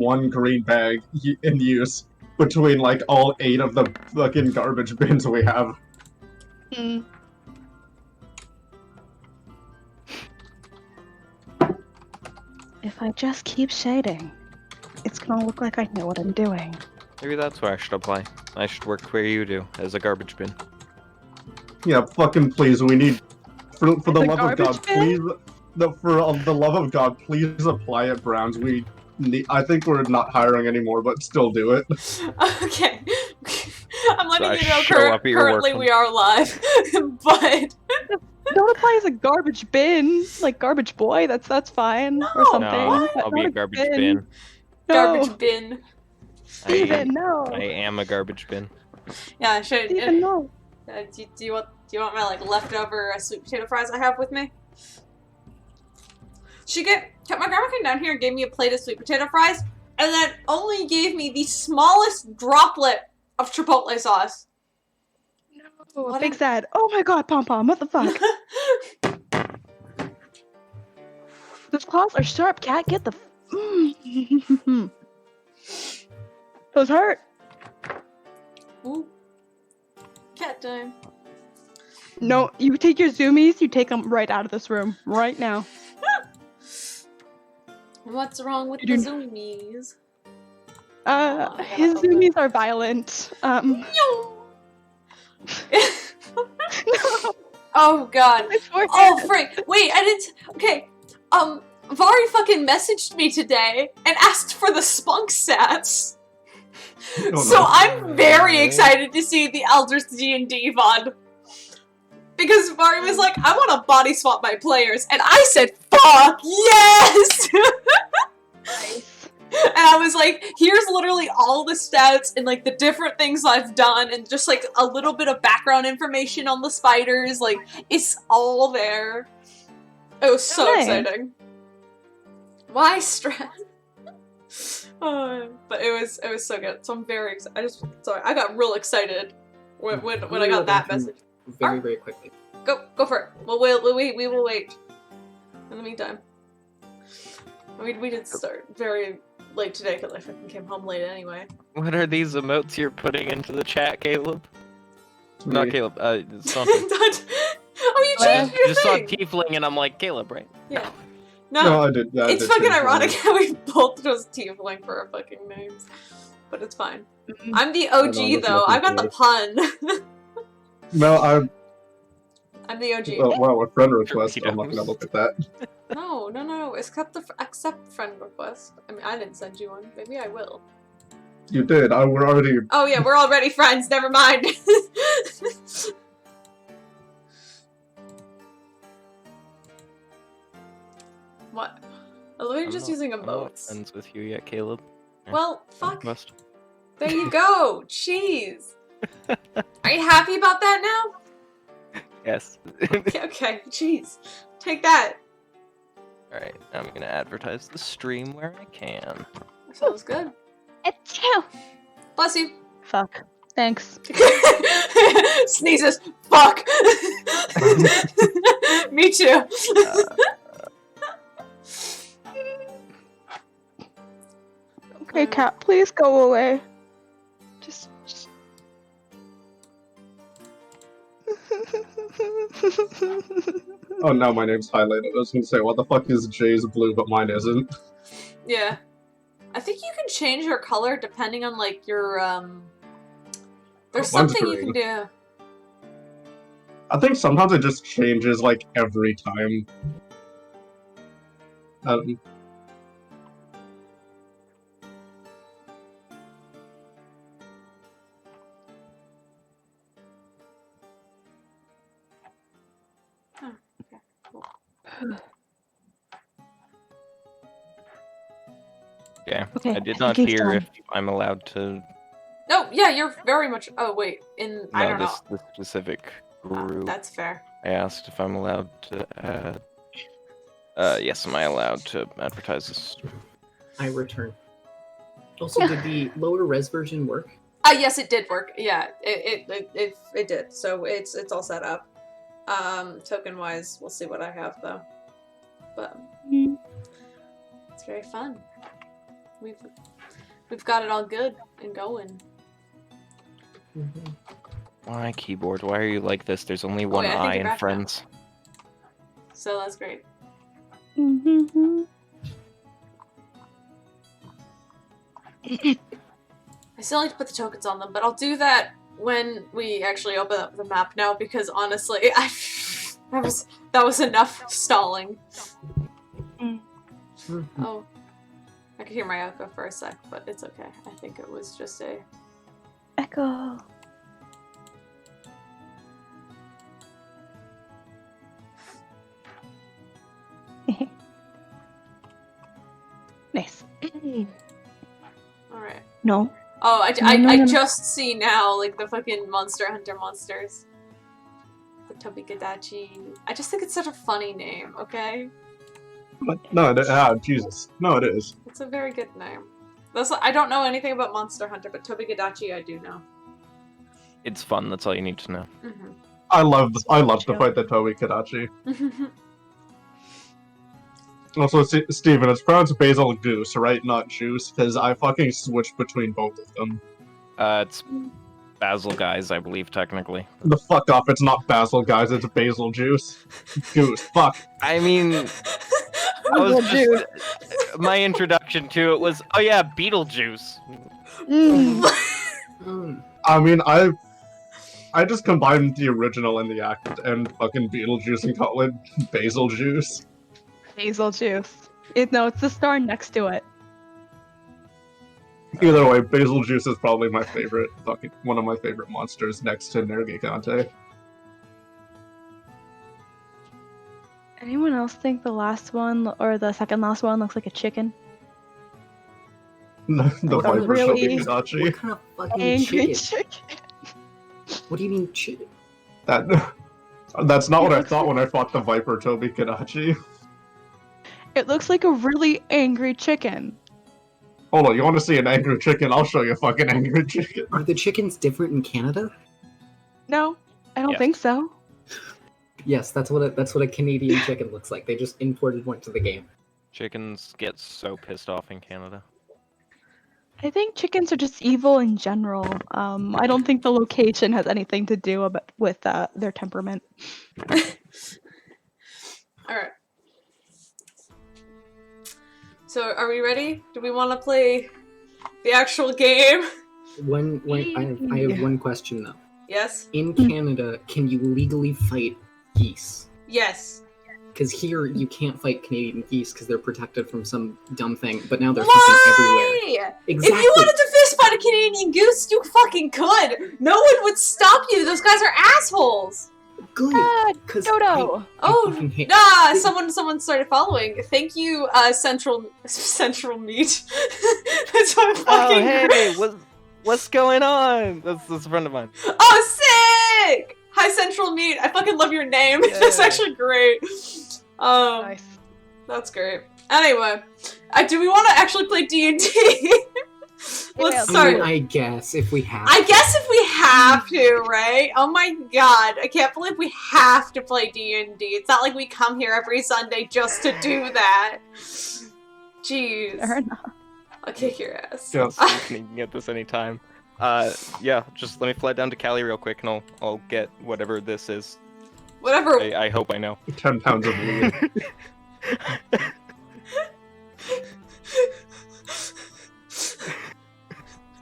one green bag in use between like all 8 of the fucking garbage bins we have. Hmm. If I just keep shading, it's gonna look like I know what I'm doing. Maybe that's where I should apply. I should work where you do, as a garbage bin. Yeah, fucking please, we need... For the love of God, bin? please... For the love of God, please apply at Browns. We need... I think we're not hiring anymore, but still do it. Okay. I'm letting So I you know show up at your currently work we are live, but... Don't apply as a garbage bin, like garbage boy. That's fine, or No, something. No, but I'll be not a garbage bin. No. Garbage bin. Steven, no. I am a garbage bin. Yeah, I should. Steven, no. Do you want my like leftover sweet potato fries I have with me? Kept my grandma came down here and gave me a plate of sweet potato fries, and then only gave me the smallest droplet of chipotle sauce. No, big sad. Oh my god, Pom Pom, what the fuck? Those claws are sharp, cat. Get the. Those hurt. Ooh. Cat time. No, you take your zoomies. You take them right out of this room right now. What's wrong with the You- zoomies? His zoomies are violent. No. No. Oh god. My forehead. Oh frick. Wait, I didn't. Okay. Mhairi fucking messaged me today and asked for the spunk stats. Oh, So no. I'm very excited to see the Elders D&D VOD. Because Mhairi was like, I want to body swap my players. And I said, fuck, yes! Nice. And I was like, here's literally all the stats and like the different things I've done and just like a little bit of background information on the spiders. Like, it's all there. It was so Nice. exciting. Why stress? But it was so good. So I'm very excited. I got real excited when I got that message. Very quickly. Go for it. We will wait. In the meantime, we did start very late today because I fucking came home late anyway. What are these emotes you're putting into the chat, Caleb? Me. Not Caleb, something. Oh, you changed your Just saw thing. Tiefling and I'm like, Caleb, right? Yeah. No, No, I did. it's fucking ironic how we both chose Tiefling for our fucking names, but it's fine. I'm the OG that's though. I got the nothing pun. No, I'm the OG. well, a friend request. He I'm not gonna look at that. No. Accept friend request. I mean, I didn't send you one. Maybe I will. You did. We're already. Oh yeah, we're already friends. Never mind. What? I love you're just using I'm not emotes. friends with you yet, Caleb. Well, fuck. Request. There you go. Jeez. Are you happy about that now? Yes. Okay. Jeez. Take that. Alright, I'm gonna advertise the stream where I can. Sounds good. Achoo. Bless you. Fuck. Thanks. Sneezes. Fuck. Me too. Okay, cat, please go away. Just... Oh no, my name's highlighted. I was gonna say, what the fuck is Jay's blue, but mine isn't? Yeah. I think you can change your color depending on like your there's Mine's something you can green. do. I think sometimes it just changes like every time. Oh, okay, cool. Okay, Okay, I did I not think he's hear done. if I'm allowed to No, yeah, you're very much oh wait, I don't this know. specific group. That's fair. I asked if I'm allowed to add. Yes, am I allowed to advertise this? I return. Also, did the lower res version work? Yes, it did work. Yeah, it did. So it's all set up. Token wise, we'll see what I have though. But it's very fun. we've got it all good and going. Mhm. Why, keyboard? Why are you like this? There's only one yeah, I think eye you're in back now. Friends. So that's great. Mm-hmm. I still need to put the tokens on them, but I'll do that when we actually open up the map now, because honestly, that was enough stalling. Mhm. Oh, I could hear my echo for a sec, but it's okay. I think it was just a... Echo. Nice. Alright. No. Oh, No, no, I no. just see now, like, the fucking Monster Hunter monsters. The Tobikadachi. I just think it's such a funny name, okay? No, Jesus. No, it is. It's a very good name. I don't know anything about Monster Hunter, but Tobikadachi I do know. It's fun, that's all you need to know. Mm-hmm. I love to fight the Toby Kadachi. Also, Steven, it's pronounced basil goose, right? Not juice, because I fucking switched between both of them. It's Basil Guys, I believe, technically. The fuck off, it's not basil, guys, it's basil juice. Goose, fuck. I mean, I was just, my introduction to it was, oh yeah, Beetlejuice. I mean, I just combined the original and the act and fucking Beetlejuice and call it basil juice. Basil juice. No, it's the star next to it. Either way, basil juice is probably my favorite, one of my favorite monsters next to Nergigante. Anyone else think the last one or the second last one looks like a chicken? The What Viper really- Toby Kadachi. What kind of fucking Angry chicken? chicken. What do you mean chicken? That's not what I thought when I fought the Viper Toby Kadachi. It looks like a really angry chicken. Hold on, you want to see an angry chicken? I'll show you a fucking angry chicken. Are the chickens different in Canada? No, I don't Yes. think so. Yes, that's what a Canadian chicken looks like. They just imported one to the game. Chickens get so pissed off in Canada. I think chickens are just evil in general. I don't think the location has anything to do with their temperament. Alright. So, are we ready? Do we want to play the actual game? I have one question though. Yes? In Canada, can you legally fight geese? Yes. Because here you can't fight Canadian geese because they're protected from some dumb thing. But now they're fucking everywhere. Why? Exactly. If you wanted to fist fight a Canadian goose, you fucking could! No one would stop you! Those guys are assholes! Good. Ah, Because Dodo! Someone started following. Thank you, Central Meat. That's what I'm Oh, fucking hey, what's going on? That's a friend of mine. Oh, sick! Hi, Central Meat. I fucking love your name. That's Yeah. actually great. Nice. That's great. Anyway, do we want to actually play D&D? Let's Yeah, start. I guess if we have. I guess if we have to, right? Oh my god, I can't believe we have to play D&D. It's not like we come here every Sunday just to do that. Jeez. Fair enough. I'll kick your ass. Yes. You can get this anytime. Yeah, just let me fly down to Cali real quick and I'll get whatever this is. Whatever. I hope I know. 10 pounds of weed.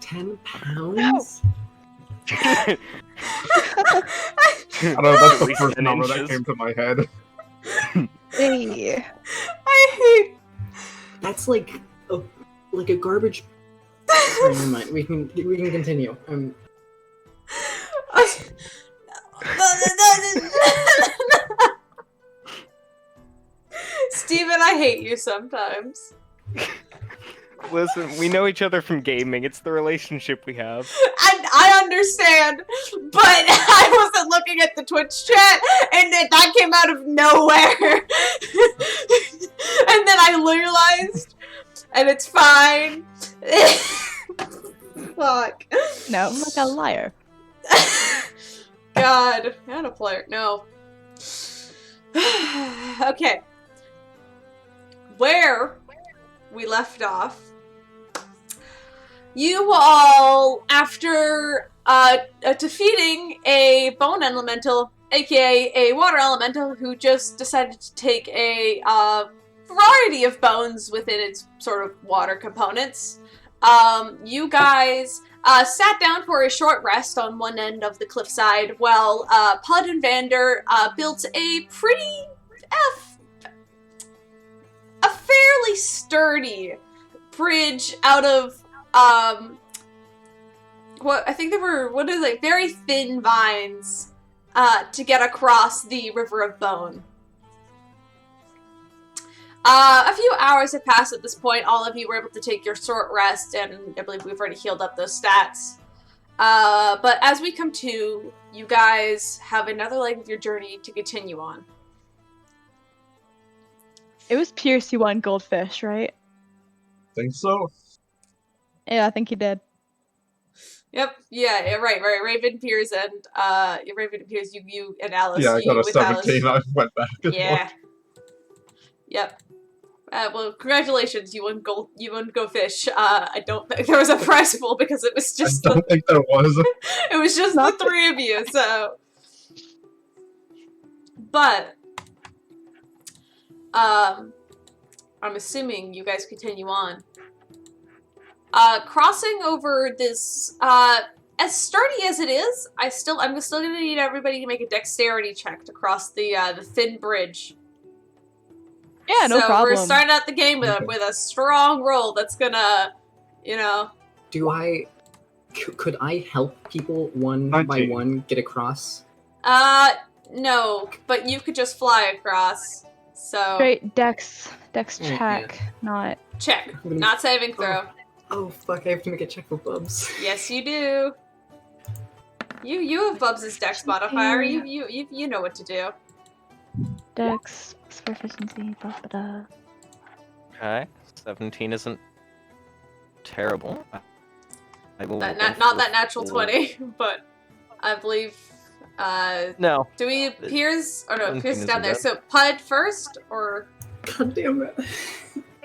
10 pounds? I don't know, that's the Least first 10 number that inches. came to my head. Hey. I hate. That's like a garbage. Sorry, never mind. We can continue. Steven, I hate you sometimes. Listen, we know each other from gaming. It's the relationship we have. And I understand, but I wasn't looking at the Twitch chat, and that came out of nowhere. And then I realized, and it's fine. Fuck. No, I'm like a liar. God, not a player. No. Okay. Where we left off, you all, after defeating a bone elemental, aka a water elemental, who just decided to take a variety of bones within its sort of water components, you guys sat down for a short rest on one end of the cliffside while Puud and Vander built a pretty, a fairly sturdy bridge out of, very thin vines to get across the River of Bone. A few hours have passed at this point. All of you were able to take your short rest, and I believe we've already healed up those stats. But as we come to, you guys have another leg of your journey to continue on. It was Peirs who won Goldfish, right? Think so? Yeah, I think he did. Yep. Yeah. Right. Raven, Peirs, and you and Alice. Yeah, I got a with 17. Alice. I went back. Yeah. Yep. Well, congratulations. You won gold. You won Go Fish. I don't think there was a prize pool because it was just. I don't think there was. It was just the three of you. So. But. I'm assuming you guys continue on. Crossing over this, as sturdy as it is, I'm still gonna need everybody to make a dexterity check to cross the thin bridge. Yeah, no problem. So we're starting out the game with a strong roll that's gonna, Could I help people one 19. by one get across? No, but you could just fly across. So Straight dex Yeah, check, not... check, not saving throw. Oh fuck! I have to make a check for Bubs. Yes, you do. You have Bubs' dex modifier. You know what to do. Dex, proficiency, da. Okay, 17 isn't terrible. I will Not go that natural for- 20, but I believe. No. Do we Peirs? Or no, 17 Peirs is down there. isn't So Puud first, or God damn it!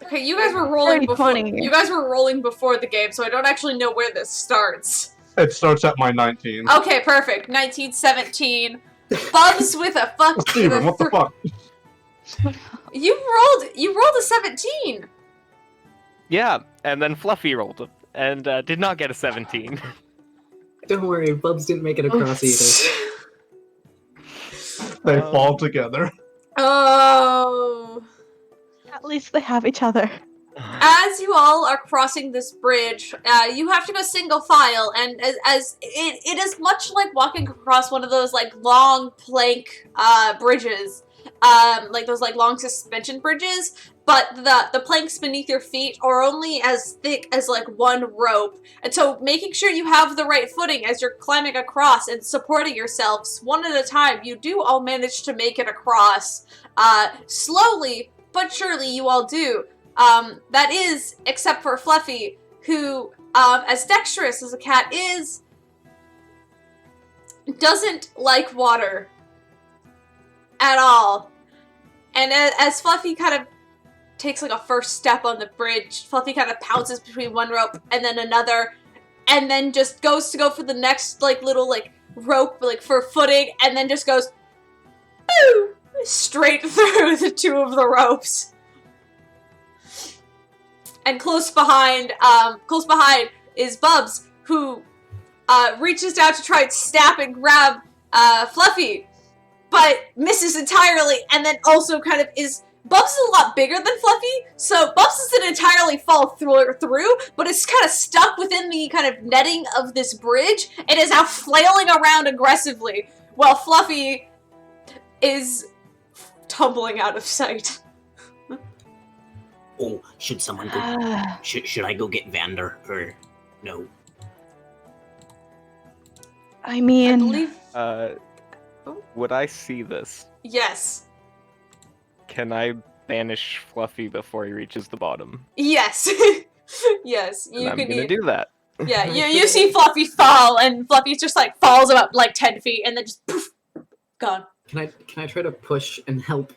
okay, you guys were rolling before. 20. You guys were rolling before the game, so I don't actually know where this starts. It starts at my 19. Okay, perfect. 1917. Bubs with a fuck. Steven, what the fuck? You rolled a 17. Yeah, and then Fluffy rolled and did not get a 17. Don't worry, Bubs didn't make it across either. They fall together. Oh. At least they have each other. As you all are crossing this bridge, you have to go single file, and as it is much like walking across one of those like long plank bridges, like those like long suspension bridges. But the planks beneath your feet are only as thick as like one rope, and so making sure you have the right footing as you're climbing across and supporting yourselves one at a time, you do all manage to make it across. Slowly but surely, you all do. That is, except for Fluffy, who, as dexterous as a cat is, doesn't like water at all. And as Fluffy kind of takes like a first step on the bridge, Fluffy kind of pounces between one rope and then another, and then just goes to go for the next like little like rope like for footing, and then just goes boo, straight through the two of the ropes. And close behind is Bubs, who reaches down to try and snap and grab Fluffy, but misses entirely, and then also kind of is. Bubs is a lot bigger than Fluffy, so Bubs doesn't entirely fall through, but it's kind of stuck within the kind of netting of this bridge, and is now flailing around aggressively, while Fluffy is tumbling out of sight. Oh, should someone go? Should I go get Vander or no? I mean, I believe. Would I see this? Yes. Can I banish Fluffy before he reaches the bottom? Yes. Yes. And I'm gonna do that. Yeah, you see Fluffy fall, and Fluffy just like falls about like 10 feet, and then just poof, gone. Can I try to push and help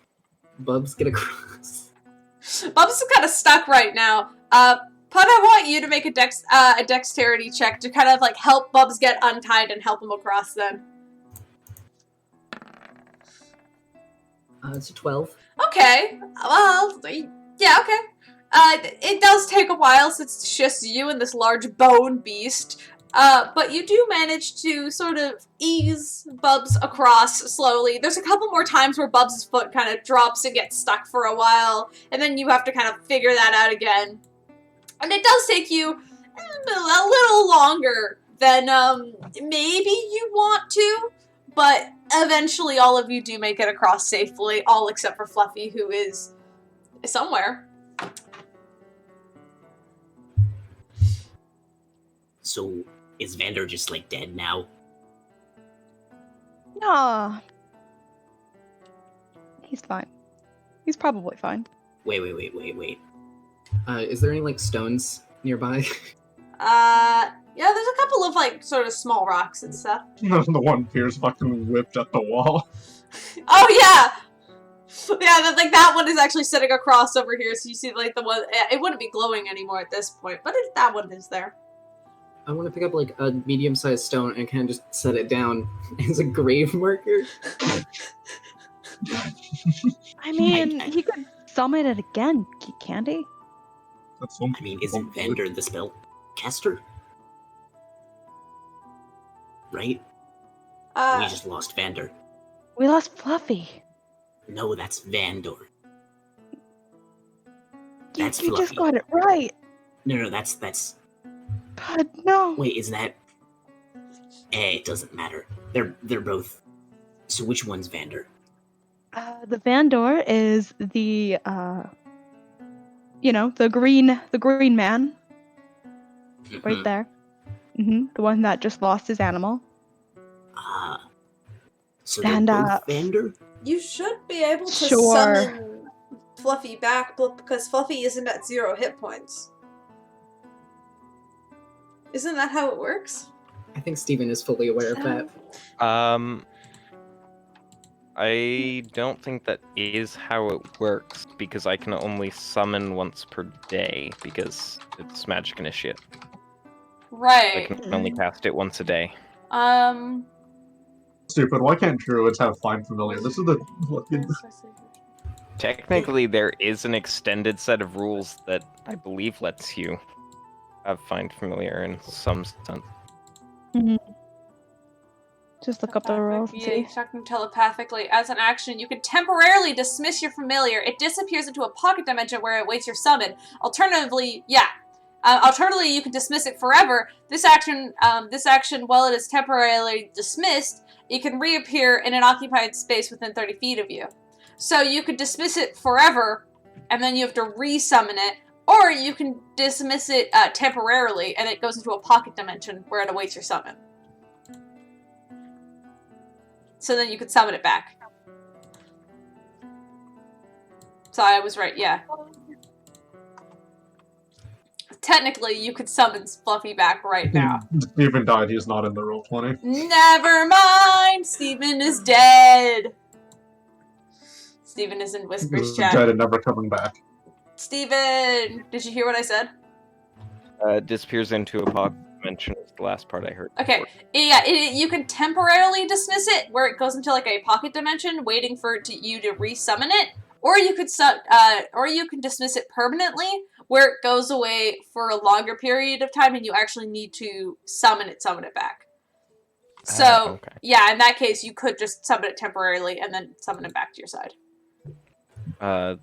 Bubs get across? Bubs is kind of stuck right now. Puud I want you to make a dexterity check to kind of like help Bubs get untied and help him across then. It's a 12. Okay. Well, yeah, okay. It does take a while since it's just you and this large bone beast. But you do manage to sort of ease Bubs across slowly. There's a couple more times where Bubs' foot kind of drops and gets stuck for a while, and then you have to kind of figure that out again. And it does take you a little longer than maybe you want to, but eventually all of you do make it across safely, all except for Fluffy, who is somewhere. So, is Vander just, like, dead now? Nah. He's fine. He's probably fine. Wait. Is there any, like, stones nearby? Yeah, there's a couple of, like, sort of small rocks and stuff. The one Peirs fucking whipped at the wall. Oh, yeah! Yeah, like, that one is actually sitting across over here, so you see, like, the one... It wouldn't be glowing anymore at this point, but that one is there. I want to pick up, like, a medium-sized stone and kind of just set it down as a grave marker. I mean, he could summon it again, can't he? That's some I mean, isn't Vander the spell caster? Right? We just lost Vander. We lost Fluffy. No, that's Vandor. You That's just Fluffy. got it right. No, that's... But no. Wait, is that... it doesn't matter. They're both... So which one's Vander? The Vandor is the, the green man. Right there. The one that just lost his animal. So they're And, both Vander? You should be able to Sure. summon Fluffy back, because Fluffy isn't at 0 hit points. Isn't that how it works? I think Steven is fully aware of that. I don't think that is how it works, because I can only summon once per day, because it's Magic Initiate. I Right. can only cast it once a day. stupid. Why can't druids have Find Familiar? This is the... Technically, there is an extended set of rules that I believe lets you have Find Familiar in some sense. Just look up the rules and see. Instructing telepathically. As an action, you can temporarily dismiss your familiar. It disappears into a pocket dimension where it awaits your summon. Alternatively, you can dismiss it forever. This action, while it is temporarily dismissed, it can reappear in an occupied space within 30 feet of you. So you could dismiss it forever, and then you have to re-summon it, or you can dismiss it temporarily, and it goes into a pocket dimension where it awaits your summon. So then you could summon it back. So I was right, yeah. Technically, you could summon Fluffy back right now. Steven died, he's not in the Roll20. Never mind! Steven is dead! Steven is in Whisper's chat. Dead and never coming back. Steven! Did you hear what I said? Disappears into a pocket dimension is the last part I heard. Okay, yeah, you can temporarily dismiss it, where it goes into like a pocket dimension, waiting for you to resummon it, or you could dismiss it permanently, where it goes away for a longer period of time, and you actually need to summon it back. So, okay. Yeah, in that case, you could just summon it temporarily and then summon it back to your side.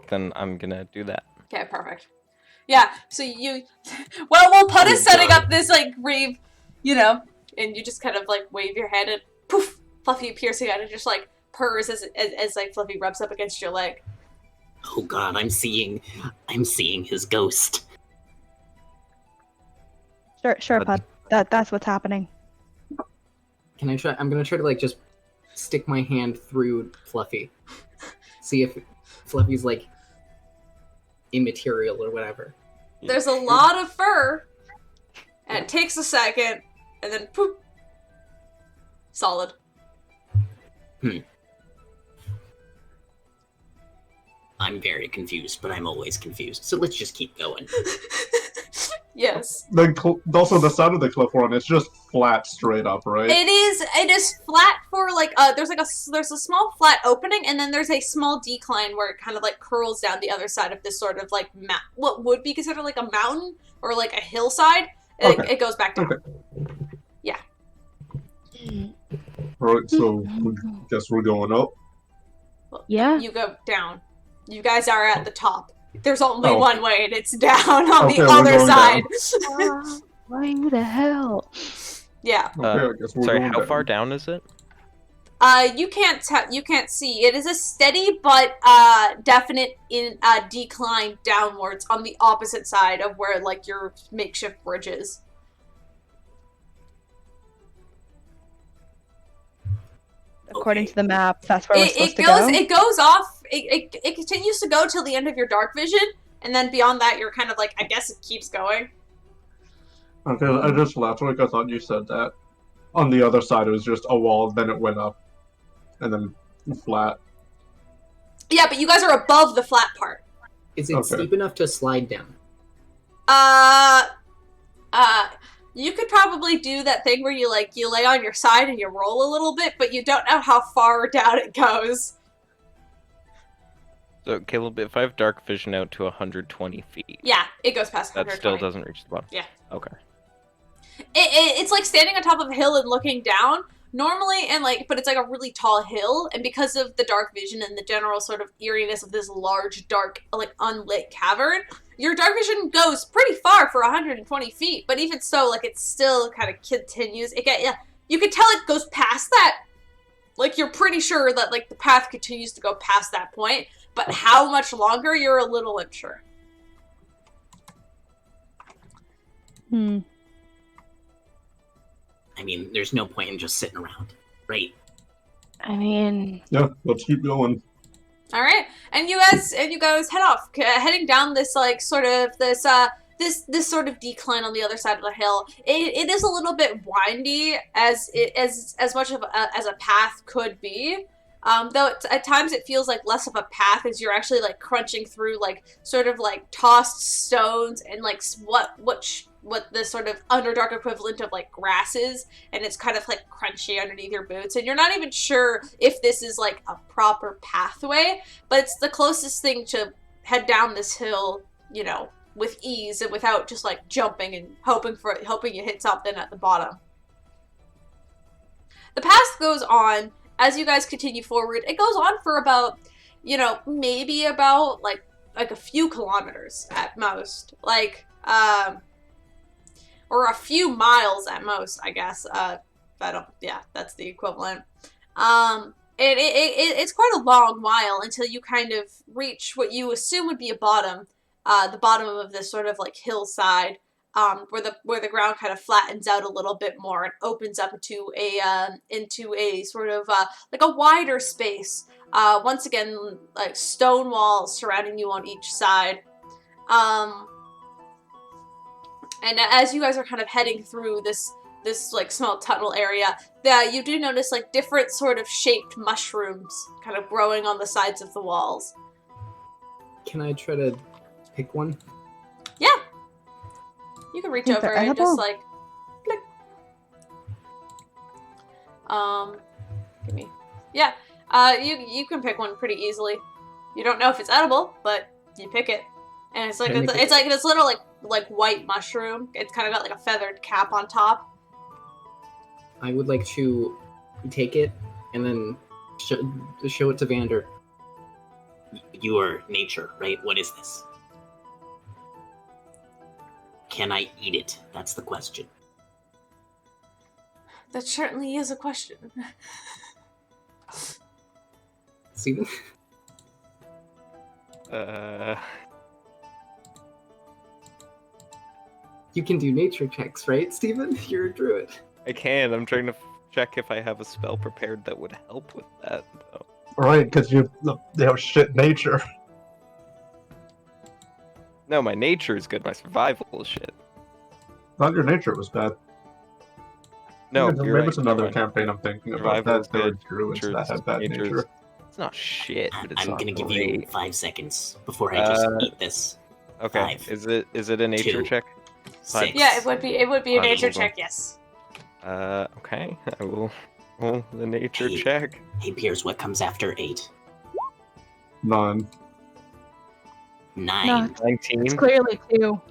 Then I'm gonna do that. Okay, perfect. Yeah, so while Puud is setting up this, like, grave, and you just kind of, like, wave your hand and poof, Fluffy appears again and just, like, purrs as like, Fluffy rubs up against your leg. Oh god, I'm seeing his ghost. Sure, Puud. That's what's happening. Can I try? I'm gonna try to like just stick my hand through Fluffy, see if Fluffy's like immaterial or whatever. There's a lot of fur, and it takes a second, and then poof, solid. I'm very confused, but I'm always confused, so let's just keep going. Yes. Also, the side of the cliff one, it's just flat straight up, right? It is flat for like there's a small flat opening, and then there's a small decline where it kind of like curls down the other side of this sort of like what would be considered like a mountain or like a hillside. Okay. It goes back down. Okay. Yeah. Alright, so guess we're going up. Well, Yeah. You go down. You guys are at the top. There's only Oh. one way, and it's down on Okay, the we're other going side. Why the hell? Yeah. Okay, I guess we're Sorry, going how down. far down is it? You can't see. It is a steady but definite decline downwards on the opposite side of where like your makeshift bridge is. According to the map, that's where we're supposed to go. It goes off. It continues to go till the end of your dark vision, and then beyond that, you're kind of like, I guess it keeps going. Okay, I just last week I thought you said that. On the other side, it was just a wall, then it went up, and then flat. Yeah, but you guys are above the flat part. Is it Okay. steep enough to slide down? You could probably do that thing where you lay on your side and you roll a little bit, but you don't know how far down it goes. So, Caleb, if I have dark vision out to 120 feet, Yeah, it goes past that 120. still doesn't reach the bottom? Yeah. Okay. It's like standing on top of a hill and looking down normally, and but it's like a really tall hill, and because of the dark vision and the general sort of eeriness of this large, dark, like unlit cavern, your dark vision goes pretty far for 120 feet. But even so, it still kind of continues. You can tell it goes past that. Like, you're pretty sure that the path continues to go past that point, but how much longer, you're a little unsure. I mean, there's no point in just sitting around, right? I mean, Yeah, let's keep going. All right, and you guys head off, heading down this sort of this sort of decline on the other side of the hill. It is a little bit windy, as much of as a path could be. Though at times it feels like less of a path, as you're actually crunching through sort of tossed stones and what the sort of Underdark equivalent of grass is, and it's kind of crunchy underneath your boots, and you're not even sure if this is a proper pathway, but it's the closest thing to head down this hill, with ease and without just jumping and hoping you hit something at the bottom. The path goes on. As you guys continue forward, it goes on for about, maybe about a few kilometers at most, or a few miles at most, I guess. That's the equivalent. It's quite a long while until you kind of reach what you assume would be a bottom, the bottom of this sort of hillside. Where the ground kind of flattens out a little bit more and opens up into a sort of a wider space. Once again, stone walls surrounding you on each side. And as you guys are kind of heading through this small tunnel area, you do notice different sort of shaped mushrooms kind of growing on the sides of the walls. Can I try to pick one? Yeah. You can reach Think over they're and just edible? click. Give me. Yeah. You can pick one pretty easily. You don't know if it's edible, but you pick it, and it's this little white mushroom. It's kind of got a feathered cap on top. I would like to take it and then show it to Vander. You are nature, right? What is this? Can I eat it? That's the question. That certainly is a question. Steven? You can do nature checks, right, Steven? You're a druid. I can. I'm trying to check if I have a spell prepared that would help with that, though. Right, because you have shit nature. No, my nature is good. My survival is shit. Not your nature was bad. No, maybe you're right. it's another Never mind. campaign I'm thinking about. Survival is That there were good. druids that had bad Nature's- nature. It's not shit, but it's I'm not gonna give great. you 5 seconds before I just eat this. Okay, 5, is it a nature 2, check? 6. Yeah, it would be a Fine, nature hold on. check, yes. Okay. I will roll the nature Hey. check. Hey, Peirs, what comes after 8? 9. 9. No. 19. It's clearly 2.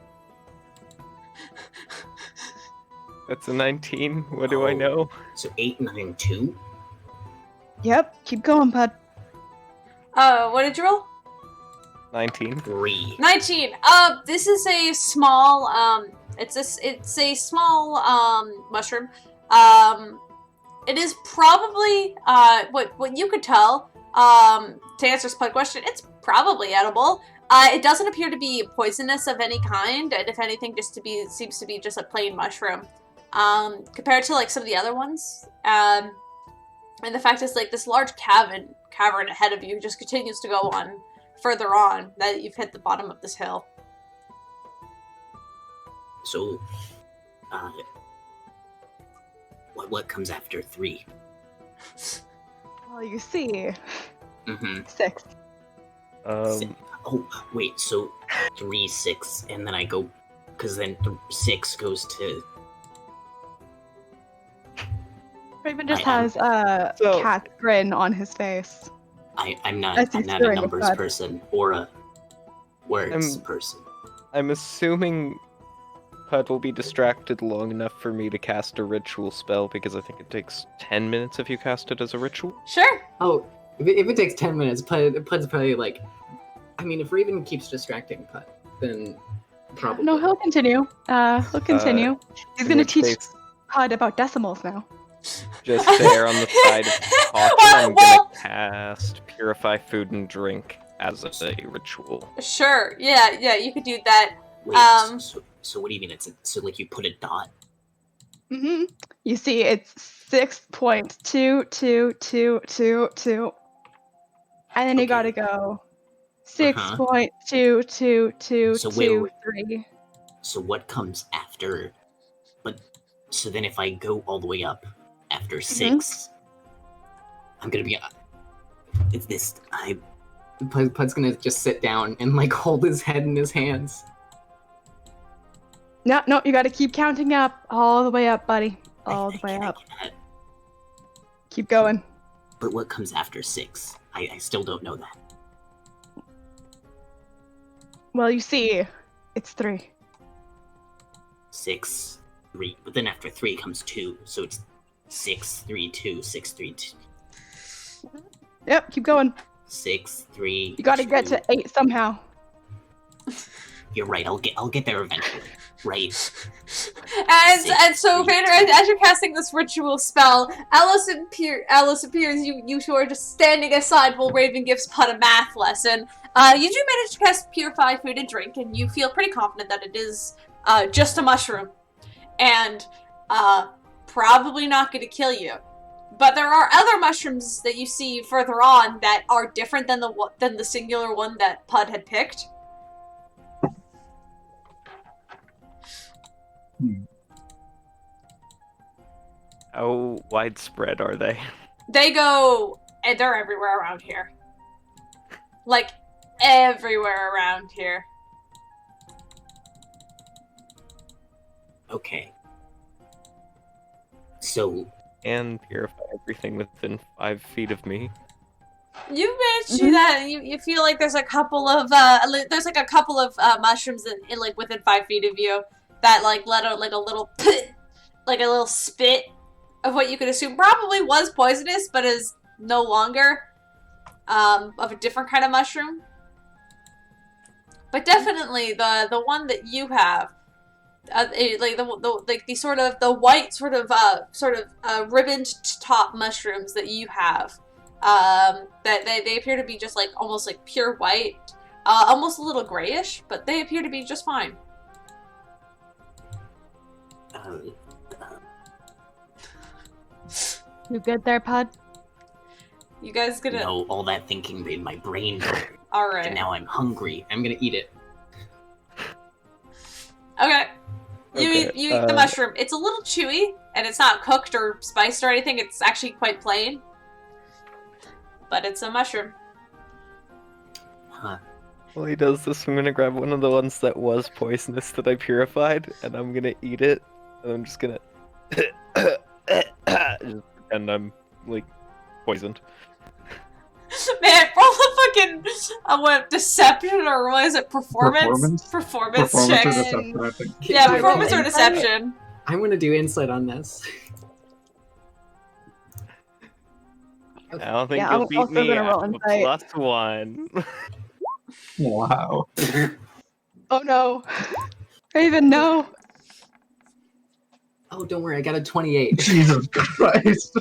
That's a 19. What do I Oh. know? So 8, 9, 2? Yep, keep going, bud. What did you roll? 19. 3. 19. This is a small, it's a small, mushroom. It is probably, what you could tell, to answer this question, it's probably edible. It doesn't appear to be poisonous of any kind, and if anything, seems to be just a plain mushroom. Compared to, like, some of the other ones. And the fact is, like, this large cavern ahead of you just continues to go on further on, now that you've hit the bottom of this hill. So, what comes after 3? Well, you see, Mm-hmm. 6. Oh, wait, so 3, 6, and then I go, because then 6 goes to... Raven just I am- has a So- cat grin on his face. I'm not As a he's stirring his numbers blood. person or a words I'm- person. I'm assuming Puud will be distracted long enough for me to cast a ritual spell because I think it takes 10 minutes if you cast it as a ritual. Sure. Oh, if it takes 10 minutes, Pud's probably like... I mean, if Raven keeps distracting Pud, then probably... No, he'll continue. He'll continue. He's In gonna which teach case, Pud about decimals now. just there on the side of caution, I'm Well- gonna cast Purify Food and Drink as a ritual. Sure. Yeah, you could do that. Wait, so what do you mean? So like you put a dot? Mm-hmm. You see, it's 6.2222, and then you Okay. gotta go Uh-huh. 6.22223. So what comes after? But so then if I go all the way up after 6, I'm gonna be. It's this. Pud's gonna just sit down and like hold his head in his hands. No, you gotta keep counting up, all the way up, buddy. All the way up. Keep going. But what comes after 6? I still don't know that. Well, you see, it's 3. 6, 3. But then after 3 comes 2, so it's 6, 3, 2, 6, 3, 2. Yep, keep going. 6, 3. You gotta get 2. to 8 somehow. You're right. I'll get there eventually. Right. And so, Vader, as you're casting this ritual spell, Alice appears, you two are just standing aside while Raven gives Pudd a math lesson. You do manage to cast Purify Food and Drink, and you feel pretty confident that it is just a mushroom. And probably not going to kill you. But there are other mushrooms that you see further on that are different than the singular one that Pudd had picked. How widespread are they? And they're everywhere around here. Like, everywhere around here. Okay. So And purify everything within 5 feet of me. You managed to do that, and you feel like there's a couple of mushrooms in like within 5 feet of you that like let out like a little like a little spit of what you could assume probably was poisonous, but is no longer of a different kind of mushroom. But definitely the one that you have, like the sort of the white sort of ribboned top mushrooms that you have. That they appear to be just like almost like pure white, almost a little grayish, but they appear to be just fine. You good there, Pudd? You guys gonna? no, all that thinking made my brain go, All and right. now I'm hungry. I'm gonna eat it. Okay. You Okay, eat the mushroom. It's a little chewy, and it's not cooked or spiced or anything. It's actually quite plain. But it's a mushroom. Huh. While he does this, I'm gonna grab one of the ones that was poisonous that I purified, and I'm gonna eat it, and I'm just gonna just pretend I'm, like, poisoned. Man, roll a fucking what, deception or what is it? Performance check. Performance or deception, I think. Yeah, Can I performance roll or insight? deception. I'm gonna do insight on this. I don't think Yeah, you'll I'm beat also me. gonna roll I have insight. a +1. Wow. Oh no. Raven, no. Oh, don't worry, I got a 28. Jesus Christ.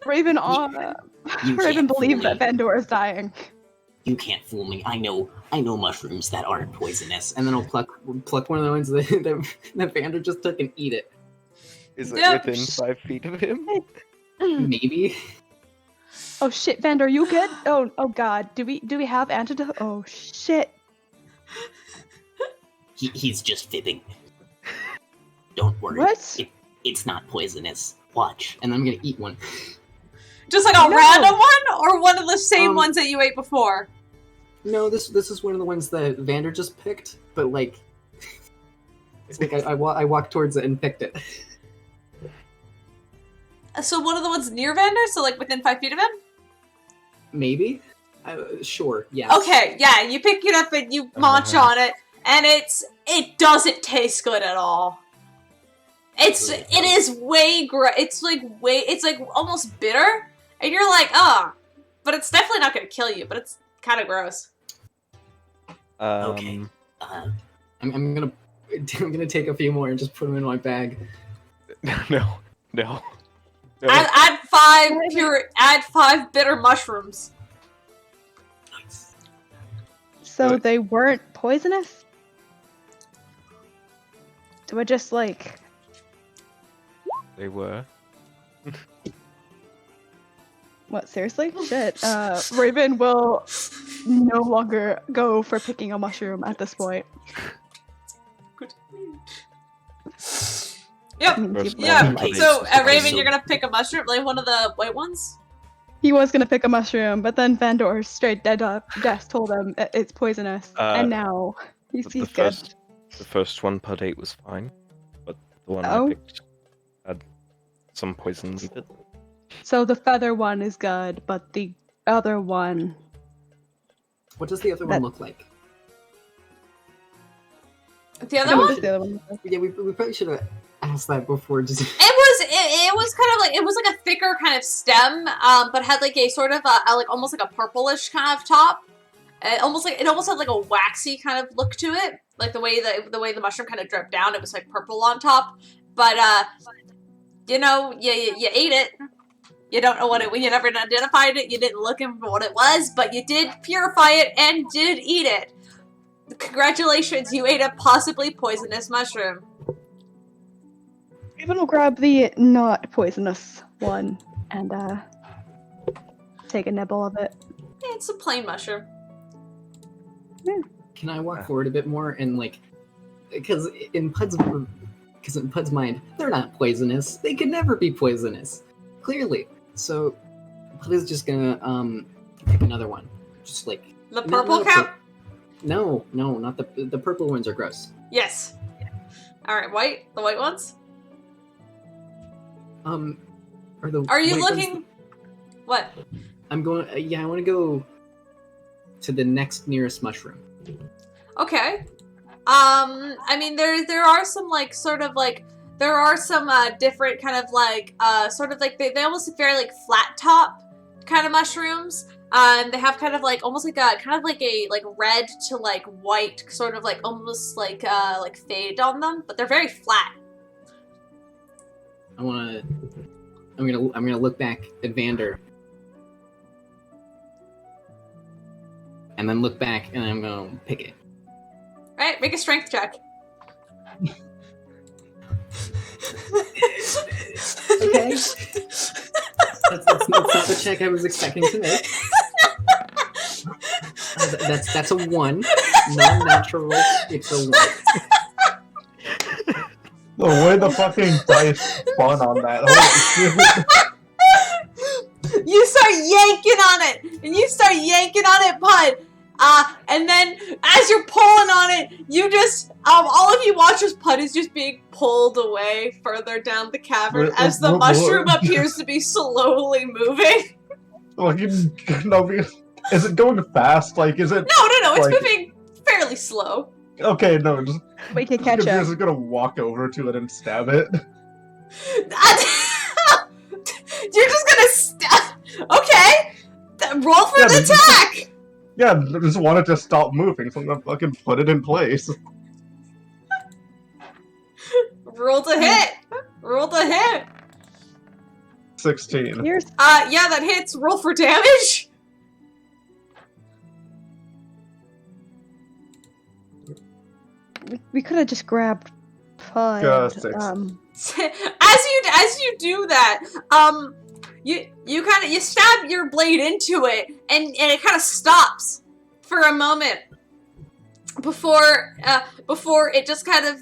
Raven, You Raven can't fool believes that me. Vandor is dying. You can't fool me. I know mushrooms that aren't poisonous. And then I'll pluck one of the ones that Vander just took and eat it. Is it Yep. within 5 feet of him? Maybe. Oh shit, Vandor, you good? Oh god. Do we have antidote? Oh shit. He's just fibbing. Don't worry. What? It's not poisonous. Watch. And then I'm gonna eat one. Just like a No. random one, or one of the same Um, ones that you ate before? No, this is one of the ones that Vander just picked, but like, it's like I walked towards it and picked it. So one of the ones near Vander, so like within 5 feet of him? Maybe. Sure. Yes. Okay, yeah, you pick it up and you munch on it, and it doesn't taste good at all. It is way it's like almost bitter, and you're like, oh, but it's definitely not gonna kill you, but it's kind of gross. Okay. I'm gonna take a few more and just put them in my bag. No. Add 5 bitter mushrooms. Nice. So What? they weren't poisonous? Do I just like They were. what, seriously? Shit. Raven will no longer go for picking a mushroom at this point. Good. Yep. First Yeah. one, Okay. So Okay, Raven, so- you're gonna pick a mushroom, like one of the white ones. He was gonna pick a mushroom, but then Vandor straight death told him it's poisonous, and now he's The good. first one per date was fine, but the one Oh. I picked had some poison with it. So the feather one is good, but the other one, What does the other That- one look like? The other I don't know one, what the other one is. Yeah, we probably should have asked that before. Just it was kind of like, it was like a thicker kind of stem, but had like a sort of a like almost like a purplish kind of top. It almost had like a waxy kind of look to it, like the way the mushroom kind of dripped down. It was like purple on top, but you know, you ate it. You don't know what it. You never identified it. You didn't look for what it was, but you did purify it and did eat it. Congratulations, you ate a possibly poisonous mushroom. Raven will grab the not poisonous one and take a nibble of it. It's a plain mushroom. Can I walk forward a bit more and like, because in Pud's mind, they're not poisonous. They could never be poisonous, clearly. So Pud is just gonna pick another one, just like The no, purple no, cap. No, not the purple ones are gross. Yes. All right, white. The white ones. Are you looking? What? I'm going. Yeah, I want to go to the next nearest mushroom. Okay. I mean, there are some like sort of like there are some different kind of like sort of like they almost very like flat top kind of mushrooms. They have kind of like almost like a kind of like a like red to like white sort of like almost like fade on them, but they're very flat. I'm gonna look back at Vander, and then look back, and I'm gonna pick it. All right, make a strength check. Okay. That's not the check I was expecting to make. That's a 1. Non-natural. It's a 1. The way the fucking dice spun on that. Holy shit. You start yanking on it, and you start yanking on it, Puud. And then as you're pulling on it, you just all of you watch as Puud is just being pulled away further down the cavern as the mushroom appears to be slowly moving. Like, no, is it going fast? Like, is it? No, it's like, moving fairly slow. Okay, no, just We can catch you're up. just gonna walk over to it and stab it. You're just gonna stab. Okay, roll for an attack. Yeah, I just want it to stop moving, so I'm gonna fucking put it in place. Roll to hit. Roll to hit. 16. Here's Yeah, that hits. Roll for damage. we could have just grabbed Puud. 6. As you do that, you stab your blade into it, and it kind of stops for a moment before it just kind of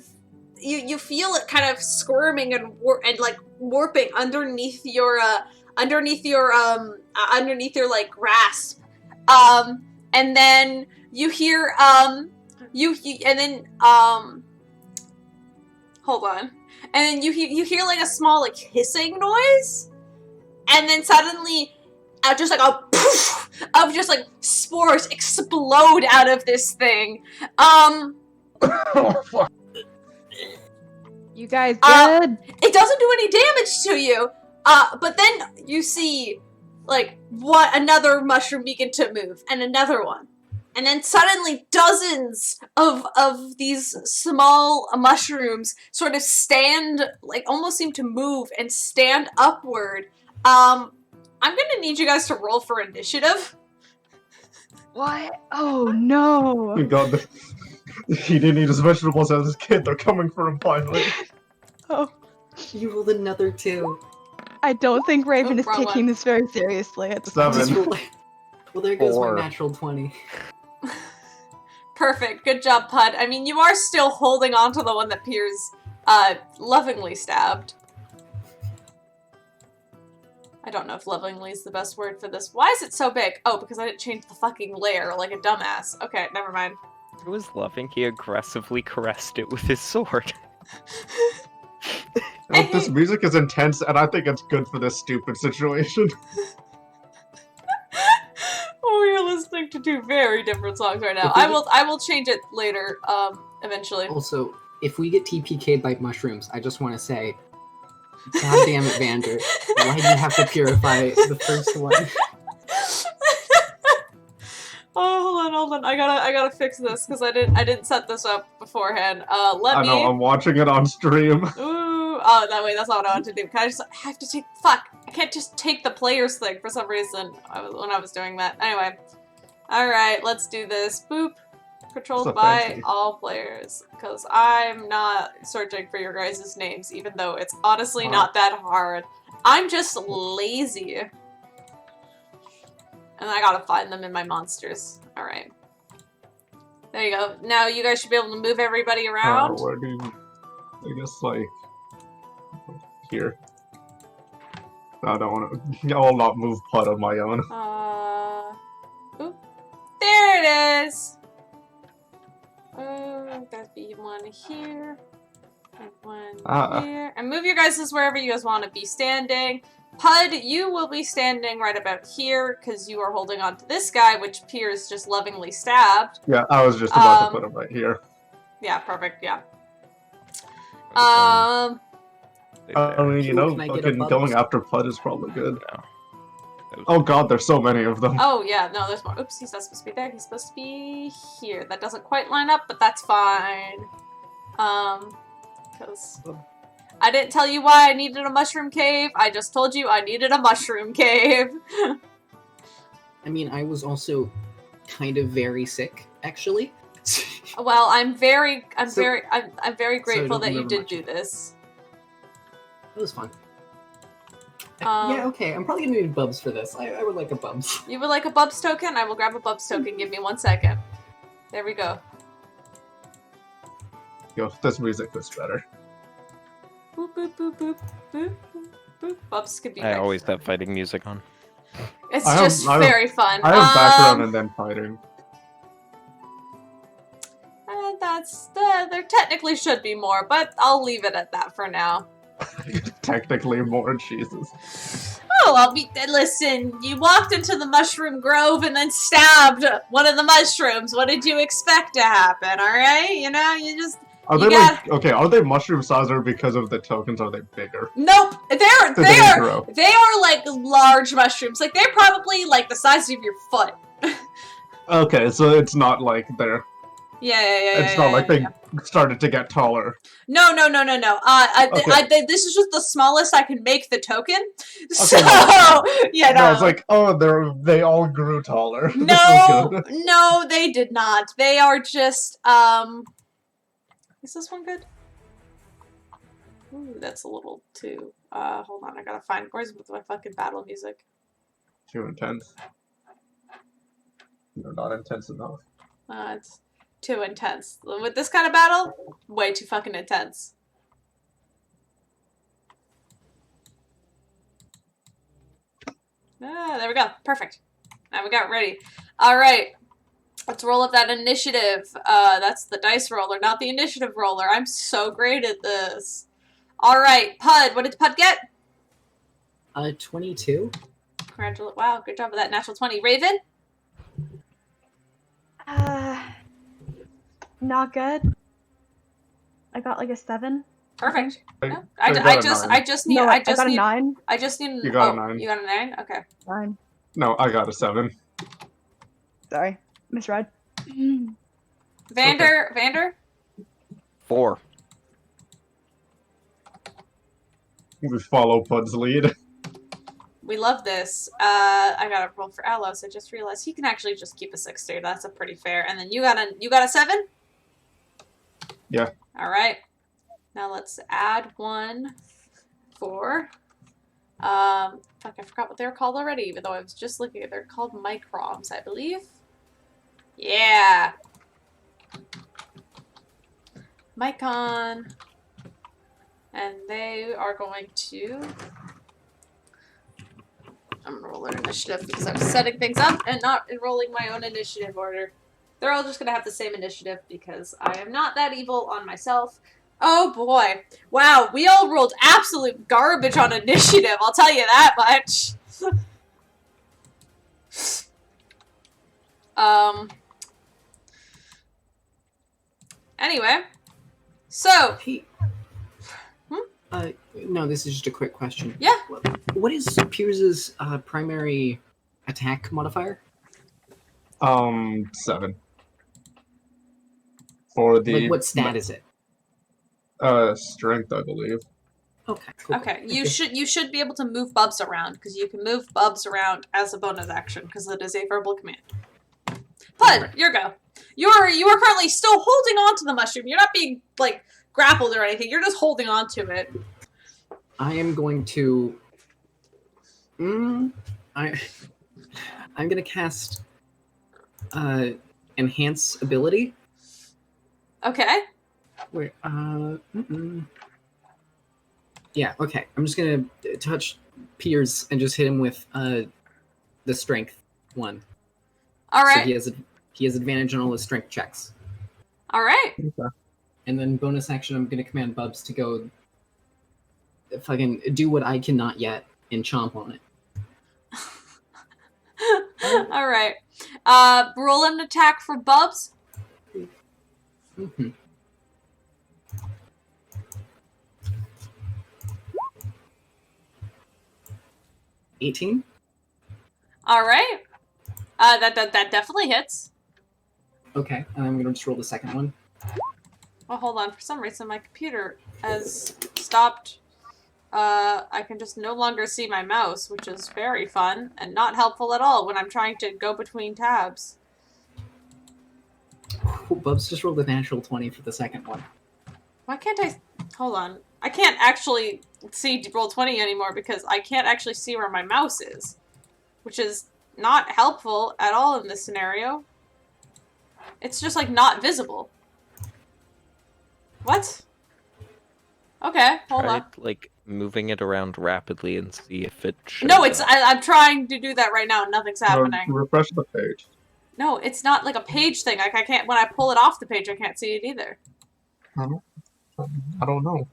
you feel it kind of squirming and like warping underneath your like grasp, and then you hear hold on. And then you hear like a small like hissing noise, and then suddenly, just like a poof of just like spores explode out of this thing. Oh, fuck. You guys good? It doesn't do any damage to you. But then you see like another mushroom begin to move, and another one. And then suddenly dozens of these small mushrooms sort of stand, like almost seem to move and stand upward. I'm gonna need you guys to roll for initiative. What? Oh no. Oh god, he didn't eat his vegetables as a kid, they're coming for him finally. Oh. You rolled another 2. I don't think Raven is wrong taking one. this very seriously at this 7. Just point. roll- Well, there goes 4. my natural 20. Perfect. Good job, Puud. I mean, you are still holding on to the one that Peirs lovingly stabbed. I don't know if lovingly is the best word for this. Why is it so big? Oh, because I didn't change the fucking layer like a dumbass. Okay, never mind. It was loving. He aggressively caressed it with his sword. This music is intense, and I think it's good for this stupid situation. Oh, you're listening to 2 very different songs right now. If we I will change it later, eventually. Also, if we get TPK'd by mushrooms, I just want to say, God damn it, Vander. Why do you have to purify the first one? Oh, hold on. I gotta fix this because I didn't set this up beforehand. I know, I'm watching it on stream. Ooh, oh, that way, that's not what I want to do. I have to take, fuck, I can't just take the players thing for some reason when I was doing that. Anyway. Alright, let's do this. Boop. Controlled So by fancy. all players. Because I'm not searching for your guys' names, even though it's honestly not that hard. I'm just lazy. And I gotta find them in my monsters. Alright. There you go. Now you guys should be able to move everybody around. Where do you... I guess, like... Here. I don't want to... I'll not move Puud on my own. Oop. There it is! That'd be one here. And one here. And move your guys' wherever you guys want to be standing. Puud, you will be standing right about here, because you are holding on to this guy, which Peirs just lovingly stabbed. Yeah, I was just about to put him right here. Yeah, perfect, yeah. I mean, you know, Can I get a fucking bubble? going after Puud is probably good. No. Oh god, there's so many of them. Oh, yeah, no, there's more. Oops, he's not supposed to be there. He's supposed to be here. That doesn't quite line up, but that's fine. Because I didn't tell you why I needed a mushroom cave. I just told you I needed a mushroom cave. I mean, I was also kind of very sick, actually. Well, I'm very So- grateful don't that you remember did much. do this. It was fun. Um, Yeah, okay, I'm probably gonna need bubs for this. I would like a bubs. You would like a Bubs token? I will grab a Bubs token. Give me 1 second. There we go. Yo, this music was better. Boop, boop, boop, boop, boop, boop, boop. Bubs could be I like- always have fighting music on. It's I have- just I have- very fun. I have background and then fighting. there technically should be more, but I'll leave it at that for now. Technically more, Jesus. Oh, listen, you walked into the mushroom grove and then stabbed one of the mushrooms. What did you expect to happen, alright? You know, you just... Are they like, okay, are they mushroom size or because of the tokens are they bigger? Nope, they grow? are like large mushrooms. Like, they're probably like the size of your foot. Okay, so it's not like they're... Yeah. It's not like they started to get taller. No. Okay. This is just the smallest I can make the token. Okay, So, yeah, no, it's like, oh, they all grew taller. No, they did not. They are just, is this one good? Ooh, that's a little too, hold on, I gotta find, where's my fucking battle music? Too intense. They're not intense enough. It's too intense. With this kind of battle, way too fucking intense. There we go. Perfect. Now we got ready. Alright. Let's roll up that initiative. That's the dice roller, not the initiative roller. I'm so great at this. Alright, Puud. What did Puud get? 22. Congratulations. Wow, good job with that natural 20. Raven? Not good. I got like a 7. Perfect. I No, got I a just need. No, I I just got a need. 9. I just need. You got a oh, 9. You got a 9. Okay. 9. No, I got a 7. Sorry, misread. Vander. 4. We follow Pud's lead. We love this. I gotta roll for Alos. I just realized he can actually just keep a 6 there. That's a pretty fair. And then you got a 7. Yeah. All right. Now let's add 1 for. Fuck, I forgot what they were called already. Even though I was just looking at, they're called microns, I believe. Yeah. Micon. And they are going to... I'm gonna roll their initiative because I was setting things up and not enrolling my own initiative order. They're all just gonna have the same initiative because I am not that evil on myself. Oh boy. Wow, we all rolled absolute garbage on initiative, I'll tell you that much. Anyway. So. Hey. No, this is just a quick question. Yeah. What is Peirs' primary attack modifier? 7. For the... Like, what stat is it? Strength, I believe. Okay. Cool. Okay, you should be able to move Bubs around because you can move Bubs around as a bonus action because it is a verbal command. Puud, your go. You are currently still holding on to the mushroom. You're not being like grappled or anything. You're just holding on to it. I am going to. I'm gonna cast enhance ability. Okay. Wait. Yeah. Okay. I'm just gonna touch Peirs and just hit him with the strength 1. All right. So he has advantage on all his strength checks. All right. Okay. And then bonus action, I'm gonna command Bubs to go fucking do what I cannot yet and chomp on it. All right. Roll an attack for Bubs. Mm-hmm. $18. All right. That definitely hits. Okay, and I'm gonna just roll the second one. Well, hold on. For some reason, my computer has stopped. I can just no longer see my mouse, which is very fun and not helpful at all when I'm trying to go between tabs. Oh, Bubs just rolled a natural 20 for the second one. Why can't I... Hold on. I can't actually see roll 20 anymore because I can't actually see where my mouse is. Which is not helpful at all in this scenario. It's just, like, not visible. What? Okay, hold on. Like, moving it around rapidly and see if it shows No, it's... up. I'm trying to do that right now and nothing's happening. Refresh the page. No, it's not like a page thing. Like I can't, when I pull it off the page, I can't see it either. I don't know.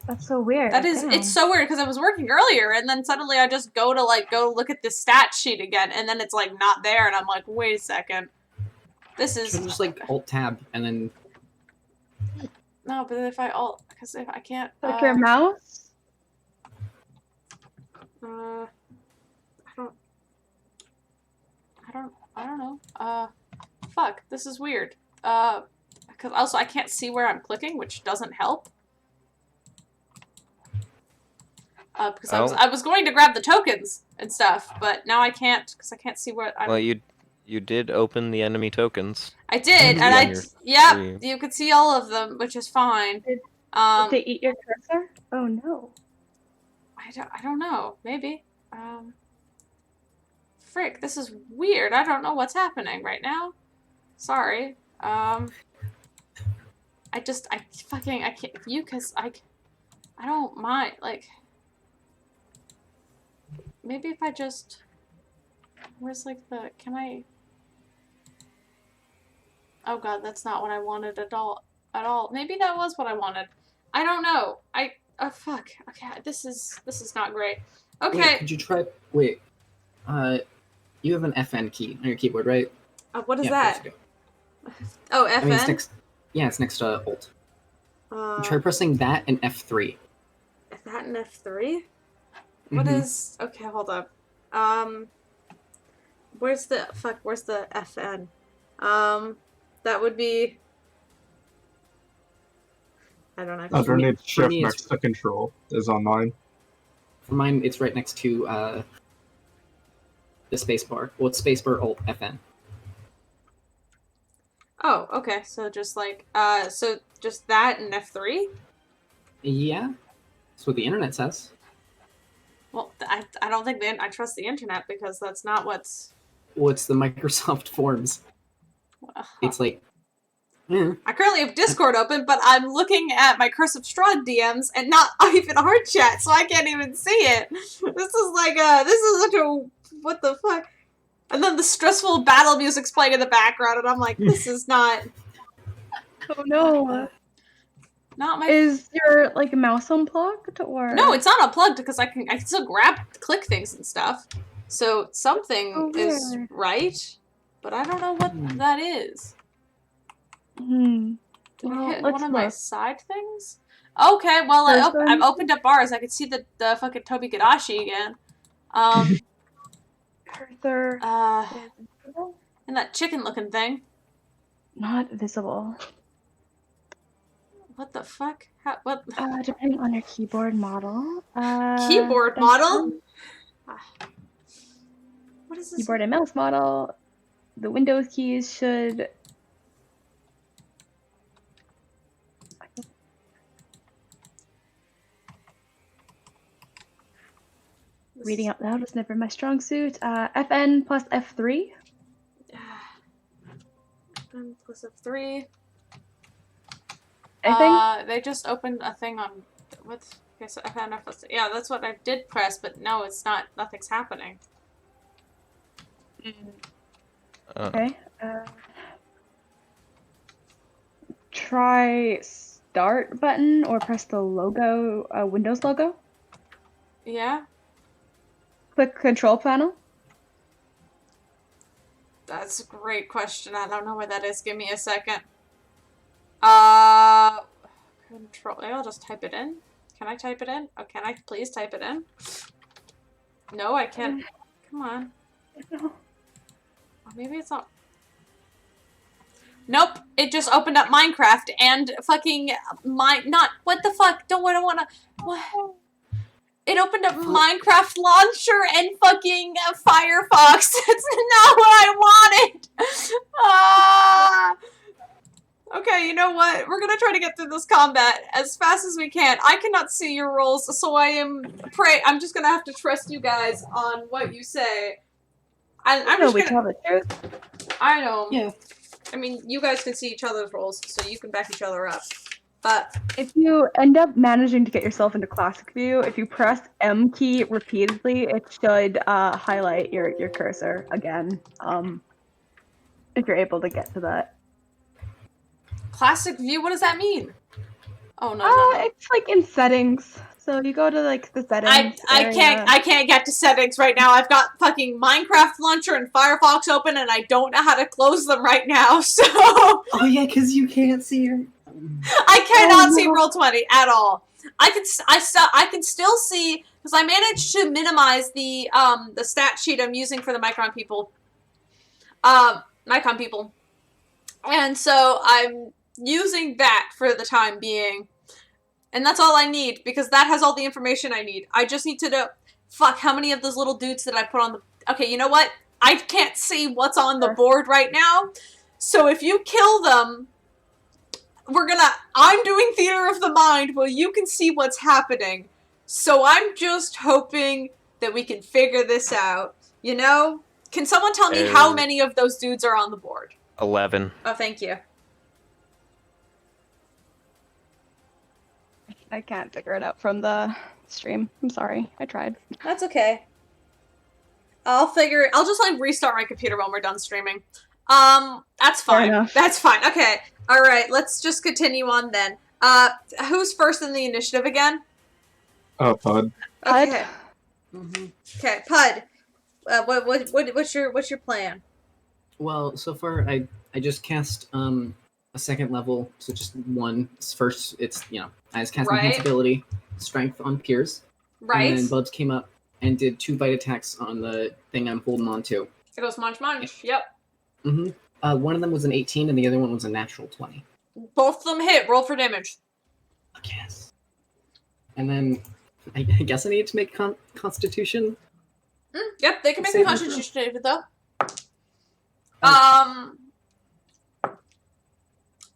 That's so weird. That is, it's so weird because I was working earlier and then suddenly I just go to go look at the stat sheet again and then it's like not there and I'm like, wait a second. This is Just like Alt Tab and then. no, but if I alt, because if I can't. Like your mouse? I don't know. Fuck, this is weird. Because also I can't see where I'm clicking, which doesn't help. Because I was going to grab the tokens and stuff, but now I can't because I can't see where I'm. Well, you did open the enemy tokens. I did, and you could see all of them, which is fine. Did they eat your cursor? Oh no. I don't know. Maybe. Frick, this is weird. I don't know what's happening right now. Sorry. I can't. Because I don't mind. Like. Maybe if I just. Where's like the. Can I. Oh god, that's not what I wanted at all. Maybe that was what I wanted. I don't know. Oh fuck. Okay, this is not great. Okay. Wait, could you try? Wait. You have an FN key on your keyboard, right? What is that? Oh, FN. I mean, it's next. Yeah, it's next to Alt. Try pressing that and F3. That and F3. What is? Okay, hold up. Where's the FN? That would be. I don't know. Underneath shift next to control is on mine. For mine, it's right next to the spacebar. Well, it's spacebar Alt FN. Oh, okay. So just like so just that and F3. Yeah, that's what the internet says. Well, I don't think I trust the internet because that's not what's. What's the Microsoft Forms? It's like. Yeah. I currently have Discord open, but I'm looking at my Curse of Strahd DMs and not even our chat, so I can't even see it. This is like this is such a what the fuck. And then the stressful battle music's playing in the background, and I'm like, this is not. Oh no. Not my. Is your like mouse unplugged or? No, it's not unplugged because I can still click things and stuff. So something is right, but I don't know what that is. Did I hit one of my side things? Okay, well I've opened up bars. I can see the fucking Tobi Gadashi again. Cursor. And that chicken looking thing. Not visible. What the fuck? What? Depending on your keyboard model. Keyboard model? What is this? Keyboard and mouse model. The Windows keys should. Reading out loud was never my strong suit. FN plus F3. FN plus F3. Anything? They just opened a thing on what? Okay, so FN plus. Yeah, that's what I did press, but no, it's not. Nothing's happening. Okay. Try start button or press the logo, Windows logo. Yeah. Click control panel. That's a great question. I don't know where that is. Give me a second. Control. Maybe I'll just type it in. Can I type it in? Oh, can I please type it in? No, I can't. Come on. No. Oh, maybe it's not. Nope. It just opened up Minecraft and fucking not. What the fuck? I don't wanna. What? It opened up Minecraft launcher and fucking Firefox. That's not what I wanted. Okay, you know what? We're gonna try to get through this combat as fast as we can. I cannot see your rolls, so I'm just gonna have to trust you guys on what you say. I'm just gonna tell the truth. I know. Yeah. I mean, you guys can see each other's rolls, so you can back each other up. But if you end up managing to get yourself into classic view, if you press M key repeatedly, it should highlight your cursor again. if you're able to get to that. Classic view. What does that mean? Oh no. It's like in settings. So you go to like the settings. I can't get to settings right now. I've got fucking Minecraft Launcher and Firefox open, and I don't know how to close them right now. So Oh yeah, because you can't see your. I cannot see Roll20 at all. I can still see because I managed to minimize the stat sheet I'm using for the Micron people. And so I'm using that for the time being. And that's all I need, because that has all the information I need. I just need to know, fuck, how many of those little dudes did I put on the... Okay, you know what? I can't see what's on the board right now. So if you kill them, I'm doing theater of the mind while you can see what's happening. So I'm just hoping that we can figure this out. You know? Can someone tell me how many of those dudes are on the board? 11. Oh, thank you. I can't figure it out from the stream. I'm sorry. I tried. That's okay. I'll just like restart my computer when we're done streaming. That's Fair fine. enough. That's fine. Okay. Alright, let's just continue on then. Who's first in the initiative again? Puud. Okay. Mm-hmm. Okay, Puud. What's your plan? Well, so far I just cast a second level, so just one. First, it's I was casting Right. Enhance ability, strength on Peirs, Right? and then Bubs came up and did 2 bite attacks on the thing I'm holding on to. It goes munch munch. Yep. Mm-hmm. One of them was an 18, and the other one was a natural 20. Both of them hit. Roll for damage. Yes. And then I guess I need to make Constitution. Yep, they can make a Saving constitution save though.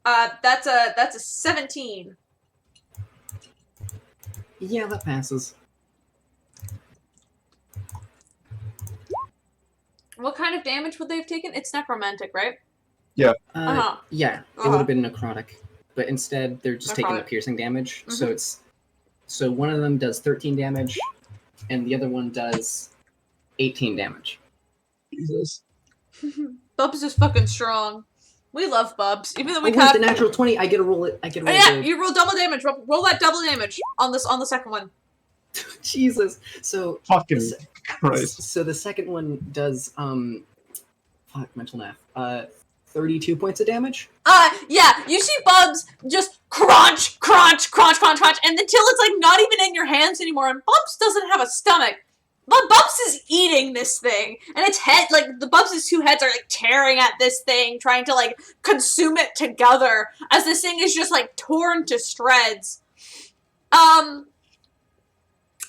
That's a 17. Yeah, that passes. What kind of damage would they have taken? It's necromantic, right? Yeah, it Uh-huh. would have been necrotic, but instead they're just taking the Necrotic. piercing damage. Mhm. So one of them does 13 damage, and the other one does 18 damage. Jesus. Bubs is fucking strong. We love Bubs, even though we With have the natural 20, I get to roll it. I get to roll yeah, the- you roll double damage. Roll that double damage on the second one. Jesus. So Fucking s- Christ. So the second one does mental math. 32 points of damage. Yeah, you see Bubs just crunch, crunch, crunch, crunch, crunch, and until it's like not even in your hands anymore, and Bubs doesn't have a stomach. But Bubs is eating this thing, and its head, like, the Bubs' 2 heads are, like, tearing at this thing, trying to, like, consume it together, as this thing is just, like, torn to shreds. And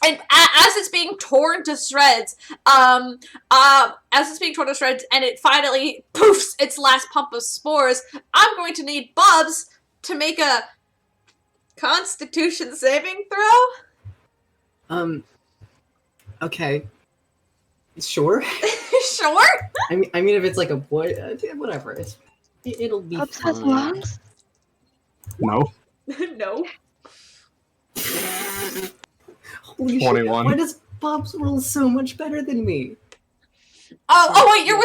as it's being torn to shreds, and it finally poofs its last pump of spores, I'm going to need Bubs to make a Constitution saving throw? Okay. Sure. Sure? I mean, if it's like a boy, whatever. It'll be Bubs fine. has lungs? No. No. Holy 21. Shit. Why does Bubs roll so much better than me? Oh wait, you're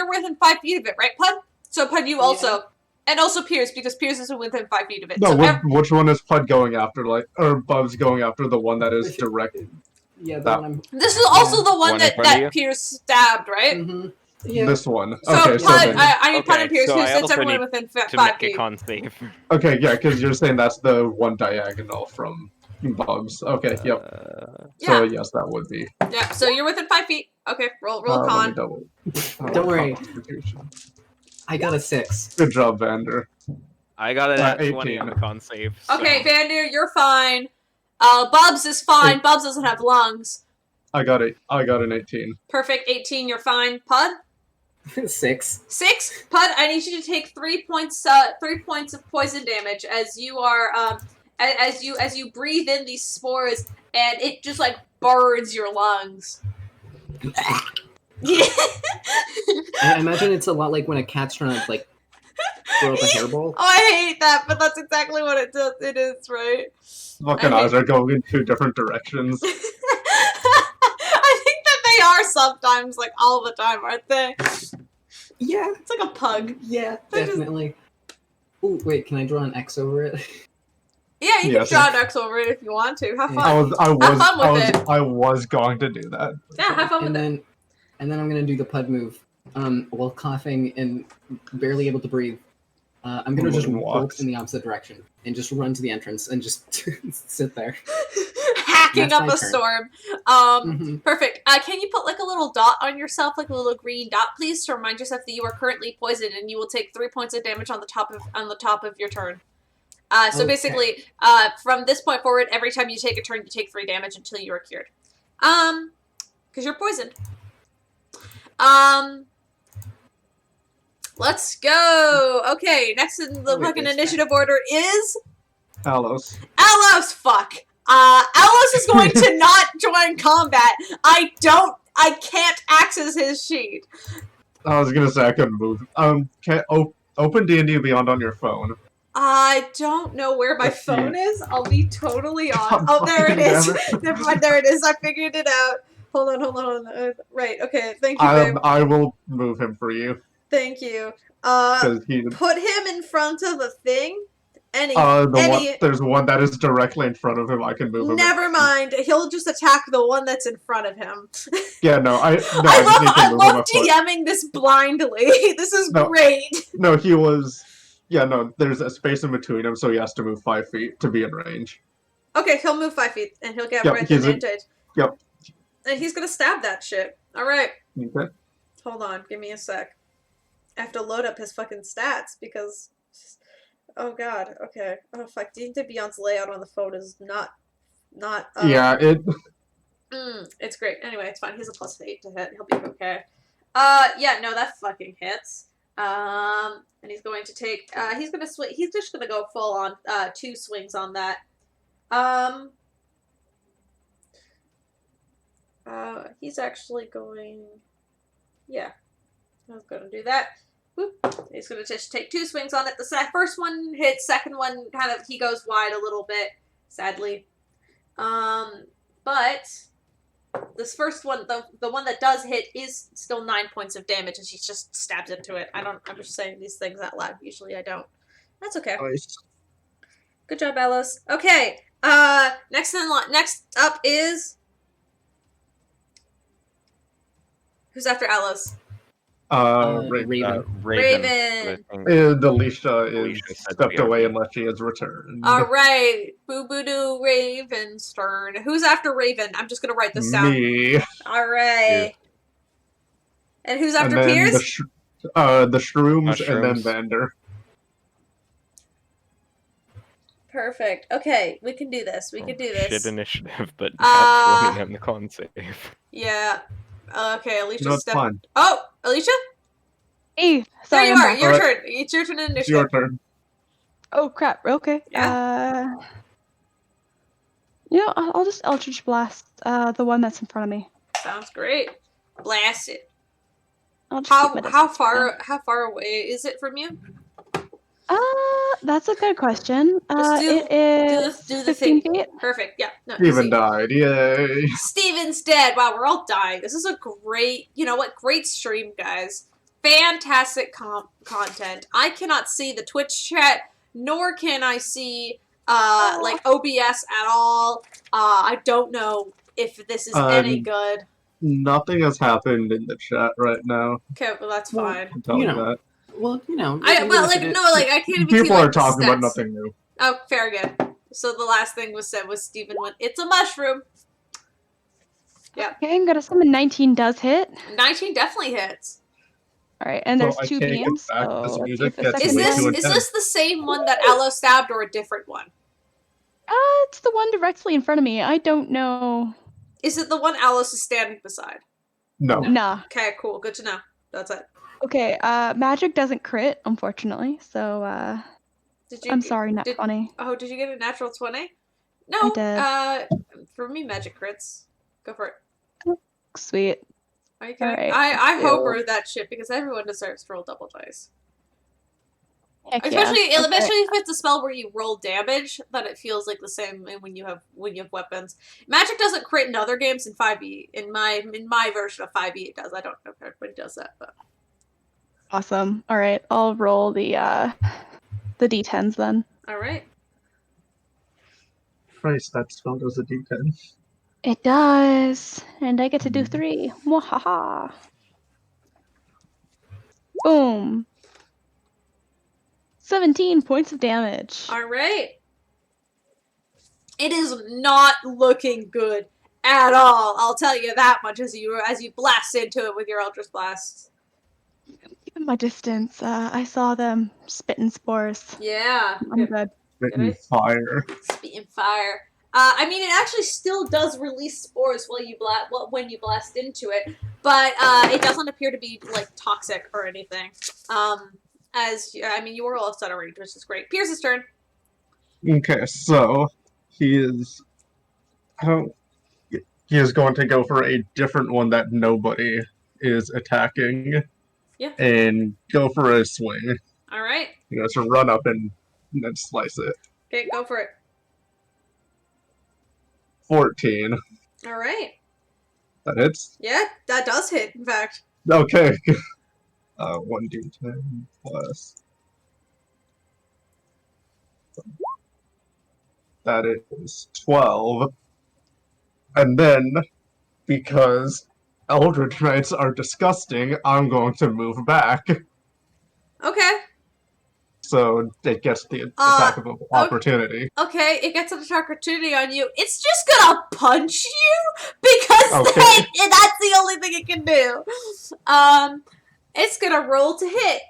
within 5 feet of it, right, Puud? So Puud, you also, and also Peirs, because Peirs is within 5 feet of it. No, So which one is Puud going after? Or Bubs going after the one that is direct? Yeah, the That- one I'm. this is also the one One in that front of you? Peirs stabbed, right? Mm-hmm. Yeah. This one. So Okay, Puud, so then, I need Puud Okay, and Peirs, so who I sits also everyone need within To 5 make a feet. con save. okay, yeah, because you're saying that's the one diagonal from Bubs. Okay, yep. So Yeah, yes, that would be. yeah. So you're within 5 feet. Okay, roll Let me con. double. Don't worry. Constitution. I got a 6. Good job, Vander. I got it at 20 18. on the con save. So. Okay, Vander, you're fine. Bubs is fine. Bubs doesn't have lungs. I got an 18. Perfect. 18. You're fine. Puud. 6. 6. Puud, I need you to take 3 points. 3 points of poison damage as you are as you breathe in these spores, and it just like burns your lungs. Yeah. I imagine it's a lot like when a cat's trying to like throw up a hairball. Oh, I hate that, but that's exactly what it does. It is, right? Fucking I eyes are going in 2 different directions. I think that they are sometimes, like all the time, aren't they? Yeah. It's like a pug. Yeah, They're just- definitely. Oh, wait, can I draw an X over it? Yeah, you Yes. can draw an X over it if you want to. Have Yeah. fun. I was going to do that. Yeah, have fun with and it. then I'm gonna do the Pud move. While coughing and barely able to breathe. I'm gonna just Walks. bolt in the opposite direction and just run to the entrance and just sit there. Hacking That's up my a turn. storm. Mhm. Perfect. Can you put like a little dot on yourself, like a little green dot, please, to remind yourself that you are currently poisoned and you will take 3 points of damage on the top of your turn. So Okay. basically, from this point forward, every time you take a turn, you take 3 damage until you are cured. Because you're poisoned. Let's go. Okay, next in the Wait, fucking there's initiative order is Alos. Alos. Fuck. Alos is going to not join combat. I can't access his sheet. I was gonna say I couldn't move. Can open D&D Beyond on your phone. I don't know where my Let's see. phone is. I'll be totally on. God Oh, there it fucking is. damn it. Never mind, there it is. I figured it out. Hold on. Right, okay. Thank you, babe. I will move him for you Thank you. because he. Put him in front of a thing. There's one that is directly in front of him. I can move him. Never mind. He'll just attack the one that's in front of him. Yeah, no, I I just need to move him love a foot. DMing this blindly. This is No. great. No, he was. Yeah, no, there's a space in between him, so he has to move 5 feet to be in range. Okay, he'll move 5 feet and he'll get Yep, right he's a- advantage. yep. And he's gonna stab that shit. Alright. Okay. Hold on, give me a sec. I have to load up his fucking stats because. Oh god, okay. Oh fuck, D&D Beyond's layout on the phone is not. Yeah, it. It's great. Anyway, it's fine. He's a +8 to hit. He'll be okay. Yeah, no, that fucking hits. And he's going to take. He's gonna swing. He's just gonna go full on. 2 swings on that. He's actually going. Yeah, I was gonna do that. Whoop. He's gonna just take 2 swings on it. The first one hits. Second one kind of he goes wide a little bit, sadly. But this first one, the one that does hit, is still 9 points of damage, and she just stabs into it. I'm just saying these things out loud. Usually I don't. That's okay. Nice. Good job, Alice. Okay. Next up is who's after Alice? Raven. Raven. Alycia Alycia is said stepped we are away good. unless she has returned. All right, Boo Boo Doo Raven's turn. Who's after Raven? I'm just gonna write this down. Me. All right. And who's after and then Peirs? the shrooms and then Mushrooms. Vander. Perfect. Okay, we can do this. We can do this. Shit initiative, but not 20 on the con save. Yeah. Okay, Alycia No, it's step. fine. Oh, Alycia? Hey, There sorry, you I'm are. back. Your Alright. turn. It's your turn in It's your initiative. turn. Oh crap. Okay. Yeah. I'll just Eldritch Blast the one that's in front of me. Sounds great. Blast it. I'll just keep my How distance for far away is it from you? now. That's a good question. Just It is do the 15 thing. feet. Perfect. Yeah. No. Steven easy. died. Yay. Steven's dead. Wow, we're all dying. This is a great, great stream, guys. Fantastic content. I cannot see the Twitch chat, nor can I see, OBS at all. I don't know if this is any good. Nothing has happened in the chat right now. Okay, well, that's Well, fine. I'm telling You you know. that. Well, I can't even see, People are the talking about stats. nothing new. Oh, very good. So the last thing was said was Steven went, it's a mushroom. Yeah. Okay, I'm gonna summon 19 does hit. 19 definitely hits. Alright, and So there's I 2 take it beams. back, So this let's see music if the gets Is second way this too one- intense. is this the same one that Aloe stabbed or a different one? It's the one directly in front of me. I don't know. Is it the one Alice is standing beside? No. Nah. Okay, cool. Good to know. That's it. Okay, magic doesn't crit, unfortunately. So, Did you? I'm sorry, not did- 20. Oh, did you get a natural 20? No. I For me, magic crits. Go for it. Sweet. Are you kidding? Alright, I let's hope do- for that shit because everyone deserves to roll double dice. Heck Especially, yeah. especially if it's a spell where you roll damage, then it feels like the same when you have weapons. Magic doesn't crit in other games in 5e. In my version of 5e, it does. I don't know if everybody does that, but Awesome. All right, I'll roll the d10s then. All right. Christ, that spell does a D10. It does, and I get to do 3. Mwahaha. Boom. 17 points of damage. All right. It is not looking good at all. I'll tell you that much as you blast into it with your Eldritch Blast. Keeping my distance. I saw them spitting spores. Yeah. I'm good. Written fire. Spitting fire. I mean, it actually still does release spores when you blast into it, but it doesn't appear to be like toxic or anything. You were all outside of range, which is great. Peirs' turn. Okay, so he is going to go for a different one that nobody is attacking. Yeah. And go for a swing. All right. To run up and then slice it. Okay, go for it. 14. All right. That hits? Yeah, that does hit, in fact. Okay. 1d10 plus. That is 12. And then, because Eldritch Knights are disgusting, I'm going to move back. Okay. So it gets the attack of opportunity. Okay, it gets an opportunity on you. It's just gonna punch you because Okay. that's the only thing it can do. It's gonna roll to hit.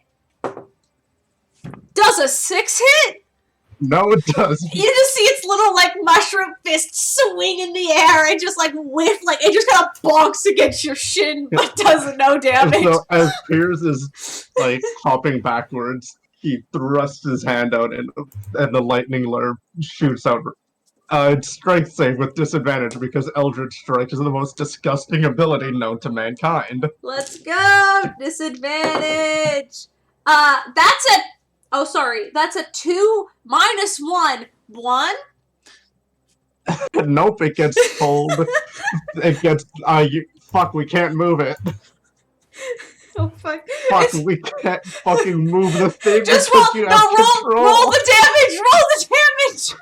Does a 6 hit? No, it doesn't. You just see its little mushroom fist swing in the air and just whiff, it just kind of bonks against your shin, but does no damage. So as Peirs is hopping backwards, he thrusts his hand out and the lightning lure shoots out. It's strength save with disadvantage because Eldritch Strike is the most disgusting ability known to mankind. Let's go! Disadvantage! That's a 2 minus 1. 1? Nope, it gets pulled. It gets, fuck, we can't move it. Oh, fuck. Fuck, we can't fucking move the thing. Just roll the damage! Roll the damage!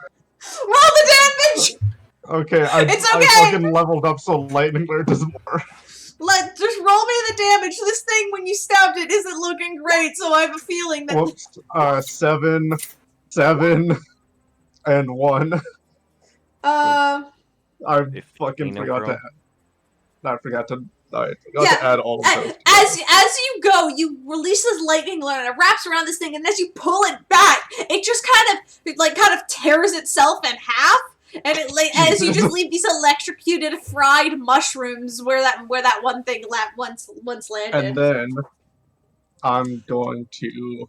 Roll the damage! Okay, It's okay. I fucking leveled up so lightning lure does more. Just roll me the damage. This thing, when you stabbed it, isn't looking great, so I have a feeling that... Whoops, 7, and 1. I fucking forgot to add. I forgot to add all of those. As you go, you release this lightning lure and it wraps around this thing, and as you pull it back, it just kind of tears itself in half, and as you just leave these electrocuted fried mushrooms where that one thing once landed. And then I'm going to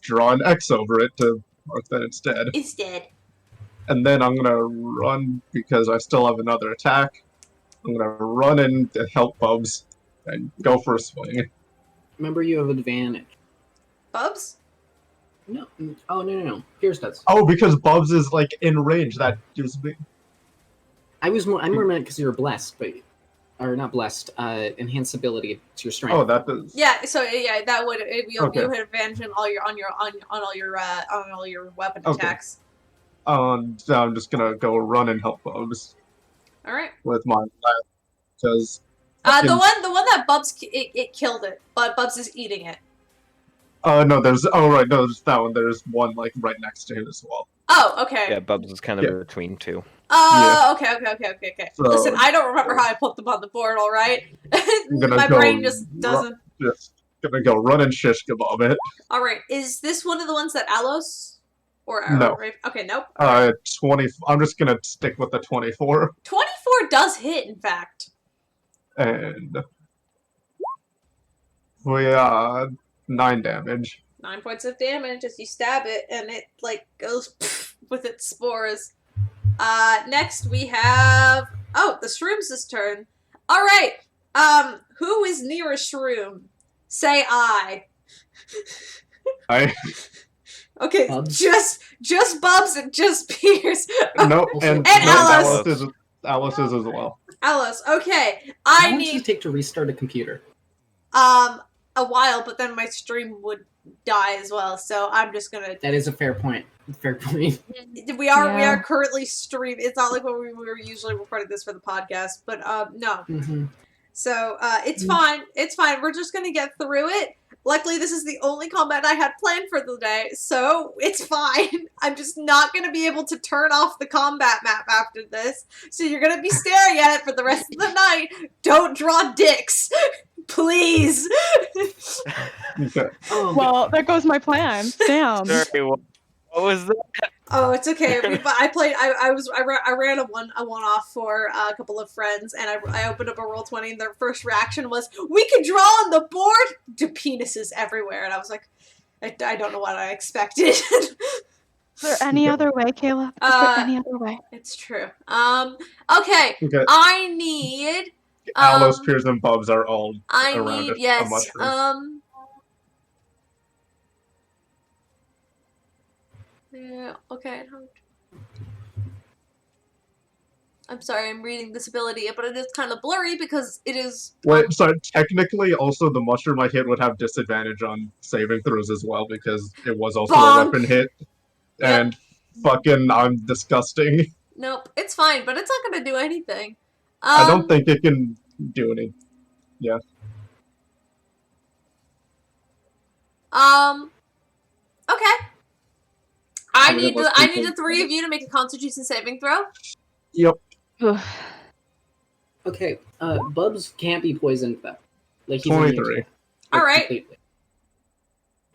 draw an X over it to mark that it's dead. It's dead. And then I'm gonna run because I still have another attack. I'm gonna run in to help Bubs and go for a swing. Remember, you have advantage. Bubs? No. Oh, no. Peirs does. Oh, because Bubs is in range. That gives me. I'm more meant because you're blessed, or not blessed. Enhanced ability to your strength. Oh, that does. Yeah. So yeah, that would you Okay. had advantage on all your weapon attacks. I'm just gonna go run and help Bubs All right. with my last because. The one that Bubs it killed it, but Bubs is eating it. No, there's that one. There's one right next to him as well. Oh, okay. Yeah, Bubs is kind of between two. Okay. So, Listen, I don't remember how I put them on the board. All right, my brain just doesn't. Just gonna go run and shish kebab it. All right, is this one of the ones that Alos or No. Okay, nope. 20. I'm just gonna stick with the 24. 24 does hit, in fact. And we 9 damage. 9 points of damage as you stab it, and it goes with its spores. Next we have the shrooms' turn. All right. Who is near a shroom? Say I. Okay, Bubs. just Bubs and just Peirs. No, and Alice. Alice is as well. Alice. Okay, How long does it take to restart a computer? a while, but then my stream would die as well. So I'm just gonna. That is a fair point. Fair point. We are Yeah. currently streaming. It's not like when we were usually recording this for the podcast, but no. Mm-hmm. So it's fine. It's fine. We're just gonna get through it. Luckily, this is the only combat I had planned for the day, so it's fine. I'm just not gonna be able to turn off the combat map after this, so you're gonna be staring at it for the rest of the night. Don't draw dicks, please. Okay. Oh, Well, there goes my plan. Damn. Sorry, what was that? Oh, it's okay. I ran a one off for a couple of friends, and I opened up a Roll20, and their first reaction was, "We can draw on the board." To penises everywhere, and I was like, I don't know what I expected. Is there any other way, Caleb? Is there any other way? It's true. Okay. Okay. I need. Alice, Peirs, and Bubs are all I around need a yes. mushroom. Yeah. Okay. I'm sorry, I'm reading this ability, but it is kind of blurry because it is. Wait, so technically, also the mushroom I hit would have disadvantage on saving throws as well because it was also Bonk. a weapon hit. Yep. And fucking, I'm disgusting. Nope, it's fine, but it's not gonna do anything. I don't think it can do any. Yeah. Okay. I mean, it need was I need people- the three of you to make a Constitution saving throw. Yep. Ugh. okay. Bubs can't be poisoned though. Like he's immune to 23. it, All right. completely.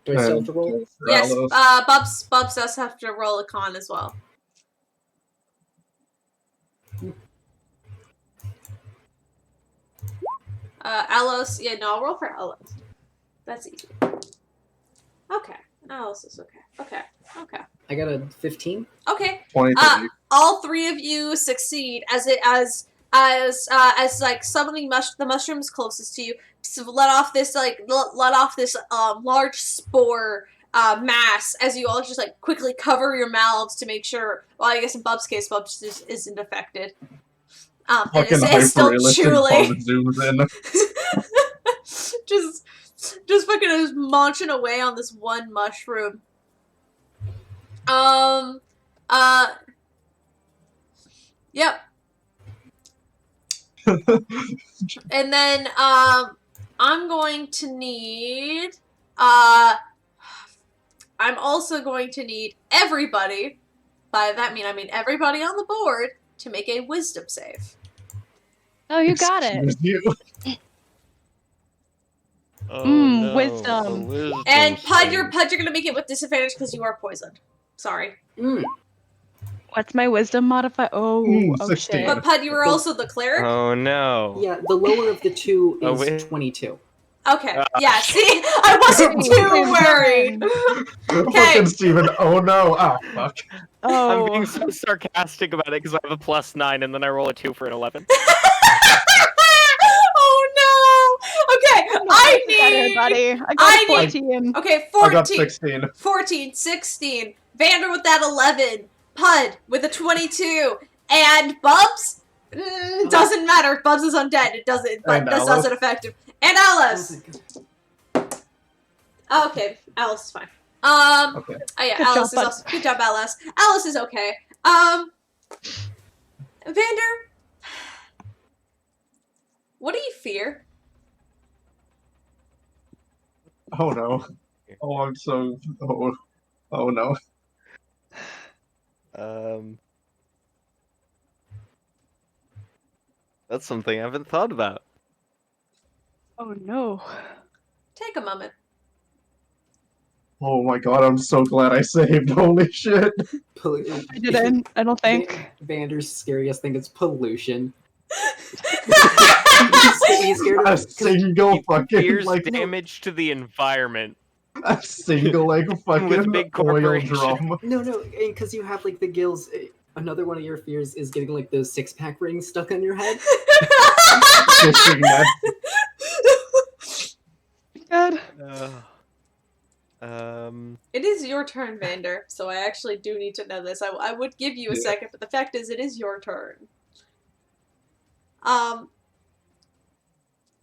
Do I still have to roll? Yes. Alice. Bubs does have to roll a con as well. Alice, yeah, no, I'll roll for Alice. That's easy. Okay. Alice is okay. Okay. I got a 15. Okay. 23. All three of you succeed as like summoning the mushrooms closest to you let off this large spore mass as you all just like quickly cover your mouths to make sure. Well, I guess in Bub's case, Bubs isn't affected. Fucking It's still hyper-realistic chewing. Bubs zooms in. just fucking is munching away on this one mushroom. Yep. And then, I'm going to need, I'm also going to need everybody, by that I mean everybody on the board, to make a wisdom save. Oh, you got it. Excuse you. Oh, wisdom. a wisdom And Puud, you're save. gonna make it with disadvantage because you are poisoned. Sorry. What's my wisdom modifier? Oh, 16. shit. But Puud, you were also the cleric? Oh no. Yeah, the lower of the two Oh, is wait. 22. Okay. Yeah, see? I wasn't too worried. Fucking Steven, oh no. Ah, fuck. Oh. I'm being so sarcastic about it because I have a +9 and then I roll a 2 for an 11. Oh no! Okay, I Better, need... buddy. I I got need- 14. Okay, I got 14. 16. 14, 16, Vander with that 11, Puud with a 22, and Bubs? Doesn't matter. Bubs is undead. It doesn't, but And this Alice. doesn't affect him. And Alice! Okay, Alice is fine. Okay. Oh yeah, Good Alice job, is also, good job, Alice. Alice is okay. Vander? What do you fear? Oh no. Oh, I'm so. Oh no. That's something I haven't thought about. Oh, no. Take a moment. Oh my god, I'm so glad I saved. Holy shit. I didn't. I don't think. Vander's scariest thing is pollution. He's He's scared A of single fucking, Here's like, damage to the environment. a single, like, fucking big oil corporation. drum. No, because you have like the gills. Another one of your fears is getting like those 6-pack rings stuck on your head. Fishing net. Good. It is your turn, Vander, so I actually do need to know this. I would give you a Yeah. second, but the fact is, it is your turn.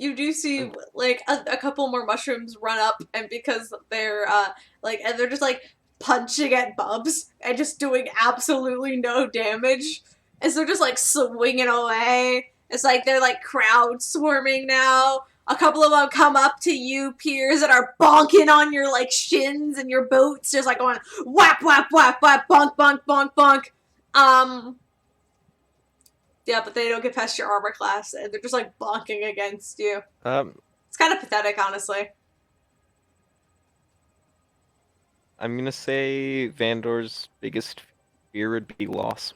you do see like a couple more mushrooms run up, and because they're and they're just like punching at Bubs and just doing absolutely no damage, and so they're just like swinging away. It's like they're like crowd swarming now. A couple of them come up to you, Peirs, and are bonking on your like shins and your boots, just like going whap whap whap whap bonk bonk bonk bonk. Yeah, but they don't get past your armor class, and they're just like bonking against you. It's kind of pathetic, honestly. I'm gonna say Vandor's biggest fear would be loss.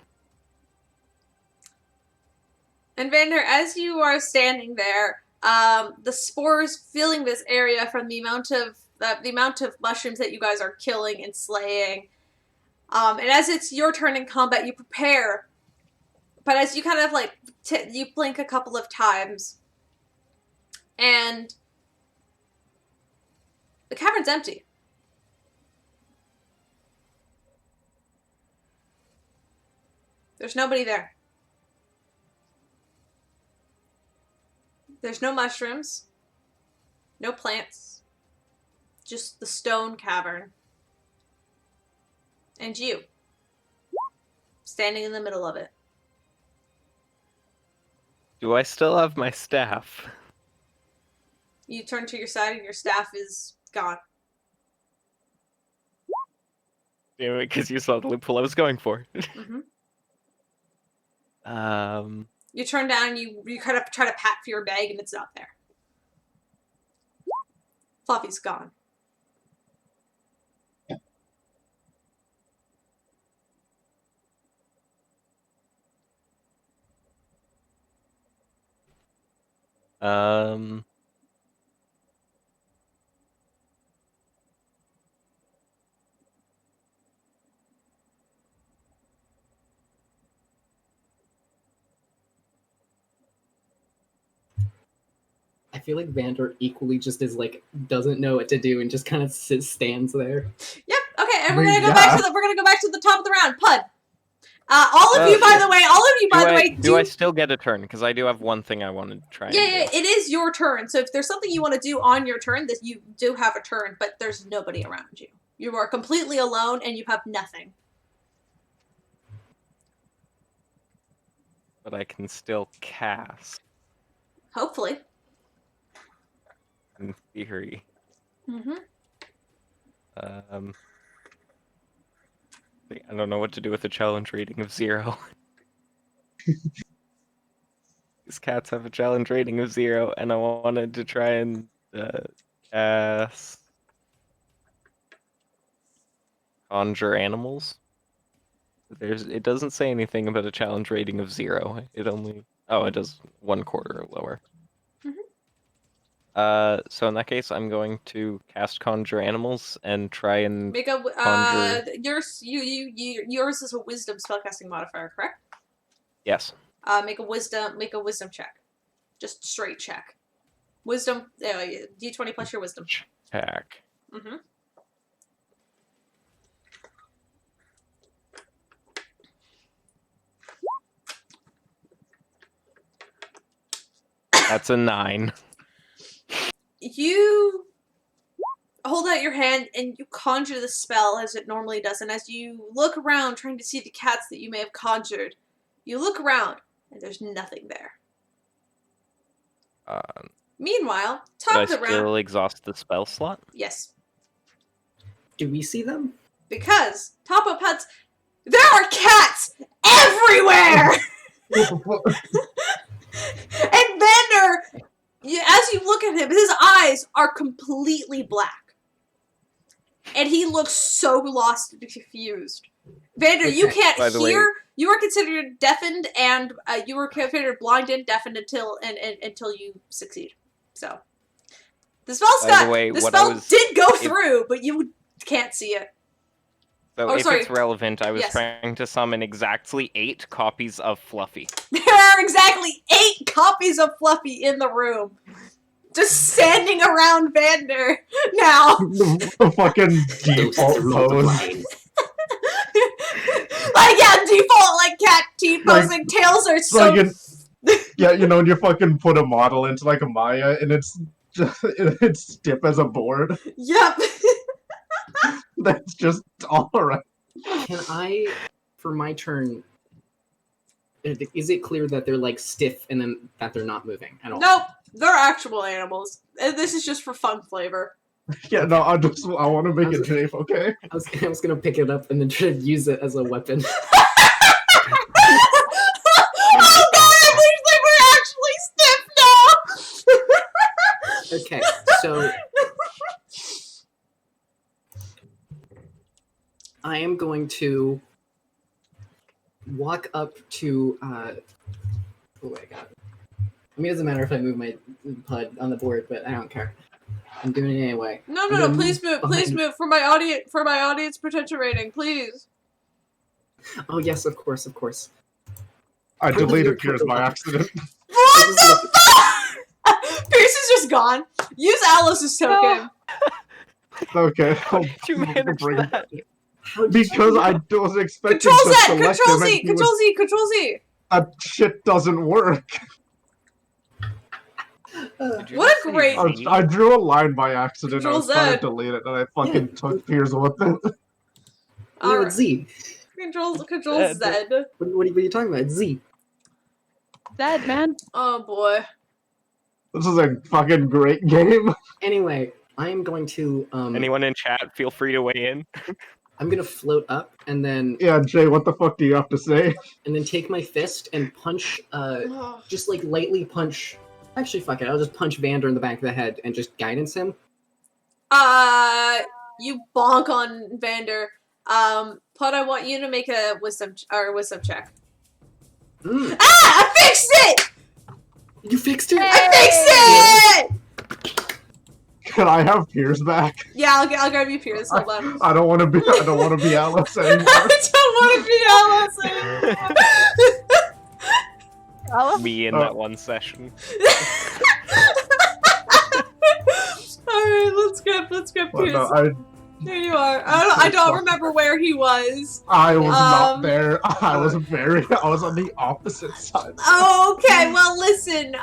And Vandor, as you are standing there, the spores filling this area from the amount of mushrooms that you guys are killing and slaying. And as it's your turn in combat, you prepare. But as you kind of like, you blink a couple of times, and the cavern's empty. There's nobody there. There's no mushrooms, no plants, just the stone cavern. And you, standing in the middle of it. Do I still have my staff? You turn to your side and your staff is gone. Damn it, because you saw the loophole I was going for. Mm-hmm. Um, You turn down and you kind of try to pat for your bag and it's not there. Fluffy's gone. I feel like Vandor equally just is like doesn't know what to do and just kind of stands there. Yep. Okay, and we're gonna go back to the top of the round. Puud. All of you, by the way, do I still get a turn? Because I do have one thing I want to try. Yeah, it is your turn. So if there's something you want to do on your turn, that you do have a turn, but there's nobody around you. You are completely alone, and you have nothing. But I can still cast. Hopefully. In theory. Mm-hmm. I don't know what to do with a challenge rating of 0. These cats have a challenge rating of 0, and I wanted to try and cast conjure animals. It doesn't say anything about a challenge rating of 0. It does 1/4 or lower. So in that case, I'm going to cast Conjure Animals and try and make a conjure... yours is a Wisdom spellcasting modifier, correct? Yes. Make a Wisdom check, just straight check. Wisdom, D20 plus your Wisdom. Check. Mm-hmm. That's a 9. You hold out your hand and you conjure the spell as it normally does, and as you look around trying to see the cats that you may have conjured, you look around and there's nothing there. Meanwhile, top of the round... Did I still exhaust the spell slot? Yes. Do we see them? Because, top of Puud's, there are cats everywhere! And Vandor... as you look at him, his eyes are completely black. And he looks so lost and confused. Vandor, you can't hear. You are considered deafened, and you were considered blind and deafened until you succeed. So the spell did go through, but you can't see it. So it's relevant, I was trying to summon exactly 8 copies of Fluffy. There are exactly 8 copies of Fluffy in the room. Just standing around Vandor now. The fucking default pose. Default, cat T-posing. Tails are so... Yeah, you know, when you fucking put a model into like a Maya and it's just it's stiff as a board. Yep. That's just all right. Can I, for my turn, is it clear that they're like stiff and then that they're not moving at all? Nope, they're actual animals. And this is just for fun flavor. Yeah, no, I want to make it safe, okay? I was gonna pick it up and then try to use it as a weapon. Oh god, I wish they were actually stiff now! Okay, so I am going to walk up to oh my god. I mean, it doesn't matter if I move my Puud on the board, but I don't care. I'm doing it anyway. No, I'm gonna please move, for my audience potential rating, please. Oh yes, of course. I deleted Peirs by accident. What the fuck? Peirs is just gone. Use Alice's token. Okay, Did you manage that? because I wasn't expecting Control to Z, select Control him, and Z, he Control was- Z, Control Z. That shit doesn't work. Did you What a just say great- Z? I drew a line by accident. Control I was trying Z. to delete it, and I fucking took Peirs with it. No, Alright. it's Z. Control Z. What are you talking about? It's Z. Dead, man. Oh boy. This is a fucking great game. Anyway, I am going to Anyone in chat, feel free to weigh in. I'm gonna float up and then Yeah, Jay, what the fuck do you have to say? take my fist and punch just like lightly punch. Actually, fuck it. I'll just punch Vander in the back of the head and just guidance him. You bonk on Vander. Puud, I want you to make a wisdom check. Mm. Ah! I fixed it! You fixed it. I fixed it! Can I have Peirs back? Yeah, I'll grab you Peirs. Hold on. I don't want to be Alice anymore. I don't want to be Alice anymore. Me in that one session. Alright, let's get But Peirs. no, There you are. I don't remember where he was. I was not there. I was on the opposite side. Okay, well listen,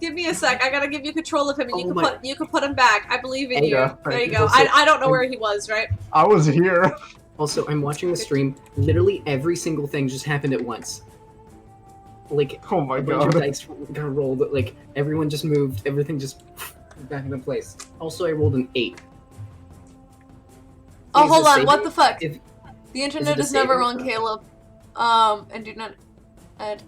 give me a sec. I gotta give you control of him and you can put him back. I believe in you. Yeah, There thank you you. go. I don't know where he was, right? I was here. Also, I'm watching the stream. Literally every single thing just happened at once. Like Oh my a bunch of god. dice got rolled. Like everyone just moved. Everything just back into place. Also, I rolled an 8. Oh, Is hold it on. saving? What the fuck? If- The internet a is never saving wrong, throw? Caleb. And do not add.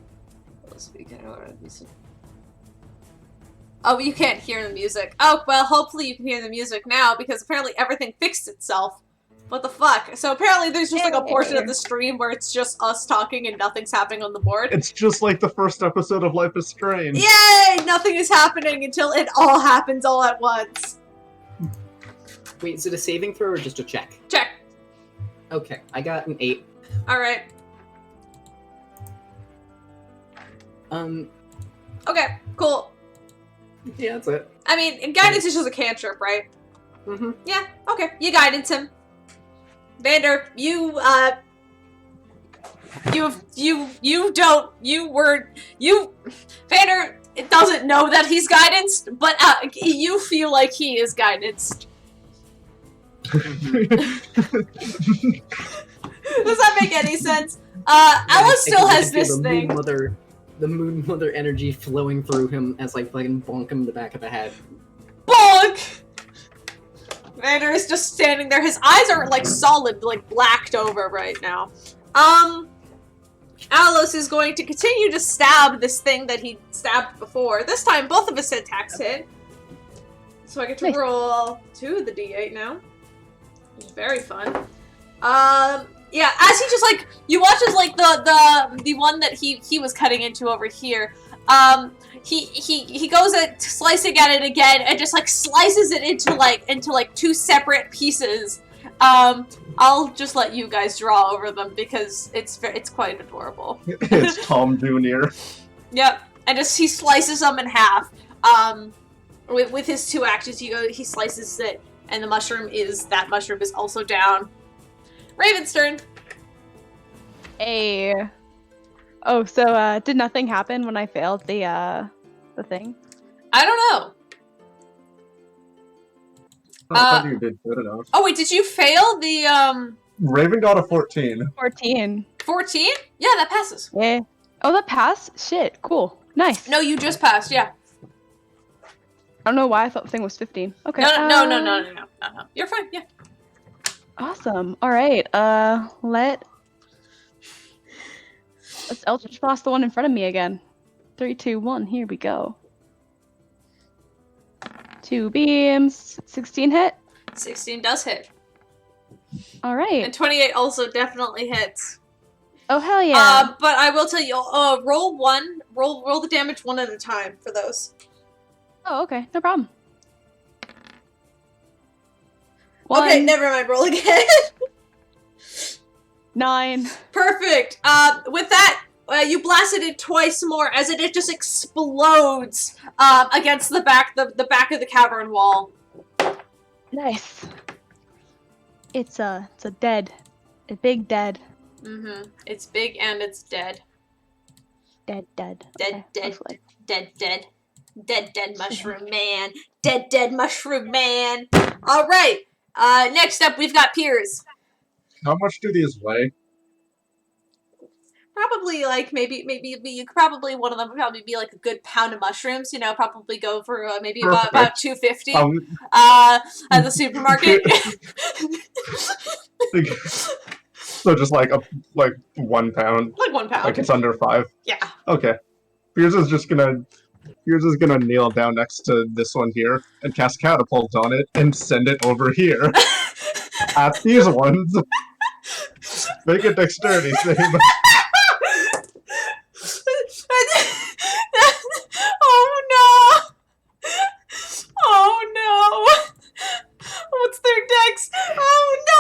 Oh, you can't hear the music. Oh, well, hopefully you can hear the music now because apparently everything fixed itself. What the fuck? So apparently there's just like a portion of the stream where it's just us talking and nothing's happening on the board. It's just like the first episode of Life is Strange. Yay! Nothing is happening until it all happens all at once. Wait, is it a saving throw or just a check? Check. Okay, I got an 8. Alright. Okay, cool. Yeah, that's it. I mean, and guidance is just a cantrip, right? Mm-hmm. Yeah, okay. You guidance him. Vander, Vander doesn't know that he's guidanced, but you feel like he is guidanced. Does that make any sense? Alice still has this thing. The Moon Mother energy flowing through him as I fucking bonk him in the back of the head. Bonk! Vander is just standing there. His eyes are like solid, like blacked over right now. Alice is going to continue to stab this thing that he stabbed before. This time, both of his attacks hit. So I get to roll 2 of the d8 now. Which is very fun. Yeah, as he just like, you watch as like the one that he was cutting into over here. He goes at slicing at it again and just like slices it into like 2 separate pieces. I'll just let you guys draw over them because it's quite adorable. It's Tom Jr. Yep, and just he slices them in half. With his 2 actions, he slices it, and the mushroom is also down. Raven's turn. Hey. Oh, so did nothing happen when I failed the thing? I don't know. I thought you did good enough. Oh wait, did you fail the Raven got a 14. 14. 14? Yeah, that passes. Yeah. Oh, that passed? Shit, cool. Nice. No, you just passed, yeah. I don't know why I thought the thing was 15. Okay. No. You're fine, yeah. Awesome. Alright, let's Eldritch Blast the one in front of me again. 3, 2, 1, here we go. 2 beams. 16 hit? 16 does hit. Alright. And 28 also definitely hits. Oh, hell yeah. But I will tell you, roll the damage one at a time for those. Oh, okay. No problem. Okay, 1, never mind, roll again. 9. Perfect. With that, you blasted it twice more as it just explodes against the back of the cavern wall. Nice. It's a dead. A big dead. Mm-hmm. It's big and it's dead. Dead. Dead, Okay, dead, hopefully. dead mushroom man. Dead mushroom man. All right. Next up, we've got Peirs. How much do these weigh? Probably like maybe you could probably one of them would probably be like a good pound of mushrooms. You know, probably go for maybe about Perfect. 250 Um, at the supermarket. So just like 1 pound. Like 1 pound. Like it's under 5. Yeah. Okay. Peirs is gonna kneel down next to this one here and cast catapult on it and send it over here at these ones. Make a dexterity save. Oh no! Oh no! What's their dex? Oh no!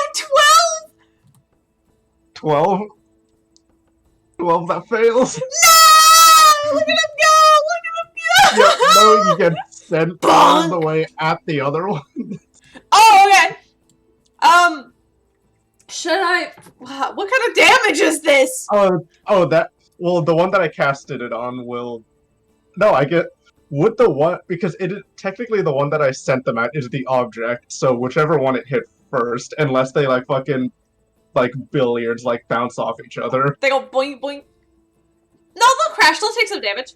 12! 12. 12 that fails. No! Look at him go! Look at him go! Yeah, no, you get sent all the way at the other one. Oh, okay. Should I? What kind of damage is this? Oh, that. Well, the one that I casted it on will. No, I get. Would the one because technically the one that I sent them at is the object, so whichever one it hit first, unless they like fucking like billiards, like bounce off each other. They go boing boing. No, they'll crash. They'll take some damage.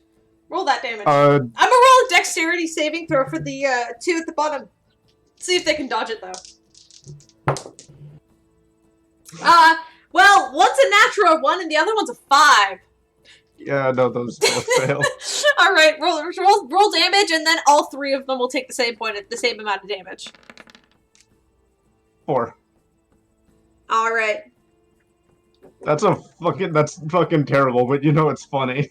Roll that damage. Uh, I'm gonna roll a dexterity saving throw for the 2 at the bottom. See if they can dodge it though. Well, one's a natural 1 and the other one's a 5. yeah, no, those both fail. All right, roll damage, and then all 3 of them will take the same amount of damage. 4. All right. That's fucking terrible, but you know it's funny.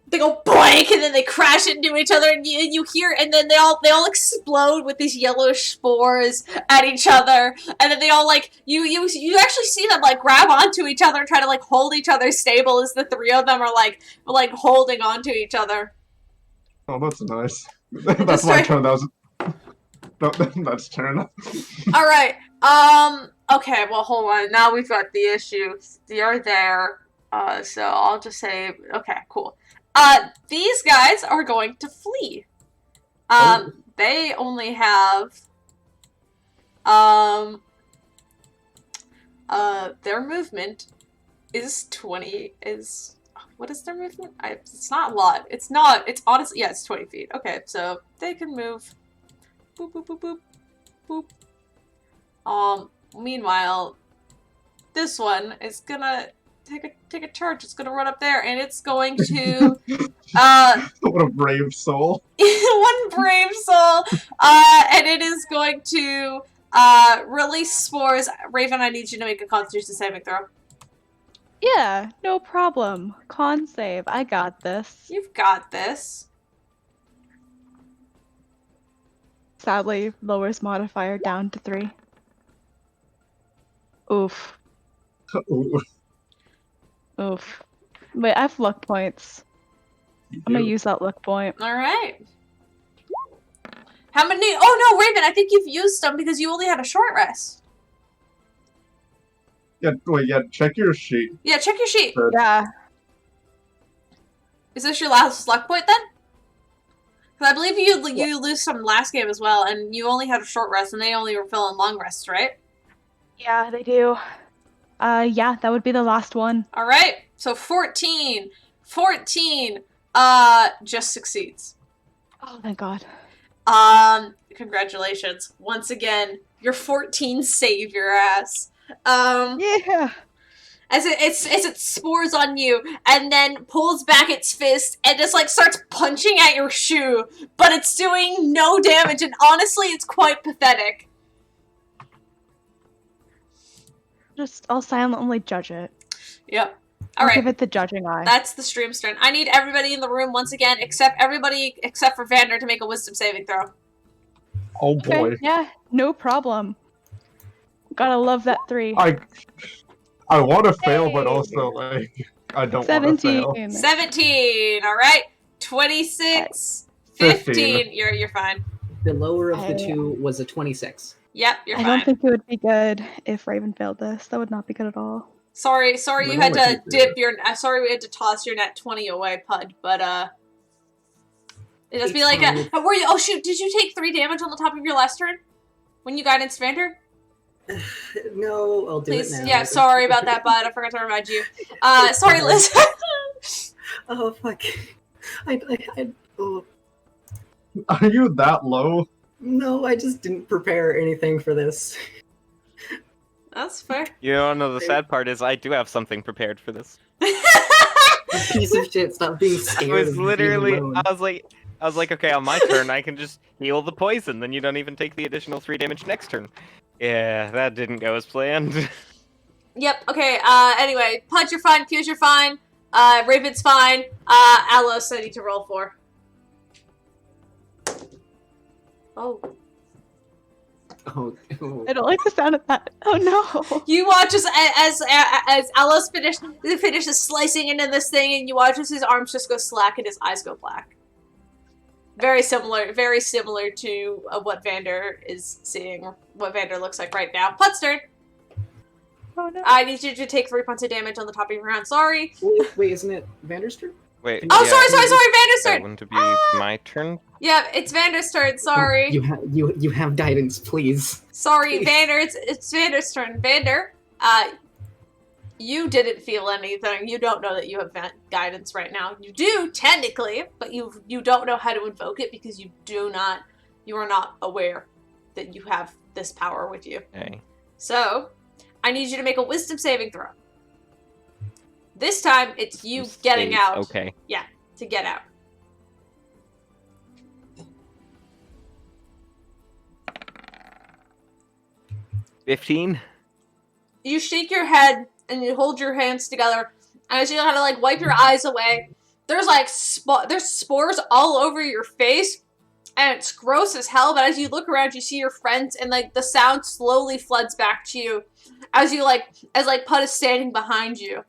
They go blank, and then they crash into each other, and you hear, and then they all explode with these yellowish spores at each other, and then they all like you actually see them like grab onto each other and try to like hold each other stable as the 3 of them are like holding onto each other. Oh, that's nice. That's my turn. That's turn. All right. Okay. Well, hold on. Now we've got the issue. You're there. So I'll just say, okay, cool. These guys are going to flee. They only have, their movement is 20, what is their movement? It's not a lot. It's honestly, yeah, it's 20 feet. Okay, so they can move. Boop, boop, boop, boop, boop. Meanwhile, this one is gonna take a charge. It's gonna run up there, and it's going to What a brave soul. one brave soul, and it is going to release spores. Raven, I need you to make a Constitution saving throw. Yeah, no problem. Con save. I got this. You've got this. Sadly, lowers modifier down to 3. Oof. Ooh, Oof. Wait, I have luck points. I'm gonna use that luck point. All right. How many? Oh no, Raven! I think you've used them because you only had a short rest. Yeah, wait, yeah, check your sheet. Yeah, check your sheet. Yeah. Is this your last luck point then? Because I believe you lose some last game as well, and you only had a short rest, and they only were filling long rests, right? Yeah, they do. Yeah, that would be the last one. All right. So 14. 14. Just succeeds. Oh, thank God. Congratulations. Once again, your 14 save your ass. Yeah. As it spores on you, and then pulls back its fist, and just, like, starts punching at your shoe, but it's doing no damage, and honestly, it's quite pathetic. I'll silently judge it. Yep. I'll Alright. give it the judging eye. That's the stream's turn. I need everybody in the room, once again, except for Vander, to make a wisdom saving throw. Oh boy. Okay, yeah, no problem. Gotta love that 3. I want to fail, but Hey. also, like, I don't want to 17. fail. 17. Alright. 26. 15. You're fine. The lower of the two was a 26. Yep, you're I fine. don't think it would be good if Raven failed this. That would not be good at all. Sorry, No, you no, had I to think dip your. Sorry, we had to toss your net 20 away, Puud. But it just be It's like fine. were you? Oh shoot! Did you take 3 damage on the top of your last turn when you guidance Vander? No, I'll do Please, it now. yeah. Sorry about that, Bud. I forgot to remind you. Sorry, Liz. Oh fuck! Oh Are you that low? no, I just didn't prepare anything for this. That's fair. You know, the sad part is I do have something prepared for this. Piece of shit! Stop being I scared. was of being literally, alone. I was like, okay, on my turn I can just heal the poison, then you don't even take the additional 3 damage next turn. Yeah, that didn't go as planned. Yep. Okay. Anyway, Puud, you're fine. Puud, you're fine. Raven's fine. Alos, I need to roll for. Oh. Oh, I don't like the sound of that. Oh no. You watch as Alos finishes slicing into this thing, and you watch as his arms just go slack and his eyes go black. Very similar to what Vander is seeing, what Vander looks like right now. Puud's turn. Oh no. I need you to take 3 points of damage on the top of your round. Sorry. wait, isn't it Vander's turn? Wait. Oh, yeah, sorry, Vander's That turn. wouldn't it be my turn? Yeah, it's Vander's turn. Sorry. You have guidance, please. Sorry, Please. Vander. It's Vander's turn. Vander, you didn't feel anything. You don't know that you have guidance right now. You do technically, but you don't know how to invoke it because you are not aware that you have this power with you. Okay. So, I need you to make a wisdom saving throw. This time, it's you getting Save. out. Okay. Yeah, to get out. $15. You shake your head and you hold your hands together, and as you kind of like wipe your eyes away, there's like there's spores all over your face, and it's gross as hell. But as you look around, you see your friends, and like the sound slowly floods back to you as Puud is standing behind you,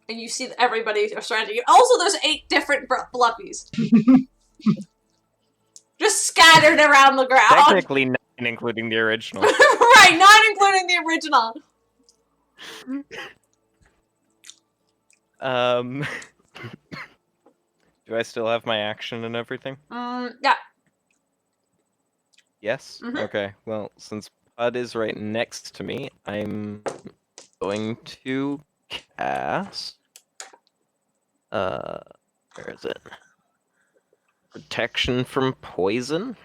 and you see that everybody surrounding you. Also, there's 8 different bluffies just scattered around the ground. Technically 9, including the original. Right, not including the original. Do I still have my action and everything? Yeah. Yes? Mhm. Okay, well, since Puud is right next to me, I'm going to cast... where is it? Protection from poison?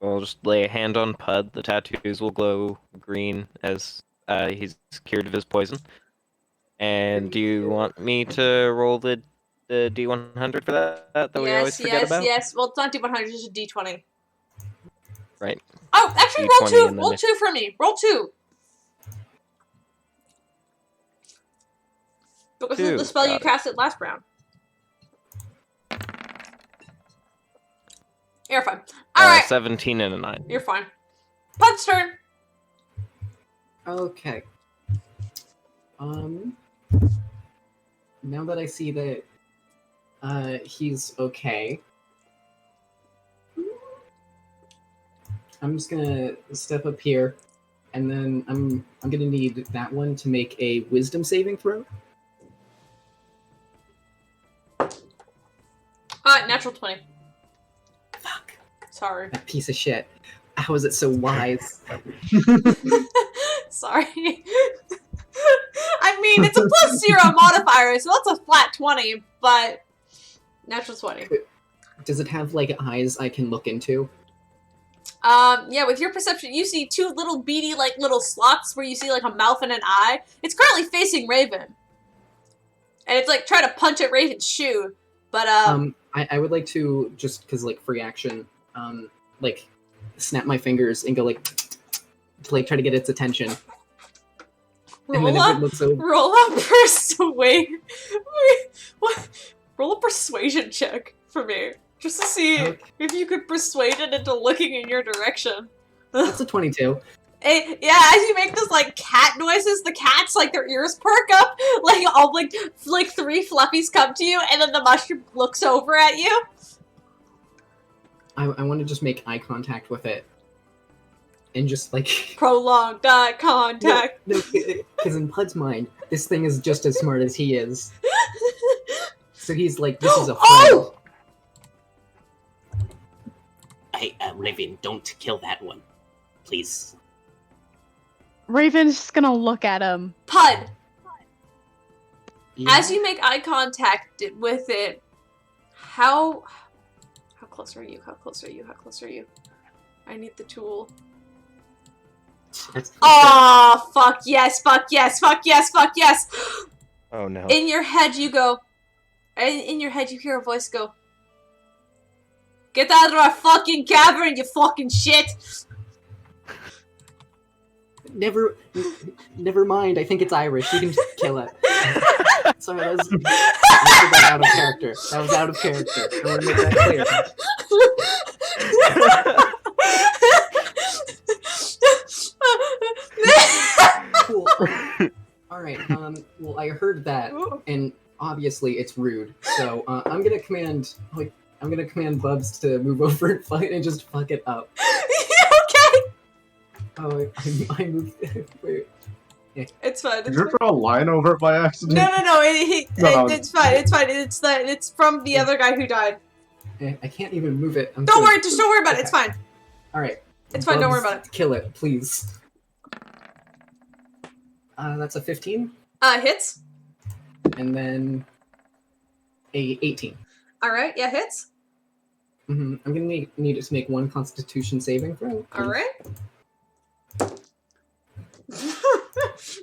I'll just lay a hand on Puud. The tattoos will glow green as he's cured of his poison. And do you want me to roll the D100 for that we always forget about? Yes. Well, it's not D100, it's just a D20. Right. Oh, actually, D20 roll 2. and then Roll if- 2 for me. Roll 2. Because this is the 2, spell you got it. casted last round. You're fine. Alright, 17 and a 9. you're fine. Puud's turn. Okay. Now that I see that he's okay, I'm just gonna step up here, and then I'm gonna need that one to make a wisdom saving throw. Natural 20. Fuck. Sorry. That piece of shit. How is it so wise? Sorry. I mean, it's a +0 modifier, so that's a flat 20, but natural 20. Does it have, like, eyes I can look into? Yeah, with your perception, you see two little beady, like, little slots where you see, like, a mouth and an eye. It's currently facing Raven. And it's, like, trying to punch at Raven's shoe, but, I would like to, just because, like, free action, like, snap my fingers and go, like, to, like, try to get its attention. roll and then up, if it looks over... roll up persuade. What? Roll a persuasion check for me. Just to see if you could persuade it into looking in your direction. That's a 22. Yeah, as you make this, like, cat noises, the cats, like, their ears perk up, like, all, like 3 fluffies come to you, and then the mushroom looks over at you. I want to just make eye contact with it. And just, like... Prolonged eye contact. No, because in Pud's mind, this thing is just as smart as he is. So he's like, this is a friend. Oh! Hey, Raven, don't kill that one. Please. Raven's just gonna look at him. Pud, Yeah. as you make eye contact with it, how close are you? How close are you? How close are you? I need the tool. Oh, fuck yes, fuck yes, fuck yes, fuck yes! Oh no. In your head you go, in your head you hear a voice go, "Get out of our fucking cavern, you fucking shit!" Never mind. I think it's Irish. You can just kill it. Sorry, that was out of character. That was out of character. I want to make that clear. Cool. All right. Well, I heard that, and obviously it's rude. So I'm gonna command Bubs to move over and fight and just fuck it up. Okay. Oh, I moved. Wait. It's fine. Did you draw a line over it by accident? No. No. It's fine. It's fine. It's from the other guy who died. I can't even move it. Don't worry. Just don't worry about it. It's fine. All right. It's fine. Don't worry Bubs, about it. Kill it, please. That's a 15, Hits. and then a 18. All right. Yeah, hits. I'm gonna need it to make one Constitution saving throw. All right.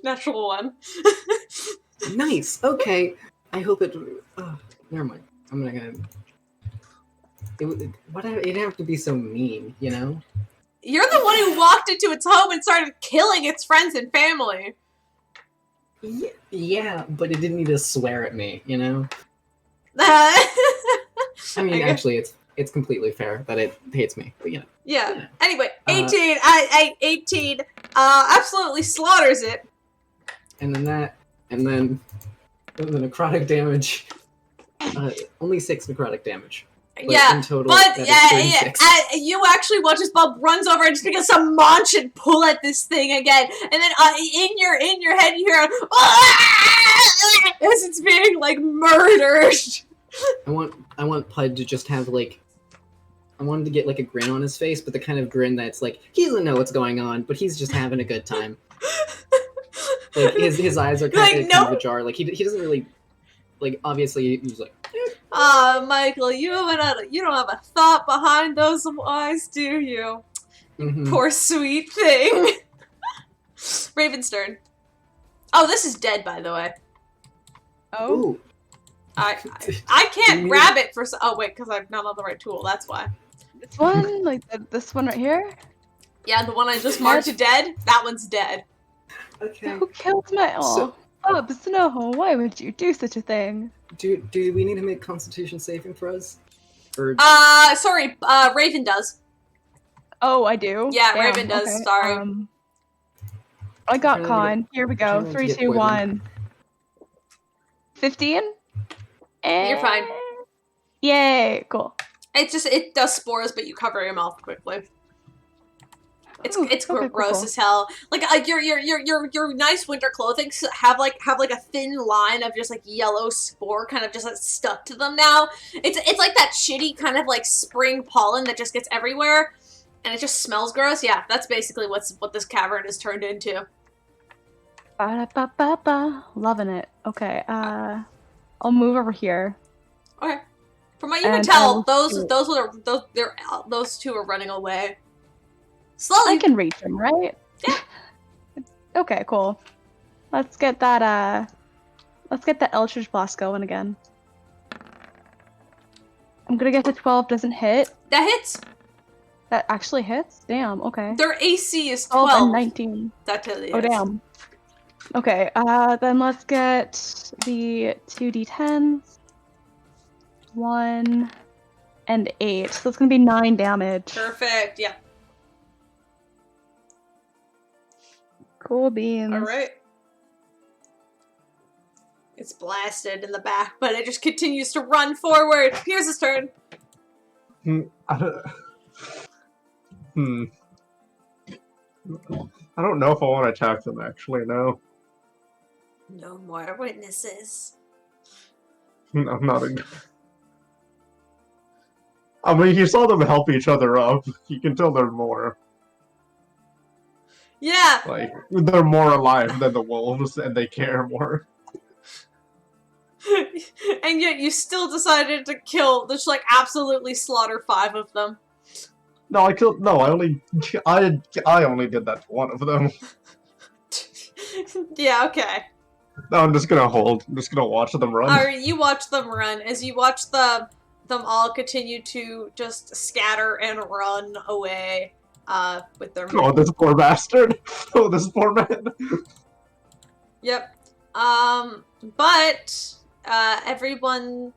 Natural 1. Nice. Okay. I hope it. Never mind. I'm not gonna. It didn't have to be so mean, you know. You're the one who walked into its home and started killing its friends and family. Yeah, but it didn't need to swear at me, you know. I I mean, guess- actually, it's completely fair that it hates me, but yeah. Yeah. Anyway, 18. 18. Absolutely slaughters it. And then the necrotic damage. Only 6 necrotic damage. But Yeah, in total, but that is yeah, 36. you actually watch as Bob runs over and just begins to munch and pull at this thing again, and then in your head you hear as it's being like murdered. I want Pud to just have like. I wanted to get like a grin on his face, but the kind of grin that's like he doesn't know what's going on, but he's just having a good time. Like his eyes are kind of ajar. Like he doesn't really like. Obviously, he's like. Michael, you don't have a thought behind those eyes, do you? Mm-hmm. Poor sweet thing. Raven's turn. Oh, this is dead, by the way. Oh. Ooh. I can't grab it for. Oh wait, because I'm not on the right tool. That's why. This one? Like this one right here? Yeah, the one I just marked dead. That one's dead. Okay. Who killed my... So- Bubs, no, why would you do such a thing? Do we need to make Constitution saving throws? Or Sorry, Raven does. Oh, I do? Yeah, Damn, Raven does, okay. sorry. I got Trying to con. Here we go. trying to 3, get 2, poisoned. 1. 15? You're fine. Yay, cool. It does spores, but you cover your mouth quickly. It's okay, gross cool. as hell. Like your nice winter clothing have like a thin line of just like yellow spore kind of just like stuck to them now. It's like that shitty kind of like spring pollen that just gets everywhere, and it just smells gross. Yeah, that's basically what this cavern is turned into. Ba-da-ba-ba-ba. Loving it. Okay, I'll move over here. Okay. From what you can And tell, I'll shoot. those two are running away. I Slowly. can reach him, right? Yeah. Okay, cool. Let's get that Eldritch Blast going again. I'm gonna get to 12, doesn't hit. That hits. That actually hits? Damn, okay. Their AC is 12 12. and 19. That totally Oh, hits. damn. Okay, then let's get the 2d10s. 1 and 8. So it's gonna be 9 damage. Perfect. Yeah. Cool beans. All right. It's blasted in the back, but it just continues to run forward. Here's his turn. I don't know if I want to attack them, actually, no. No more witnesses. I'm not a... I mean, you saw them help each other up. You can tell they're more. Yeah. Like, they're more alive than the wolves, and they care more. And yet you still decided to kill, just like absolutely slaughter 5 of them. No, I only did that to one of them. Yeah, okay. No, I'm just gonna hold. I'm just gonna watch them run. Alright, you watch them run. As you watch them all continue to just scatter and run away with their... Oh, this poor bastard. Oh, this poor man. Yep. But everyone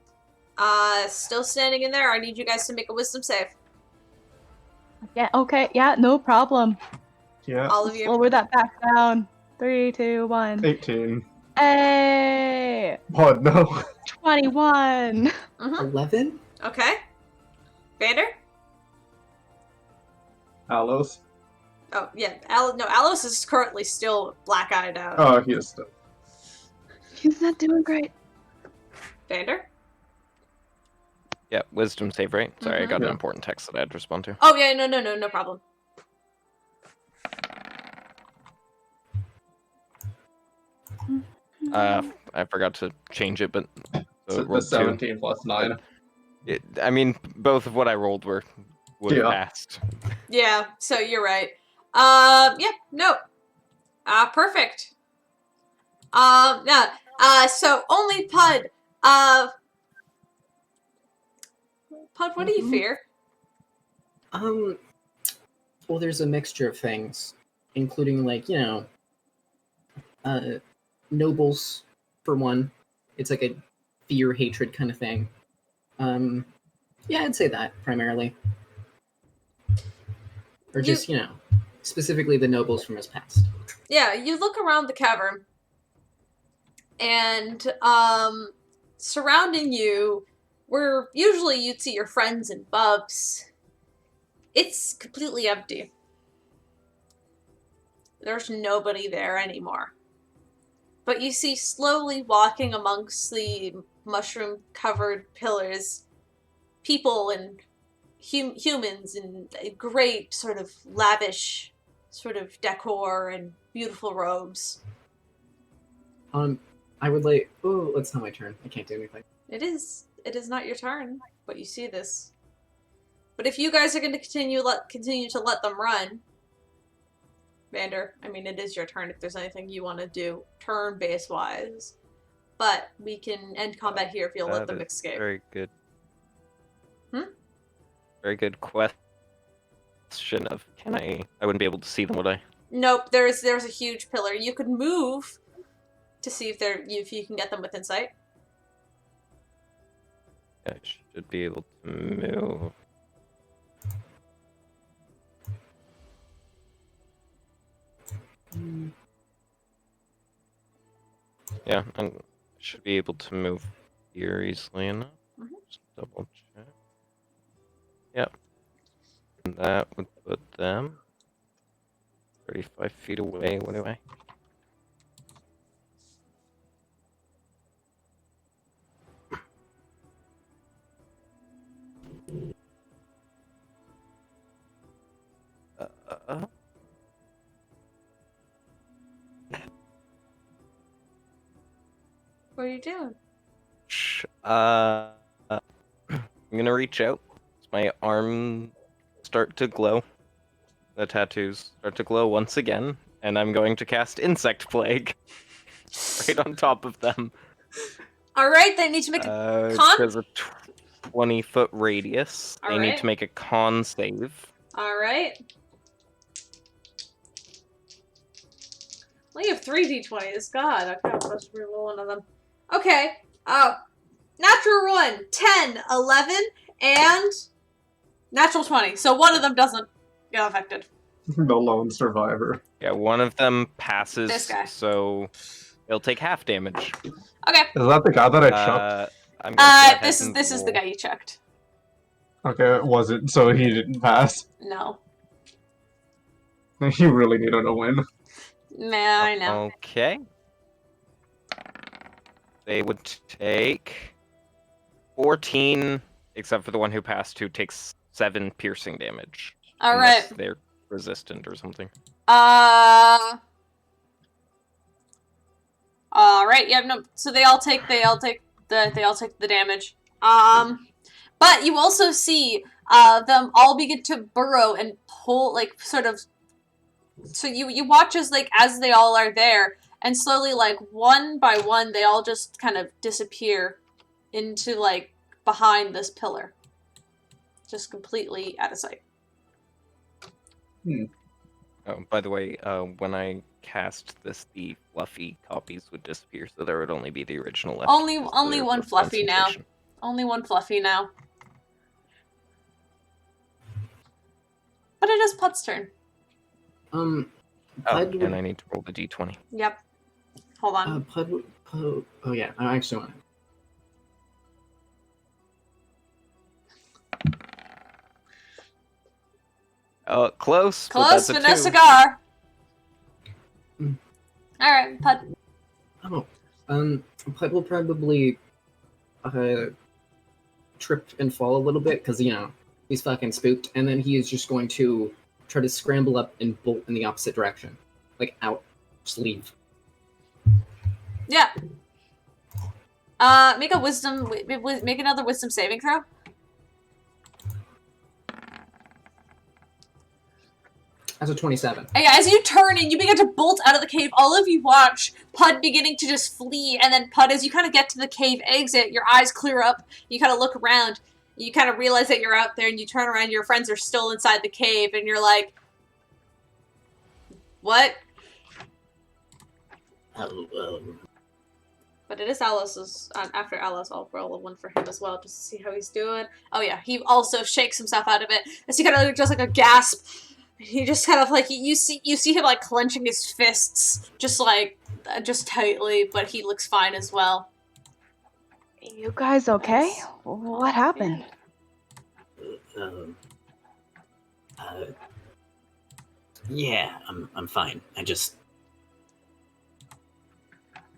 still standing in there. I need you guys to make a wisdom save. Yeah, okay, yeah, no problem. Yeah. All of you. Lower that back down. 3, 2, 1. 18. Hey! Oh, no. 21! 11? Okay. Vander? Alos. Oh, yeah. Alos is currently still black-eyed out. Oh, he is still. He's not doing great. Vander? Yeah, wisdom save, right? Sorry, I got Yeah. an important text that I had to respond to. Oh, yeah, no problem. I forgot to change it, but so So it the rolled 2. 17 plus 9. I mean, both of what I rolled would have Yeah. passed. Yeah, so you're right. Yeah, no. Perfect. Yeah. So only Puud. Puud, what do you fear? Well, there's a mixture of things, including, like, nobles, for one. It's like a fear-hatred kind of thing. Yeah, I'd say that, primarily. Or just, specifically the nobles from his past. Yeah, you look around the cavern, and surrounding you, where usually you'd see your friends and bubs, it's completely empty. There's nobody there anymore. But you see slowly walking amongst the mushroom-covered pillars, people and humans in a great sort of lavish sort of decor and beautiful robes. I would like... Oh, it's not my turn. I can't do anything. It is not your turn, but you see this. But if you guys are going to continue to let them run, Vander, I mean, it is your turn if there's anything you want to do turn-based wise. But we can end combat here if you'll let them escape. Very good. Very good question of, I wouldn't be able to see them, would I? Nope, there's a huge pillar. You could move to see if you can get them within sight. I should be able to move. Yeah, I should be able to move here easily enough. Just double check. Yep. And that would put them 35 feet away. What do I? What are you doing? I'm gonna reach out. My arm start to glow. The tattoos start to glow once again, and I'm going to cast Insect Plague right on top of them. Alright, they need to make a con. There's a 20-foot radius. They need Alright. to make a con save. Alright. Well, you have 3 d20s. God, I can't supposed to reroll one of them. Okay. Natural 1, 10, 11, and natural 20. So one of them doesn't get affected. The lone survivor. Yeah, one of them passes, This guy. so it'll take half damage. Okay. Is that the guy that I chucked? I'm gonna go ahead This and is the roll. guy you checked. Okay, was it? So he didn't pass. No. You really needed a win. Man, I know. Okay. They would take 14, except for the one who passed, who takes 7 piercing damage. Alright. Unless they're resistant or something. Alright, yeah, no, so they all take the damage. But you also see them all begin to burrow and pull, like, sort of, so you watch as they all are there, and slowly, like, one by one, they all just kind of disappear into, like, behind this pillar. Just completely out of sight. Oh, by the way, when I cast this, the fluffy copies would disappear, so there would only be the original left. Only because one they're fluffy now. concentration. Only one fluffy now. But it is Putt's turn. Oh, Pudd and I need to roll the d20. Yep. Hold on. Pudd, oh yeah, I actually want Oh, close. but Close, that's a but no 2. cigar. Mm. Alright, Putt. Pudd will probably trip and fall a little bit because he's fucking spooked, and then he is just going to try to scramble up and bolt in the opposite direction, like out, just leave. Yeah. Make another wisdom saving throw. That's a 27. And yeah, as you turn and you begin to bolt out of the cave, all of you watch Pudd beginning to just flee, and then Pudd, as you kind of get to the cave exit, your eyes clear up, you kind of look around, you kind of realize that you're out there, and you turn around, your friends are still inside the cave, and you're like, what? But it is Alice's, after Alice, I'll roll a 1 for him as well, just to see how he's doing. Oh yeah, he also shakes himself out of it, as he kind of just like a gasp. He just kind of like, you see him like clenching his fists, just tightly, but he looks fine as well. You guys okay? What happened? Yeah, I'm fine.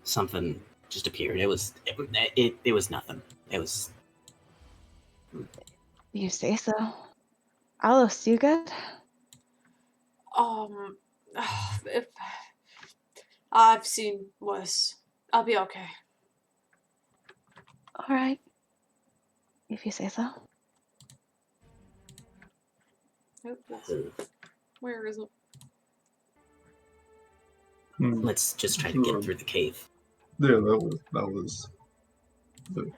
Something just appeared. It was nothing. It was. You say so. Alice, you good? If I've seen worse. I'll be okay. All right. If you say so. Where is it? Let's just try to get through the cave. Yeah, that was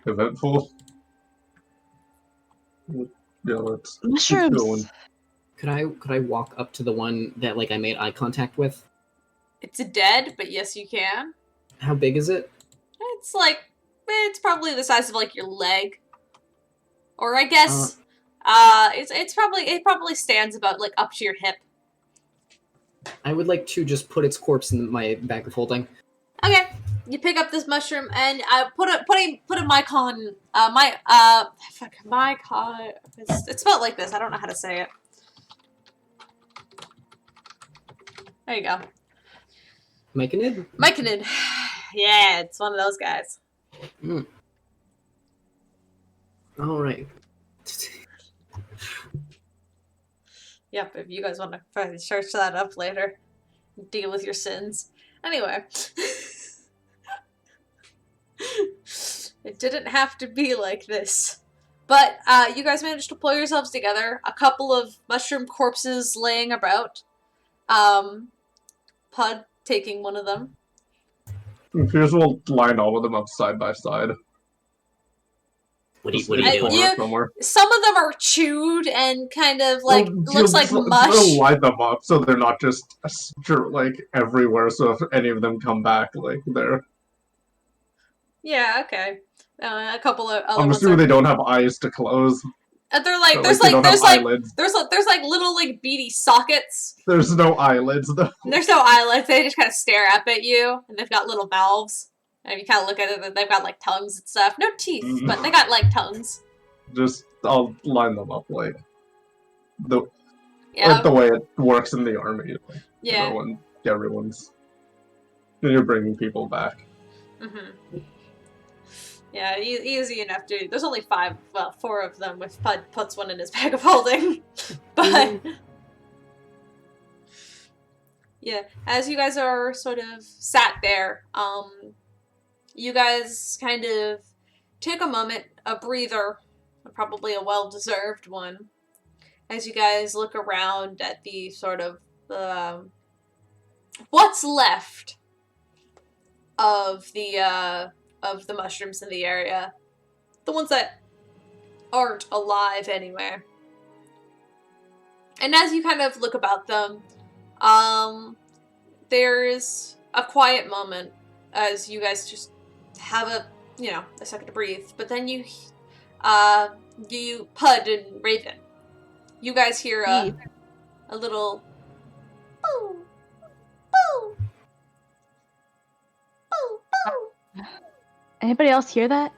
eventful. Yeah, let's keep Mushrooms. going. Could I walk up to the one that I made eye contact with? It's dead, but yes, you can. How big is it? It's probably the size of your leg, or I guess, it probably stands about up to your hip. I would like to just put its corpse in my bag of holding. Okay, you pick up this mushroom and put a mycon. Mycon. It's spelled like this. I don't know how to say it. There you go. Myconid? Myconid. Yeah, it's one of those guys. Alright. Yep, if you guys want to search that up later. Deal with your sins. Anyway. It didn't have to be like this. But you guys managed to pull yourselves together. A couple of mushroom corpses laying about. Puud taking one of them. Peirs will line all of them up side by side. What are Just you in a doing? corner somewhere. Some of them are chewed and kind of like looks like mush. They'll line them up so they're not just like everywhere. So if any of them come back, like they're. Yeah, okay. A couple of other I'm ones assuming are... they don't have eyes to close. They're like So, there's they don't have like eyelids. there's like little like beady sockets. There's no eyelids though. And there's no eyelids. They just kind of stare up at you, and they've got little mouths. And if you kind of look at it, they've got like tongues and stuff. No teeth, but they got like tongues. Just I'll line them up like the Yeah. like the way it works in the army. Like, Yeah. You know, when everyone's when you're bringing people back. Mm-hmm. Yeah, easy enough to. There's only 4 of them. If Puud puts one in his bag of holding, but yeah, as you guys are sort of sat there, you guys kind of take a moment, a breather, probably a well-deserved one, as you guys look around at the sort of what's left of the mushrooms in the area. The ones that aren't alive anywhere. And as you kind of look about them, there's a quiet moment as you guys just have a second to breathe. But then you Puud and Raven, you guys hear a little boo, boo, boo, boo. Anybody else hear that?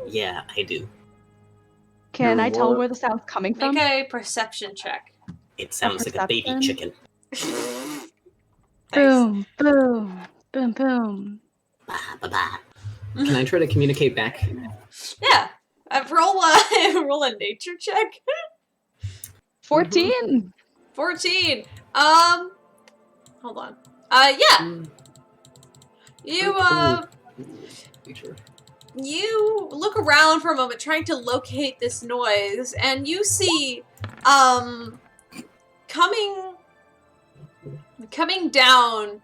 Yeah, I do. Can Hear I tell what? where the sound's coming from? Make a perception check. It sounds like a baby perception? chicken. Boom, boom, boom, boom. Ba ba ba. Can I try to communicate back? Yeah. Roll a nature check. 14. 14. Hold on. Yeah. You look around for a moment trying to locate this noise, and you see coming down,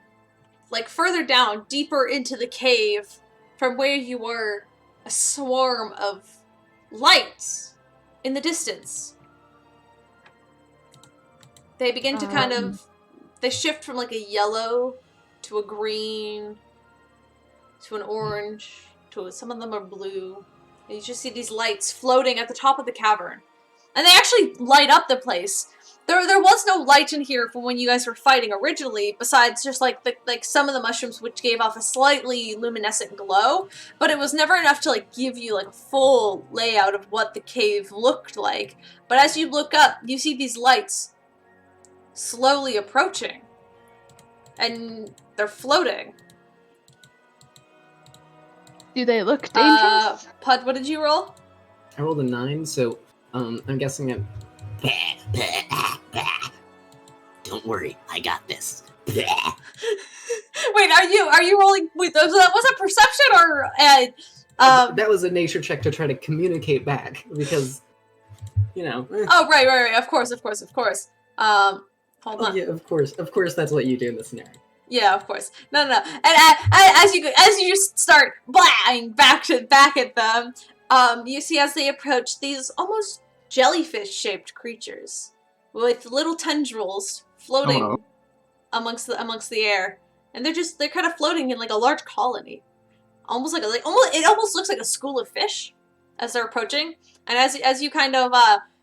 like further down, deeper into the cave from where you were, a swarm of lights in the distance. They begin to kind of, they shift from like a yellow to a green to an orange to some of them are blue. And you just see these lights floating at the top of the cavern. And they actually light up the place. There was no light in here from when you guys were fighting originally, besides just like some of the mushrooms which gave off a slightly luminescent glow, but it was never enough to like give you like a full layout of what the cave looked like. But as you look up, you see these lights slowly approaching. And they're floating. Do they look dangerous? Puud, what did you roll? I rolled a 9, so I'm guessing I'm... Don't worry, I got this. Wait, are you rolling? Wait, was that perception or? That was a nature check to try to communicate back because, you know. Oh right. Of course. Hold on. Yeah, of course. That's what you do in this scenario. Yeah, of course. No. And as you just start blang back at them, you see as they approach these almost jellyfish-shaped creatures with little tendrils floating amongst the air, and they're kind of floating in like a large colony, almost it almost looks like a school of fish as they're approaching. And as you kind of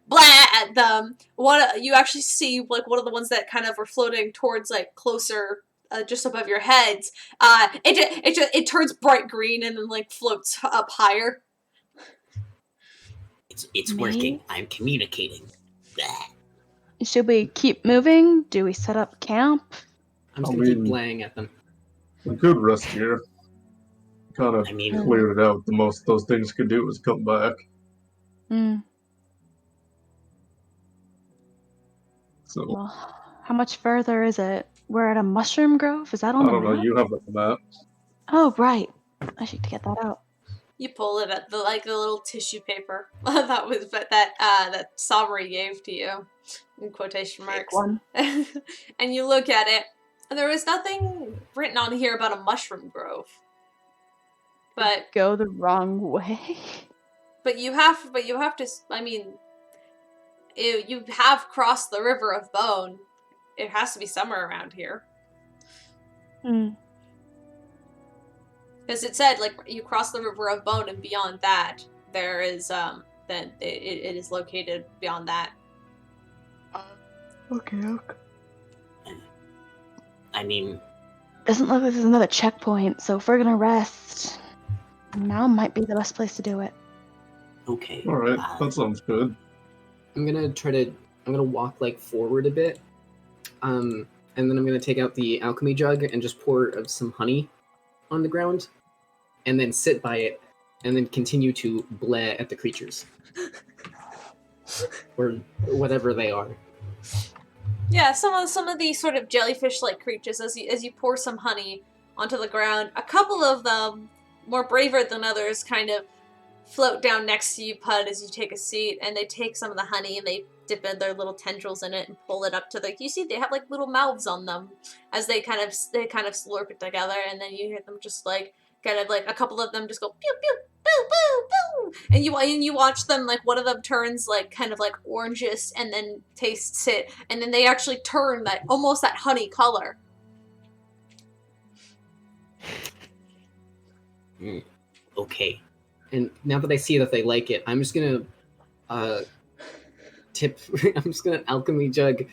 blah at them, you actually see like one of the ones that kind of were floating towards like closer. Just above your heads, it turns bright green and then like floats up higher. It's working. I'm communicating. Should we keep moving? Do we set up camp? I'm just I gonna keep mean- blaying at them. We could rest here. Kind of I mean, cleared it out. The most those things could do is come back. Hmm. So Well, how much further is it? We're at a mushroom grove? Is that I on the don't know. map? You have the map. Oh, right. I should get that out. You pull it at the little tissue paper that Sabri gave to you, in quotation Big marks. one. And you look at it, and there is nothing written on here about a mushroom grove. But Go the wrong way. you have to. I mean, you have crossed the River of Bone. It has to be somewhere around here. Hmm. Because it said, like, you cross the River of Bone, and beyond that, there is, then it is located beyond that. Okay. I mean, Doesn't look like there's another checkpoint, so if we're gonna rest, now might be the best place to do it. okay. All right, that sounds good. I'm gonna walk like forward a bit, and then I'm gonna take out the alchemy jug and just pour some honey on the ground, and then sit by it, and then continue to blare at the creatures, or whatever they are. Yeah, some of these sort of jellyfish-like creatures, as you pour some honey onto the ground, a couple of them, more braver than others, kind of float down next to you, Puud, as you take a seat, and they take some of the honey and they dip in their little tendrils in it and pull it up to you see they have like little mouths on them as they kind of slurp it together, and then you hear them just like kind of like a couple of them just go pew pew boo boo boo, and you watch them, like one of them turns like kind of like orangish and then tastes it, and then they actually turn that almost that honey color. Okay. And now that I see that they like it, I'm just gonna I'm just gonna alchemy jug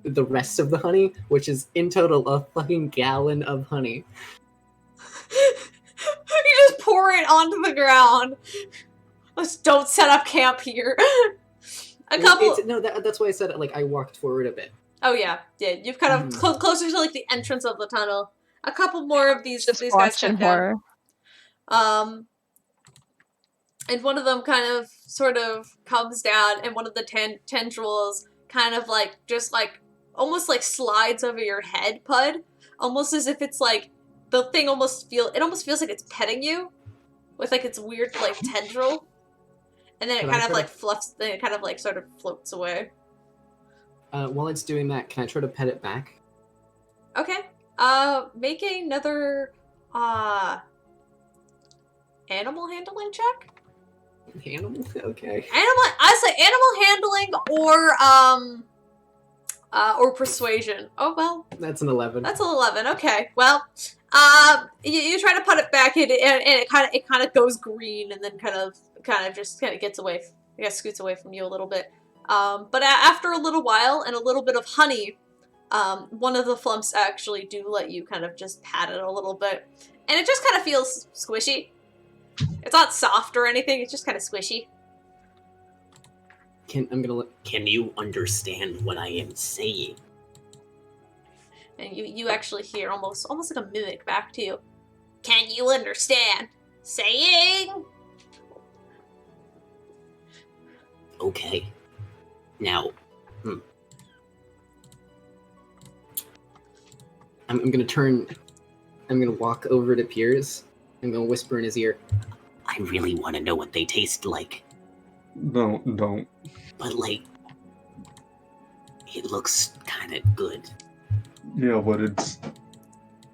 the rest of the honey, which is in total a fucking gallon of honey. You just pour it onto the ground. Let's don't set up camp here. A couple. That's why I said like I walked forward a bit. Oh yeah. You've kind of closer to like the entrance of the tunnel. A couple more of these Just guys watch in step down. horror. And one of them kind of sort of comes down, and one of the tendrils kind of like just like almost like slides over your head, Puud, almost as if it's like the thing almost feels like it's petting you with like its weird like tendril, and then it kind of like fluffs, then it kind of like sort of floats away. While it's doing that, can I try to pet it back? Okay. Make another animal handling check. Animal? Okay. I say animal handling or persuasion. Oh well. That's an 11. That's an 11. Okay. Well, you try to put it back in, and it kind of goes green, and then kind of gets away. I guess scoots away from you a little bit. But after a little while and a little bit of honey, one of the flumps actually do let you kind of just pat it a little bit, and it just kind of feels squishy. It's not soft or anything. It's just kind of squishy. Can you understand what I am saying? And you actually hear almost like a mimic back to you. Can you understand? Saying? Okay. Now, I'm gonna walk over to Peirs. I'm gonna whisper in his ear. I really want to know what they taste like. Don't. But, like, it looks kind of good. Yeah, but it's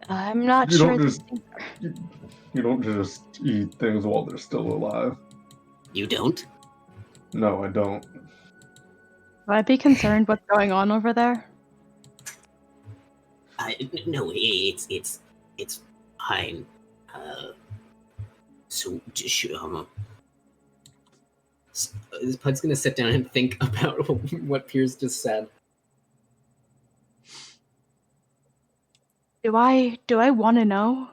I'm not you sure. don't just you don't just eat things while they're still alive. You don't? No, I don't. Would I be concerned what's going on over there? No, it's fine. So, Pud's gonna sit down and think about what Peirs just said. Do I want to know?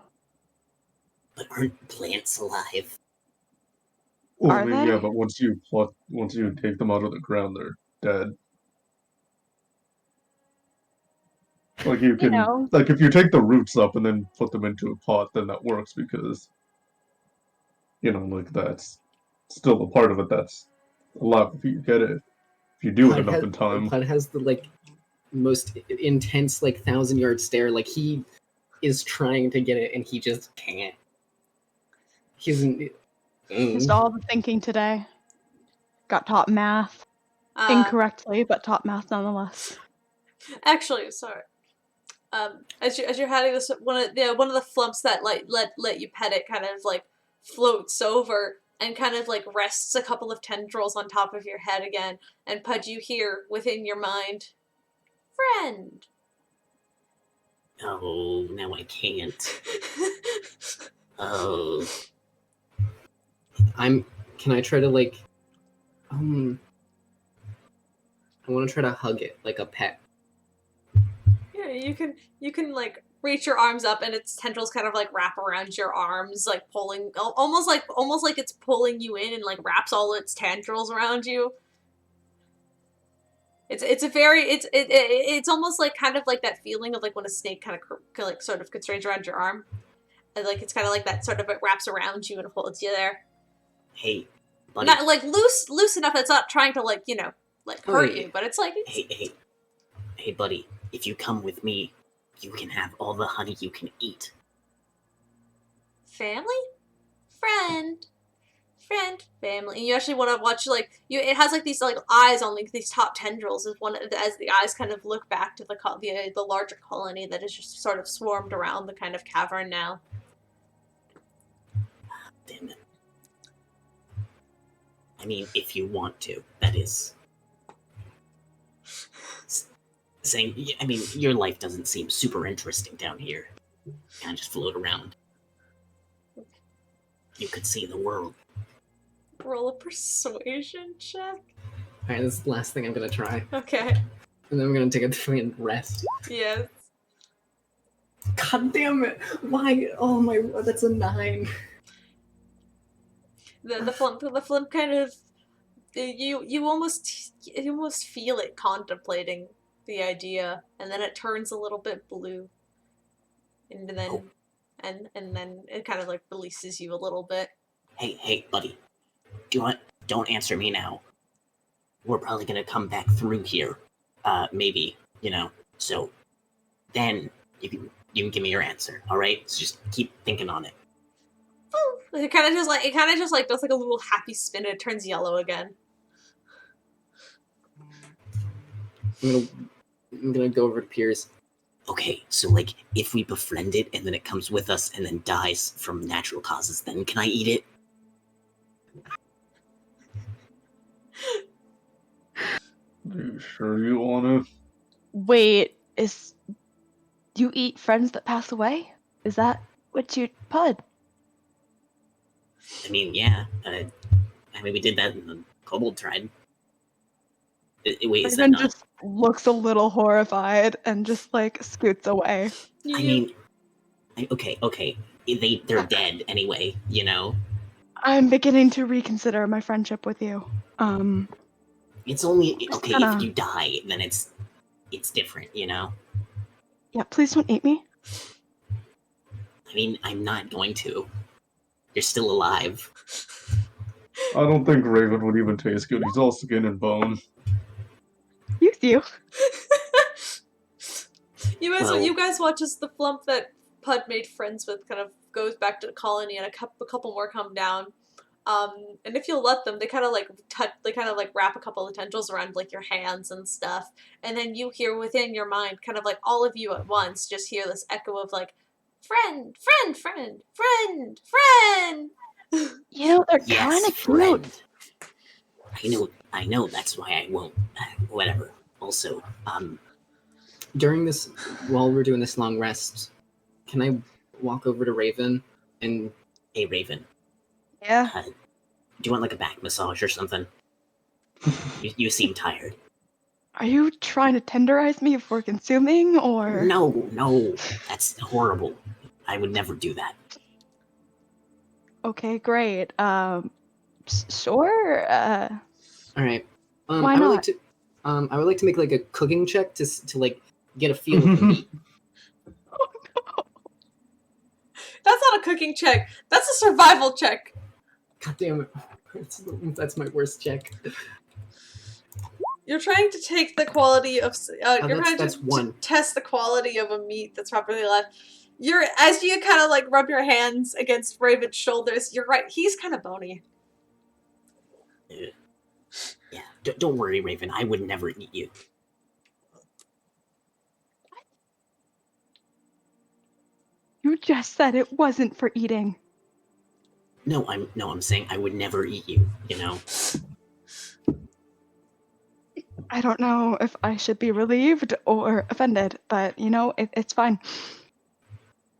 but aren't plants alive? Well, Are I mean, they? yeah, but once you take them out of the ground, they're dead. Like you can, know. like if you take the roots up and then put them into a pot, then that works because, like that's still a part of it that's alive if you get it, if you do it enough in time. Puud has the like most intense like 1,000-yard stare. Like he is trying to get it and he just can't. Just all the thinking today. Got taught math incorrectly, but taught math nonetheless. Actually, sorry. As you're having this, one of the flumps that let you pet it kind of like floats over and kind of like rests a couple of tendrils on top of your head again, and Puud, you hear within your mind, "Friend." Oh, now I can't. Oh. Can I try to like I want to try to hug it like a pet. Yeah, you can like reach your arms up and its tendrils kind of like wrap around your arms, like pulling almost like it's pulling you in and like wraps all its tendrils around you. It's almost like kind of like that feeling of like when a snake kind of like sort of constrains around your arm, and like it's kind of like that sort of it wraps around you and holds you there. Hey, buddy. Not like loose enough that's not trying to like like hurt you, but it's like Hey, buddy. If you come with me, you can have all the honey you can eat. Family, friend, family. And you actually want to watch like it has like these like eyes on like these top tendrils as the eyes kind of look back to the larger colony that is just sort of swarmed around the kind of cavern now. Damn it. I mean, if you want to, that is. Saying, I mean, your life doesn't seem super interesting down here. Kind of just float around. You could see the world. Roll a persuasion check. Alright, this is the last thing I'm gonna try. Okay. And then I'm gonna take a fucking rest. Yes. God damn it! Why? Oh my, that's a 9. The flump kind of you almost feel it contemplating the idea, and then it turns a little bit blue, and then and then it kind of like releases you a little bit. Hey, buddy. Don't answer me now. We're probably gonna come back through here. Maybe, So then you can give me your answer, alright? So just keep thinking on it. It kind of just like does like a little happy spin and it turns yellow again. I'm gonna go over to Peirs. Okay, so like if we befriend it and then it comes with us and then dies from natural causes, then can I eat it? Are you sure you wanna? Wait, you eat friends that pass away? Is that what you Puud? I mean, yeah. I mean, we did that in the Kobold Tribe. Wait, is that Raven not? just looks a little horrified and just like scoots away. I mean, okay. They're dead anyway, I'm beginning to reconsider my friendship with you. It's only okay kinda... if you die, then it's different, Yeah, please don't eat me. I mean, I'm not going to. You're still alive. I don't think Raven would even taste good. He's all skin and bone. Use you. You guys watch as the flump that Puud made friends with kind of goes back to the colony, and a couple more come down. And if you'll let them, they kind of like wrap a couple of tendrils around like your hands and stuff, and then you hear within your mind, kind of like all of you at once, just hear this echo of like, friend. They're Yes, kind of friend. cute. I know. That's why I won't. Whatever. Also, while we're doing this long rest, can I walk over to Raven and... Hey, Raven. Yeah. Do you want like a back massage or something? You seem tired. Are you trying to tenderize me before consuming, or? No. That's horrible. I would never do that. Okay, great. Sure. All right. Why I would not? like to. I would like to make like a cooking check to like get a feel of the meat. That's not a cooking check. That's a survival check. God damn it. That's my worst check. You're trying to take the quality of. You're trying that's to one. test the quality of a meat that's properly left. As you kind of like rub your hands against Raven's shoulders. You're right. He's kind of bony. Yeah, don't worry, Raven. I would never eat you. You just said it wasn't for eating. No, I'm saying I would never eat you. You know. I don't know if I should be relieved or offended, but you know, it's fine.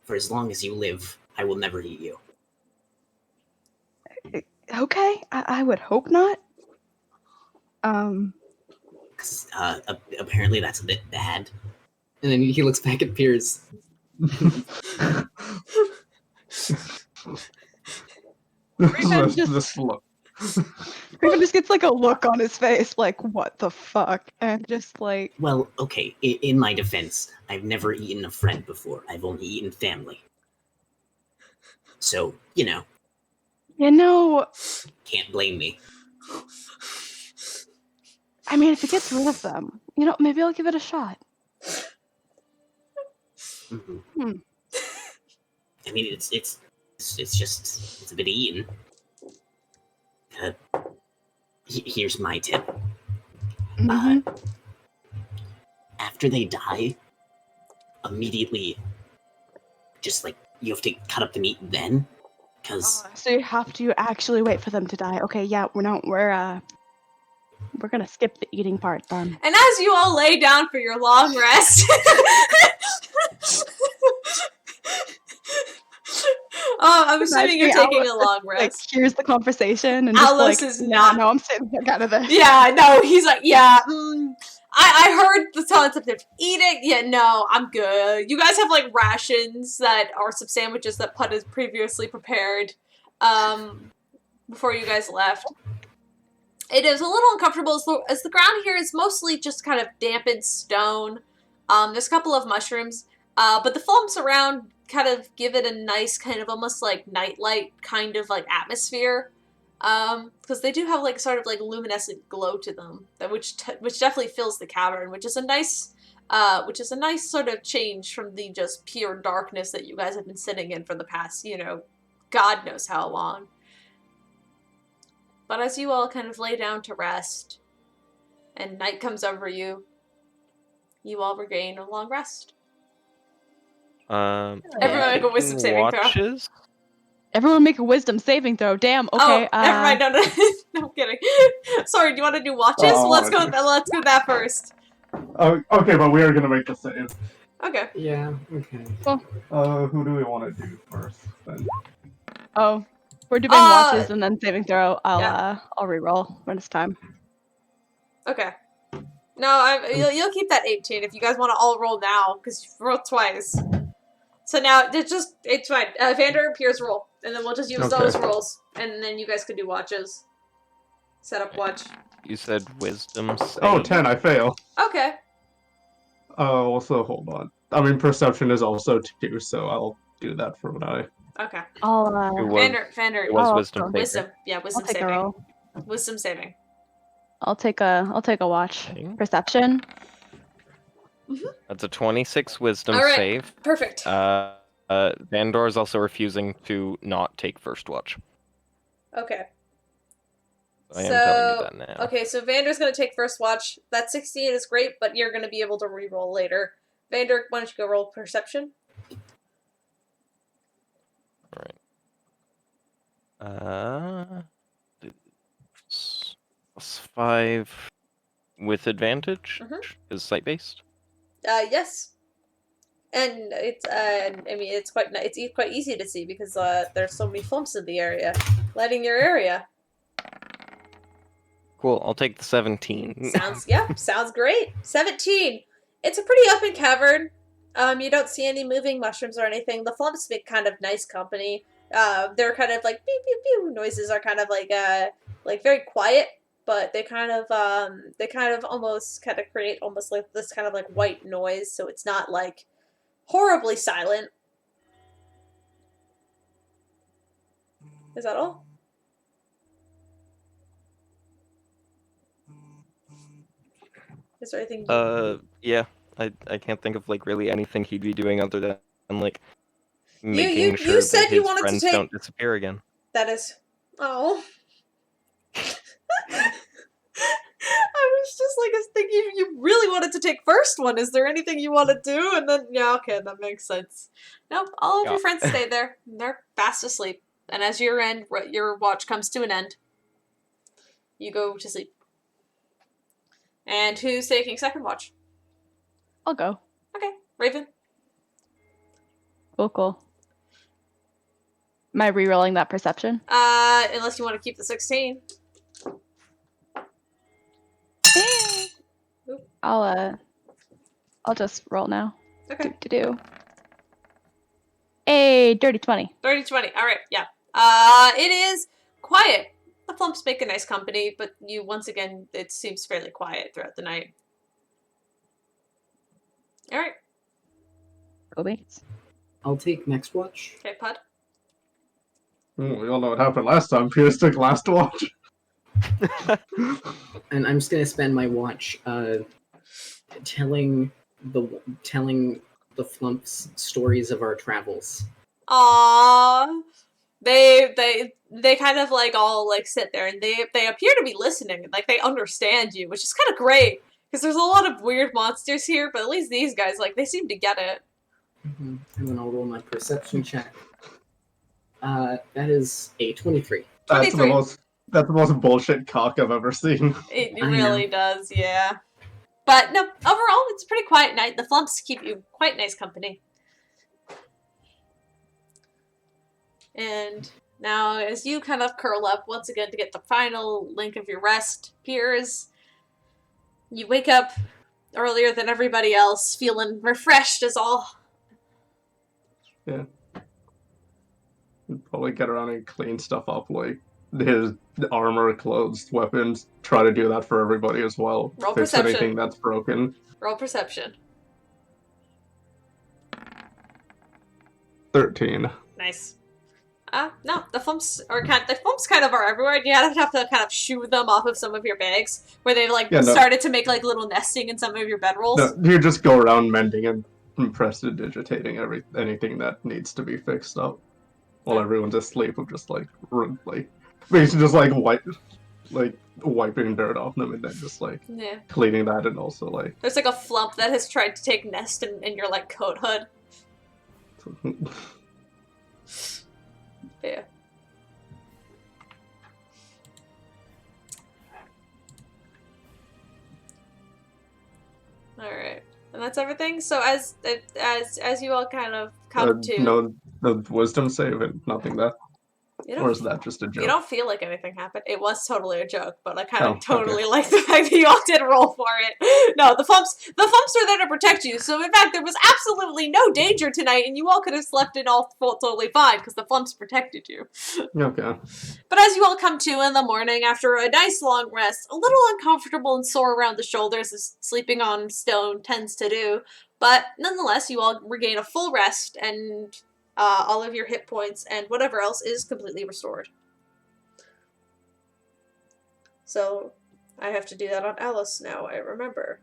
For as long as you live, I will never eat you. Okay, I would hope not. 'Cause, apparently that's a bit bad. And then he looks back at Peirs. This look. Raven just gets like a look on his face, like, what the fuck? And just like, Well, okay, in my defense, I've never eaten a friend before. I've only eaten family. So, you know, can't blame me. I mean, if he gets rid of them, you know, maybe I'll give it a shot. Mm-hmm. I mean, it's a bit of eating. Here's my tip. Mhm. After they die, immediately, just like you have to cut up the meat then, because So you have to actually wait for them to die. Okay, yeah, we're gonna skip the eating part then. And as you all lay down for your long rest. I'm assuming you're taking a long Like, rest. here's the conversation, and Alice just is like, not- No, I'm sitting here kind of there. Yeah, no, he's like, yeah, I heard the concept of eating. Yeah, no, I'm good. You guys have, like, rations that are some sandwiches that Puud has previously prepared, before you guys left. It is a little uncomfortable as the ground here is mostly just kind of dampened stone. There's a couple of mushrooms, but the foams around kind of give it a nice kind of almost like nightlight kind of like atmosphere. Because they do have like sort of like luminescent glow to them, which definitely fills the cavern, which is a nice sort of change from the just pure darkness that you guys have been sitting in for the past, God knows how long. But as you all kind of lay down to rest, and night comes over you, you all regain a long rest. Everyone make a wisdom saving throw. Watches? Everyone make a wisdom saving throw. Damn. Okay. Oh, never mind. No, no, I'm kidding. Sorry. Do you want to do watches? Oh, Let's go with that first. Okay, but we are gonna make the save. Okay. Yeah, okay. Who do we want to do first then? Oh, we're doing watches and then saving throw. I'll reroll when it's time. Okay. No, you'll keep that 18 if you guys want to all roll now, because you rolled twice. So now it's fine. Vander and Peirs roll, and then we'll just use those rolls, and then you guys can do watches. Set up watch. You said wisdom save. Oh, 10, I fail. Okay. Also, hold on. I mean, perception is also 2, so I'll do that for what I... Okay. I'll Vander. It was wisdom saving. Wisdom. Yeah, wisdom I'll take saving. a roll. Wisdom saving. I'll take a watch. Okay. Perception. That's a 26 wisdom All right. save. Perfect. Vandor is also refusing to not take first watch. Okay. I am telling you that now. Okay, so Vander's going to take first watch. That 16 is great, but you're going to be able to re-roll later. Vander, why don't you go roll perception? Alright. +5 with advantage is sight based. Yes. And it's it's quite easy to see because there's so many foams in the area, lighting your area. Cool. I'll take the 17. Sounds great. 17. It's a pretty open cavern. You don't see any moving mushrooms or anything. The flumps make kind of nice company. They're kind of like pew pew pew noises are kind of like very quiet. but they kind of almost kind of create almost like this kind of like white noise, so it's not like horribly silent. Is that all? Is there anything? Yeah. I can't think of like really anything he'd be doing other than like you making sure said that you his wanted to friends take. don't disappear again. That is. Oh. I was just like, I was thinking you really wanted to take first one. Is there anything you want to do? And then, yeah, okay, that makes sense. Nope, all of your friends stay there. They're fast asleep. And as your watch comes to an end, you go to sleep. And who's taking second watch? I'll go. Okay, Raven. Cool. Am I re-rolling that perception? Unless you want to keep the 16. I'll just roll now. Okay. Do. A dirty 20. Dirty 20. All right. Yeah. It is quiet. The Flumps make a nice company, but once again, it seems fairly quiet throughout the night. All right. Kobe. I'll take next watch. Okay, Puud. We all know what happened last time. Peirs took last watch. And I'm just gonna spend my watch telling the Flumps stories of our travels. Aww. They kind of like all like sit there and they appear to be listening, like they understand you, which is kind of great because there's a lot of weird monsters here, but at least these guys like they seem to get it. And then I'll roll my perception check. That is a 23. That's 23. the most bullshit cock I've ever seen. It I really does, yeah. But no, overall it's a pretty quiet night. The Flumps keep you quite nice company. And now, as you kind of curl up once again to get the final link of your rest, Peirs, you wake up earlier than everybody else, feeling refreshed as all. Yeah. Probably get around and clean stuff up, like his armor, clothes, weapons. Try to do that for everybody as well. Roll Fix perception. anything that's broken. Roll perception. 13. Nice. No, the Flumps kind of are everywhere. You have to kind of shoo them off of some of your bags, where they've like started to make like little nesting in some of your bedrolls. No, you just go around mending and prestidigitating anything that needs to be fixed up. While everyone's asleep, I'm just basically just wiping dirt off them and then just cleaning that, and also there's like a Flump that has tried to take nest in your like coat hood. Yeah. All right, and that's everything. So as you all kind of come to no wisdom save and nothing that, or is that just a joke? You don't feel like anything happened. It was totally a joke, but I kind of Okay. totally like the fact that you all did roll for it. No, the Flumps are there to protect you. So in fact, there was absolutely no danger tonight, and you all could have slept in all totally fine because the Flumps protected you. Okay. But as you all come to in the morning after a nice long rest, a little uncomfortable and sore around the shoulders as sleeping on stone tends to do, but nonetheless, you all regain a full rest and all of your hit points and whatever else is completely restored. So, I have to do that on Alice now, I remember.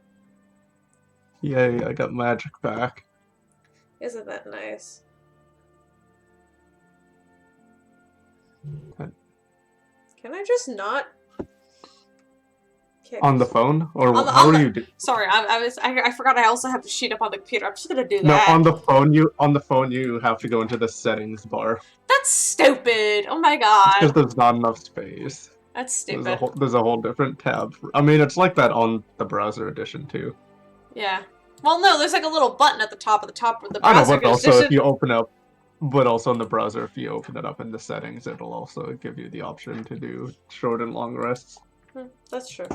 Yay, I got magic back. Isn't that nice? Can I just not? Okay. On the phone? Or On the- how on are the- you do? Sorry, I forgot I also have to sheet up on the computer. I'm just gonna do No, that. on the phone you have to go into the settings bar. That's stupid! Oh my god. Because there's not enough space. That's stupid. There's a whole different tab. I mean, it's like that on the browser edition too. Yeah. Well, no, there's like a little button at the top of the I know, browser but also edition. if you open up, but also in the browser, if you open it up in the settings, it'll also give you the option to do short and long rests. That's true.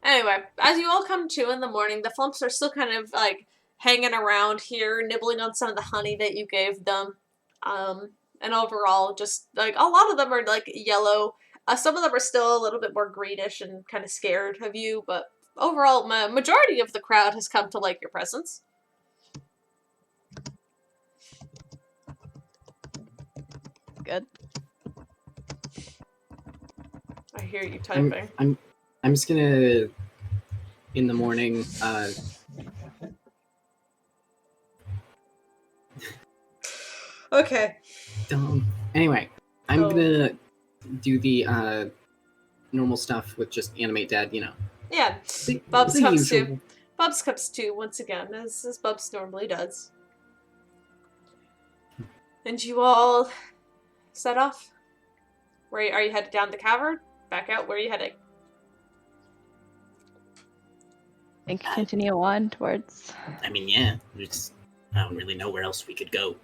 Anyway, as you all come to in the morning, the Flumps are still kind of like hanging around here, nibbling on some of the honey that you gave them. And overall, just like a lot of them are like yellow. Some of them are still a little bit more greenish and kind of scared of you, but overall, majority of the crowd has come to like your presence. Good. I hear you typing. I'm just gonna in the morning. Okay. Anyway, I'm Oh. gonna do the normal stuff with just animate dead. You know. Yeah. The Bubs comes usual. too. Bubs comes too once again, as Bubs normally does. And you all set off. Where are you headed down the cavern? Back out? Where are you heading? I think continue on towards. I mean, yeah. I don't really know where else we could go.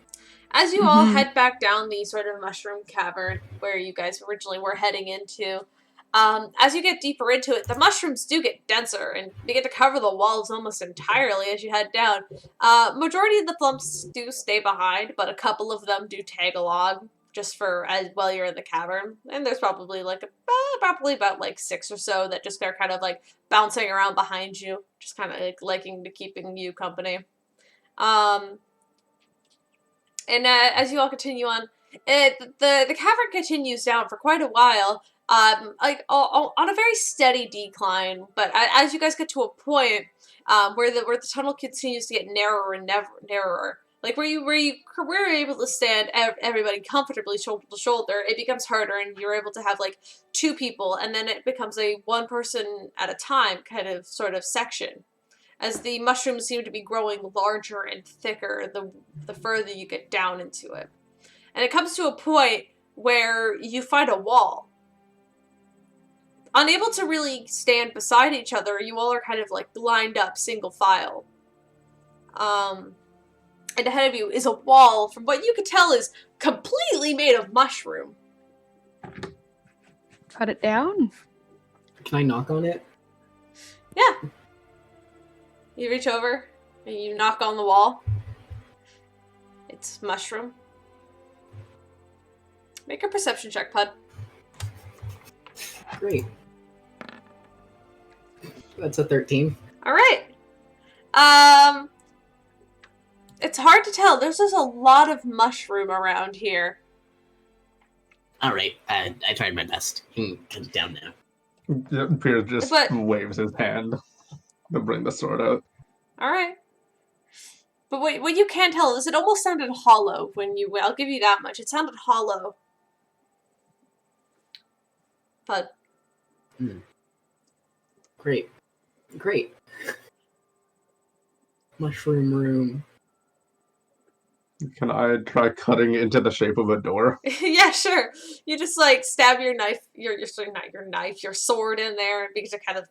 As you all head back down the sort of mushroom cavern where you guys originally were heading into, as you get deeper into it, the mushrooms do get denser and begin to cover the walls almost entirely as you head down. Majority of the thumps do stay behind, but a couple of them do tag along just for while you're in the cavern. And there's probably about like 6 or so that just are kind of like bouncing around behind you, just kind of like liking to keeping you company. And as you all continue on, the cavern continues down for quite a while, like on a very steady decline. But as you guys get to a point where the tunnel continues to get narrower and narrower, like where you're able to stand everybody comfortably shoulder to shoulder, it becomes harder, and you're able to have like 2 people, and then it becomes a 1 person at a time kind of sort of section. As the mushrooms seem to be growing larger and thicker the further you get down into it. And it comes to a point where you find a wall. Unable to really stand beside each other, you all are kind of like lined up single file. And ahead of you is a wall from what you could tell is completely made of mushroom. Cut it down. Can I knock on it? Yeah. You reach over and you knock on the wall. It's mushroom. Make a perception check, Puud. Great. That's a 13. All right. It's hard to tell. There's just a lot of mushroom around here. Alright, I tried my best. Cut it down now. Yeah, Peirs just But- waves his hand to bring the sword out. All right. But what you can tell is it almost sounded hollow when you... I'll give you that much. It sounded hollow. Puud. Great. Mushroom room. Can I try cutting into the shape of a door? Yeah, sure. You just like stab your knife, your sword in there, and begin to kind of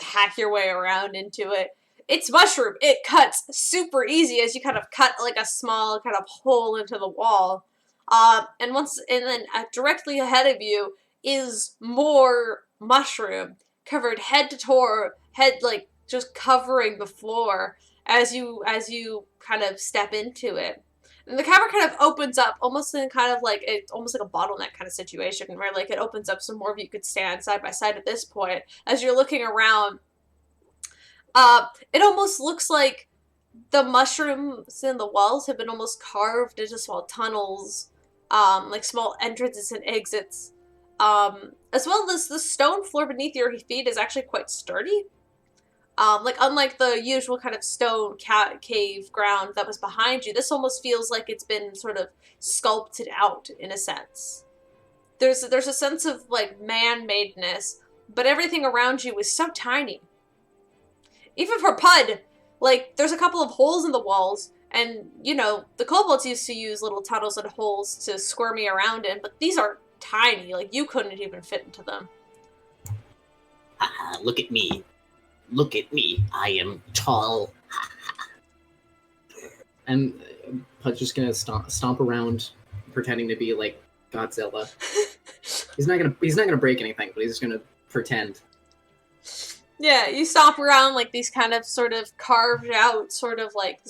hack your way around into it. It's mushroom. It cuts super easy as you kind of cut like a small kind of hole into the wall. And then directly ahead of you is more mushroom covered head to toe, like just covering the floor as you kind of step into it. And the cavern kind of opens up almost in kind of like almost like a bottleneck kind of situation where like it opens up so more of you could stand side by side at this point. As you're looking around, it almost looks like the mushrooms in the walls have been almost carved into small tunnels, like small entrances and exits. As well as the stone floor beneath your feet is actually quite sturdy. Like unlike the usual kind of stone cave ground that was behind you, this almost feels like it's been sort of sculpted out in a sense. There's a sense of like man-madeness, but everything around you is so tiny. Even for Puud, like there's a couple of holes in the walls, and you know the kobolds used to use little tunnels and holes to squirmy around in, but these are tiny. Like you couldn't even fit into them. Look at me. Look at me. I am tall. And Pud's just gonna stomp around, pretending to be like Godzilla. He's not gonna break anything, but he's just gonna pretend. Yeah, you stomp around like these kind of sort of carved out sort of like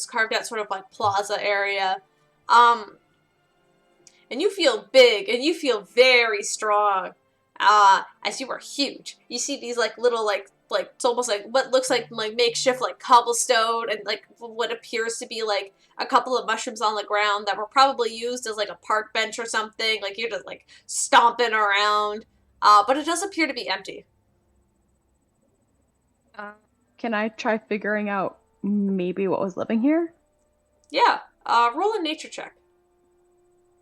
plaza area. And you feel big and you feel very strong as you are huge. You see these like little like it's almost like what looks like makeshift like cobblestone and like what appears to be like a couple of mushrooms on the ground that were probably used as like a park bench or something. Like you're just like stomping around, but it does appear to be empty. Can I try figuring out maybe what was living here? Yeah. Roll a nature check.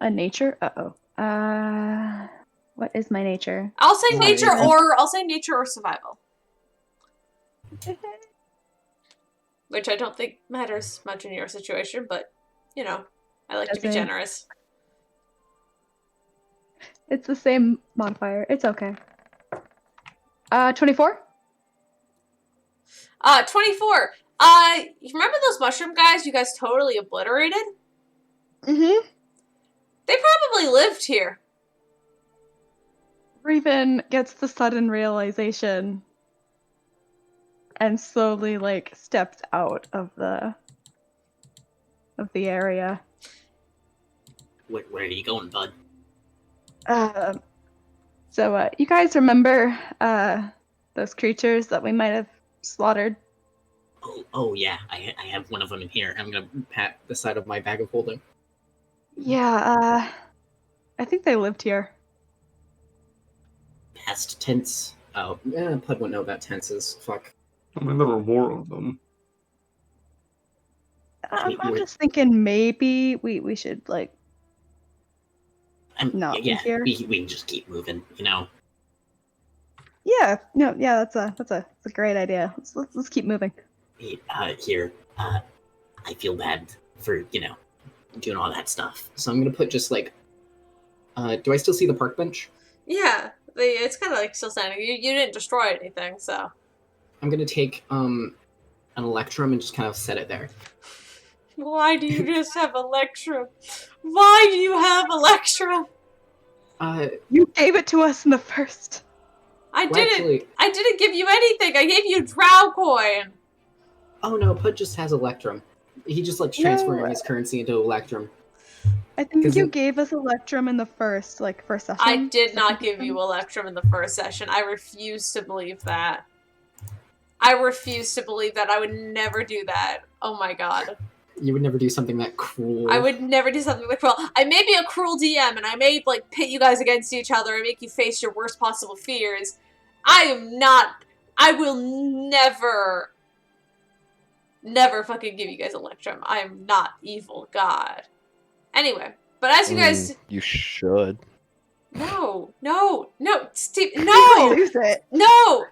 A nature? What is my nature? I'll say Survival. nature or survival. Which I don't think matters much in your situation, but you know, I like to be generous. It's the same modifier. It's okay. 24? 24. You remember those mushroom guys you guys totally obliterated? Mm-hmm. They probably lived here. Raven gets the sudden realization and slowly like steps out of the area. Where are you going, bud? So you guys remember those creatures that we might have slaughtered? Oh yeah, I have one of them in here. I'm gonna pat the side of my bag of holding. Yeah, I think they lived here. Past tense. Oh, yeah, Pud wouldn't know about tenses. Fuck. I mean, there were more of them. I'm just thinking maybe we should like not be here. We can just keep moving, you know. Yeah, no, yeah, that's a great idea. Let's keep moving. Here, I feel bad for, you know, doing all that stuff. So I'm gonna put just like, do I still see the park bench? Yeah, it's kind of like still standing. You didn't destroy anything, so. I'm gonna take an electrum and just kind of set it there. Why do you just have Electrum? Why do you have Electrum? You gave it to us in the first. I didn't give you anything. I gave you Drow coin. Oh no, Pud just has Electrum. He just likes transferring his currency into Electrum. I think you gave us Electrum in the first session. I did not give you Electrum in the first session. I refuse to believe that. I refuse to believe that. I would never do that. Oh my god. You would never do something that cruel. I would never do something that cruel. I may be a cruel DM, and I may, like, pit you guys against each other and make you face your worst possible fears. I will never fucking give you guys Electrum. I am not evil god. Anyway, but as you guys... You should. No, Steve, no! Use it. No!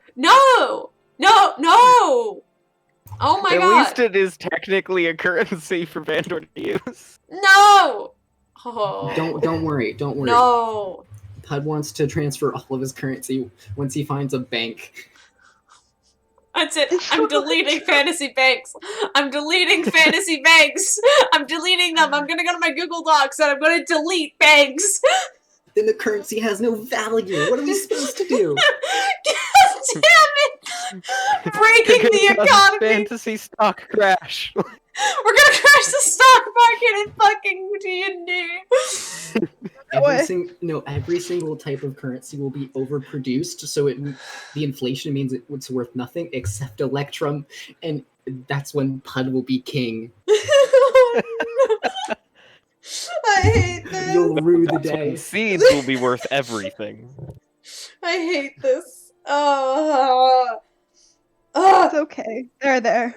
Oh my god. At least it is technically a currency for Vandor to use. No! Oh. Don't worry. No. Pud wants to transfer all of his currency once he finds a bank. That's it. I'm deleting fantasy banks. I'm deleting fantasy banks. I'm deleting them. I'm gonna go to my Google Docs and I'm gonna delete banks. Then the currency has no value. What are we supposed to do? God damn it! Breaking the economy. Fantasy stock crash. We're gonna crash the stock market in fucking D&D. Every single type of currency will be overproduced, so the inflation means it's worth nothing except Electrum, and that's when Pud will be king. I hate this. You'll rue the day. Seeds will be worth everything. I hate this. It's okay. They're there.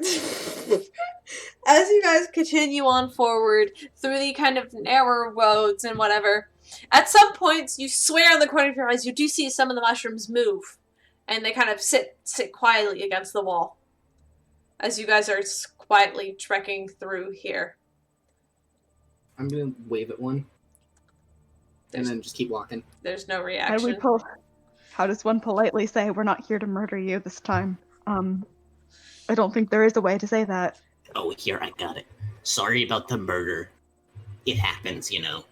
As you guys continue on forward through the kind of narrow roads and whatever, at some points you swear on the corner of your eyes you do see some of the mushrooms move, and they kind of sit quietly against the wall as you guys are quietly trekking through here. I'm gonna wave at one, and then just keep walking. There's no reaction. How does one politely say, "We're not here to murder you this time"? I don't think there is a way to say that. Oh, here, I got it. Sorry about the murder. It happens, you know.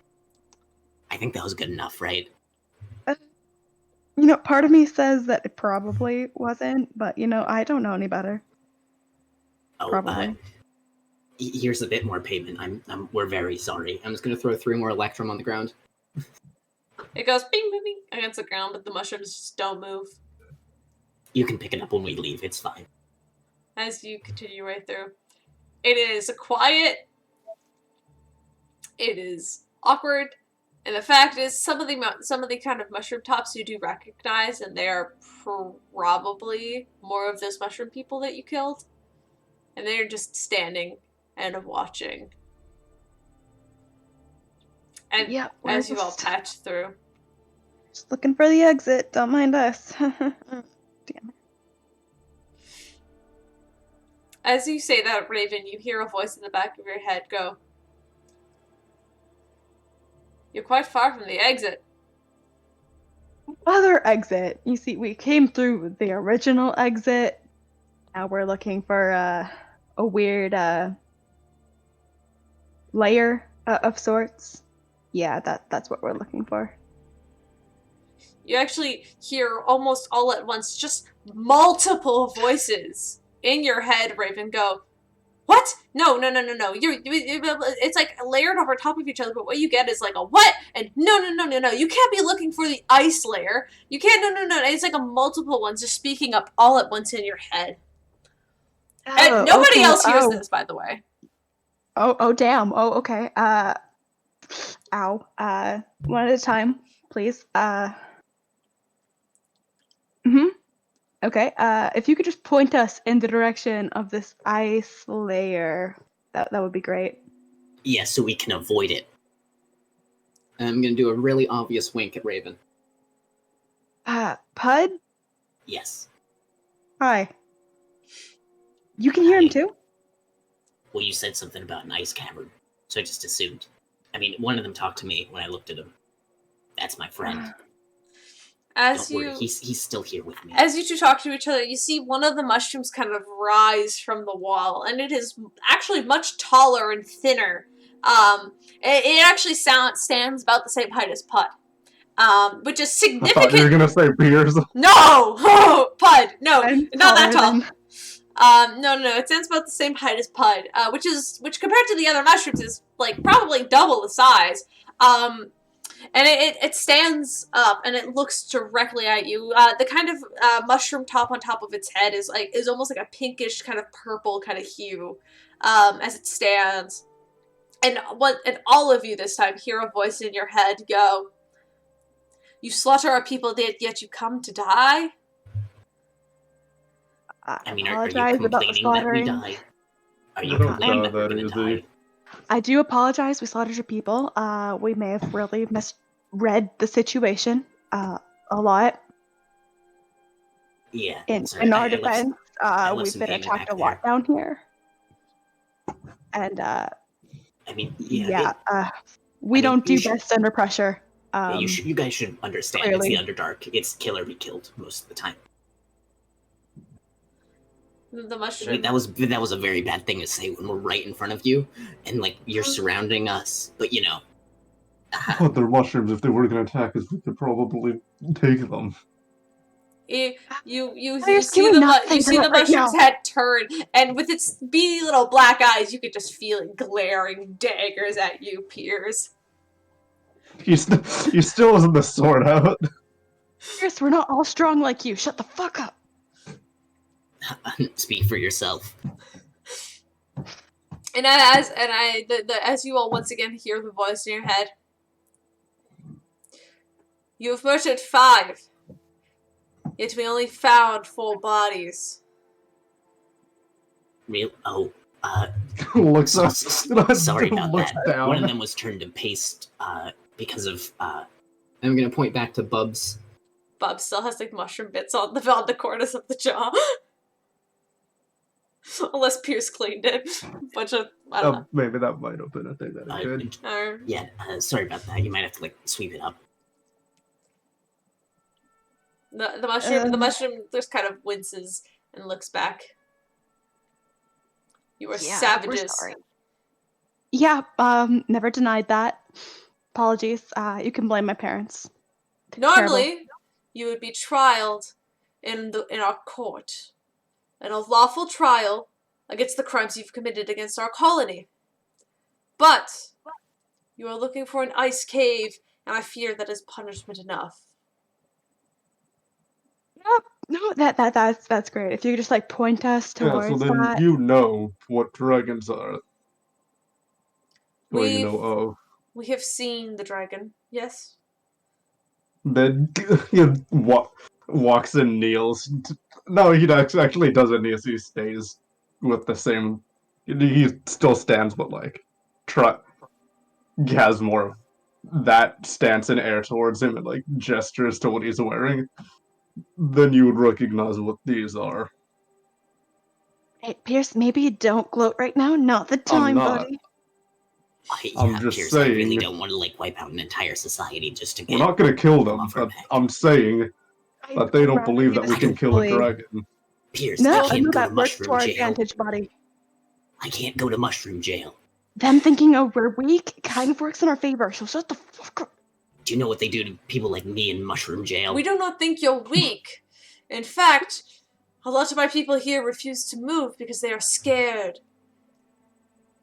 I think that was good enough, right? Part of me says that it probably wasn't, but, I don't know any better. Oh, Probably. Here's a bit more payment. We're very sorry. I'm just gonna throw 3 more Electrum on the ground. It goes bing, bing, bing against the ground, but the mushrooms just don't move. You can pick it up when we leave. It's fine. As you continue right through. It is quiet. It is awkward. And the fact is, some of the kind of mushroom tops you do recognize, and they are probably more of those mushroom people that you killed. And they're just standing and watching. And Yeah, as you all patch through. Just looking for the exit. Don't mind us. Damn it. As you say that, Raven, you hear a voice in the back of your head go, "You're quite far from the exit." Other exit. You see, we came through the original exit. Now we're looking for a weird layer of sorts. Yeah, that's what we're looking for. You actually hear almost all at once just multiple voices in your head, Raven, go, "What? No. It's like layered over top of each other, but what you get is like a what? And no. You can't be looking for the ice layer. You can't, no. It's like a multiple ones just speaking up all at once in your head. And nobody else hears this, by the way. Oh, damn. Oh, okay. Ow. One at a time, please. Okay. If you could just point us in the direction of this ice layer, that would be great. Yeah, so we can avoid it. And I'm gonna do a really obvious wink at Raven. Puud? Yes. Hi. You can hear him too? Well, you said something about an ice cavern, so I just assumed. I mean, one of them talked to me when I looked at him. That's my friend. Don't worry, he's still here with me. As you two talk to each other, you see one of the mushrooms kind of rise from the wall, and it is actually much taller and thinner. It actually stands about the same height as Puud, which is significant. I thought you were gonna say Peirs. No, Puud, no, not that tall. No, it stands about the same height as Puud, which compared to the other mushrooms is like probably double the size. And it stands up and it looks directly at you. The kind of mushroom top on top of its head is almost like a pinkish kind of purple kind of hue as it stands. And all of you this time hear a voice in your head go, "You slaughter our people, yet you come to die?" I mean, are you complaining that we die? Are you complaining that we're gonna die? I do apologize. We slaughtered your people. We may have really misread the situation a lot. Yeah. In our defense, we've been attacked a lot down here. And I mean, we don't do best under pressure. You guys should understand. Clearly. It's the Underdark. It's kill or be killed most of the time. The mushroom. That was a very bad thing to say when we're right in front of you, and like you're surrounding us. But you know, But they're mushrooms. If they were going to attack us, we could probably take them. You see the mushroom's head turn, and with its beady little black eyes, you could just feel it glaring daggers at you, Peirs. You still isn't the sword out. Peirs, we're not all strong like you. Shut the fuck up. Speak for yourself. And as you all once again hear the voice in your head, "You have murdered 5, yet we only found 4 bodies." Real? Oh, Looks up. sorry about that. Down. One of them was turned to paste because of. I'm gonna point back to Bubs. Bub still has like mushroom bits on the corners of the jaw. Unless Peirs cleaned it. Bunch of, I don't know. Maybe that might have been a thing that it did. Yeah, sorry about that. You might have to like sweep it up. The mushroom just kind of winces and looks back. "You are savages." We're sorry. Yeah, never denied that. Apologies. You can blame my parents. Normally, you would be trialed in our court. In a lawful trial against the crimes you've committed against our colony. But you are looking for an ice cave and I fear that is punishment enough. No, that's great. If you could just like point us Yeah, so towards then that. you know what dragons are. Or you We've know of. we have seen the dragon. Yes. Then he walks and kneels. No, he actually doesn't kneel. He stays with the same. He still stands, but like, he has more of that stance and air towards him, and like gestures to what he's wearing. Then you would recognize what these are. Hey, Peirs, maybe you don't gloat right now. Not the time, not. buddy. I'm Yeah, just Peirs, I really saying- don't want to like wipe out an entire society just to get. We're not gonna kill them, off our but back. I'm saying that they don't believe that we can kill a Absolutely. dragon. Peirs, No, I I can't know go to that works to mushroom our jail. advantage, buddy. I can't go to mushroom jail. Them thinking, oh, we're weak kind of works in our favor, so shut the fuck up. Do you know what they do to people like me in mushroom jail? We do not think you're weak. In fact, a lot of my people here refuse to move because they are scared.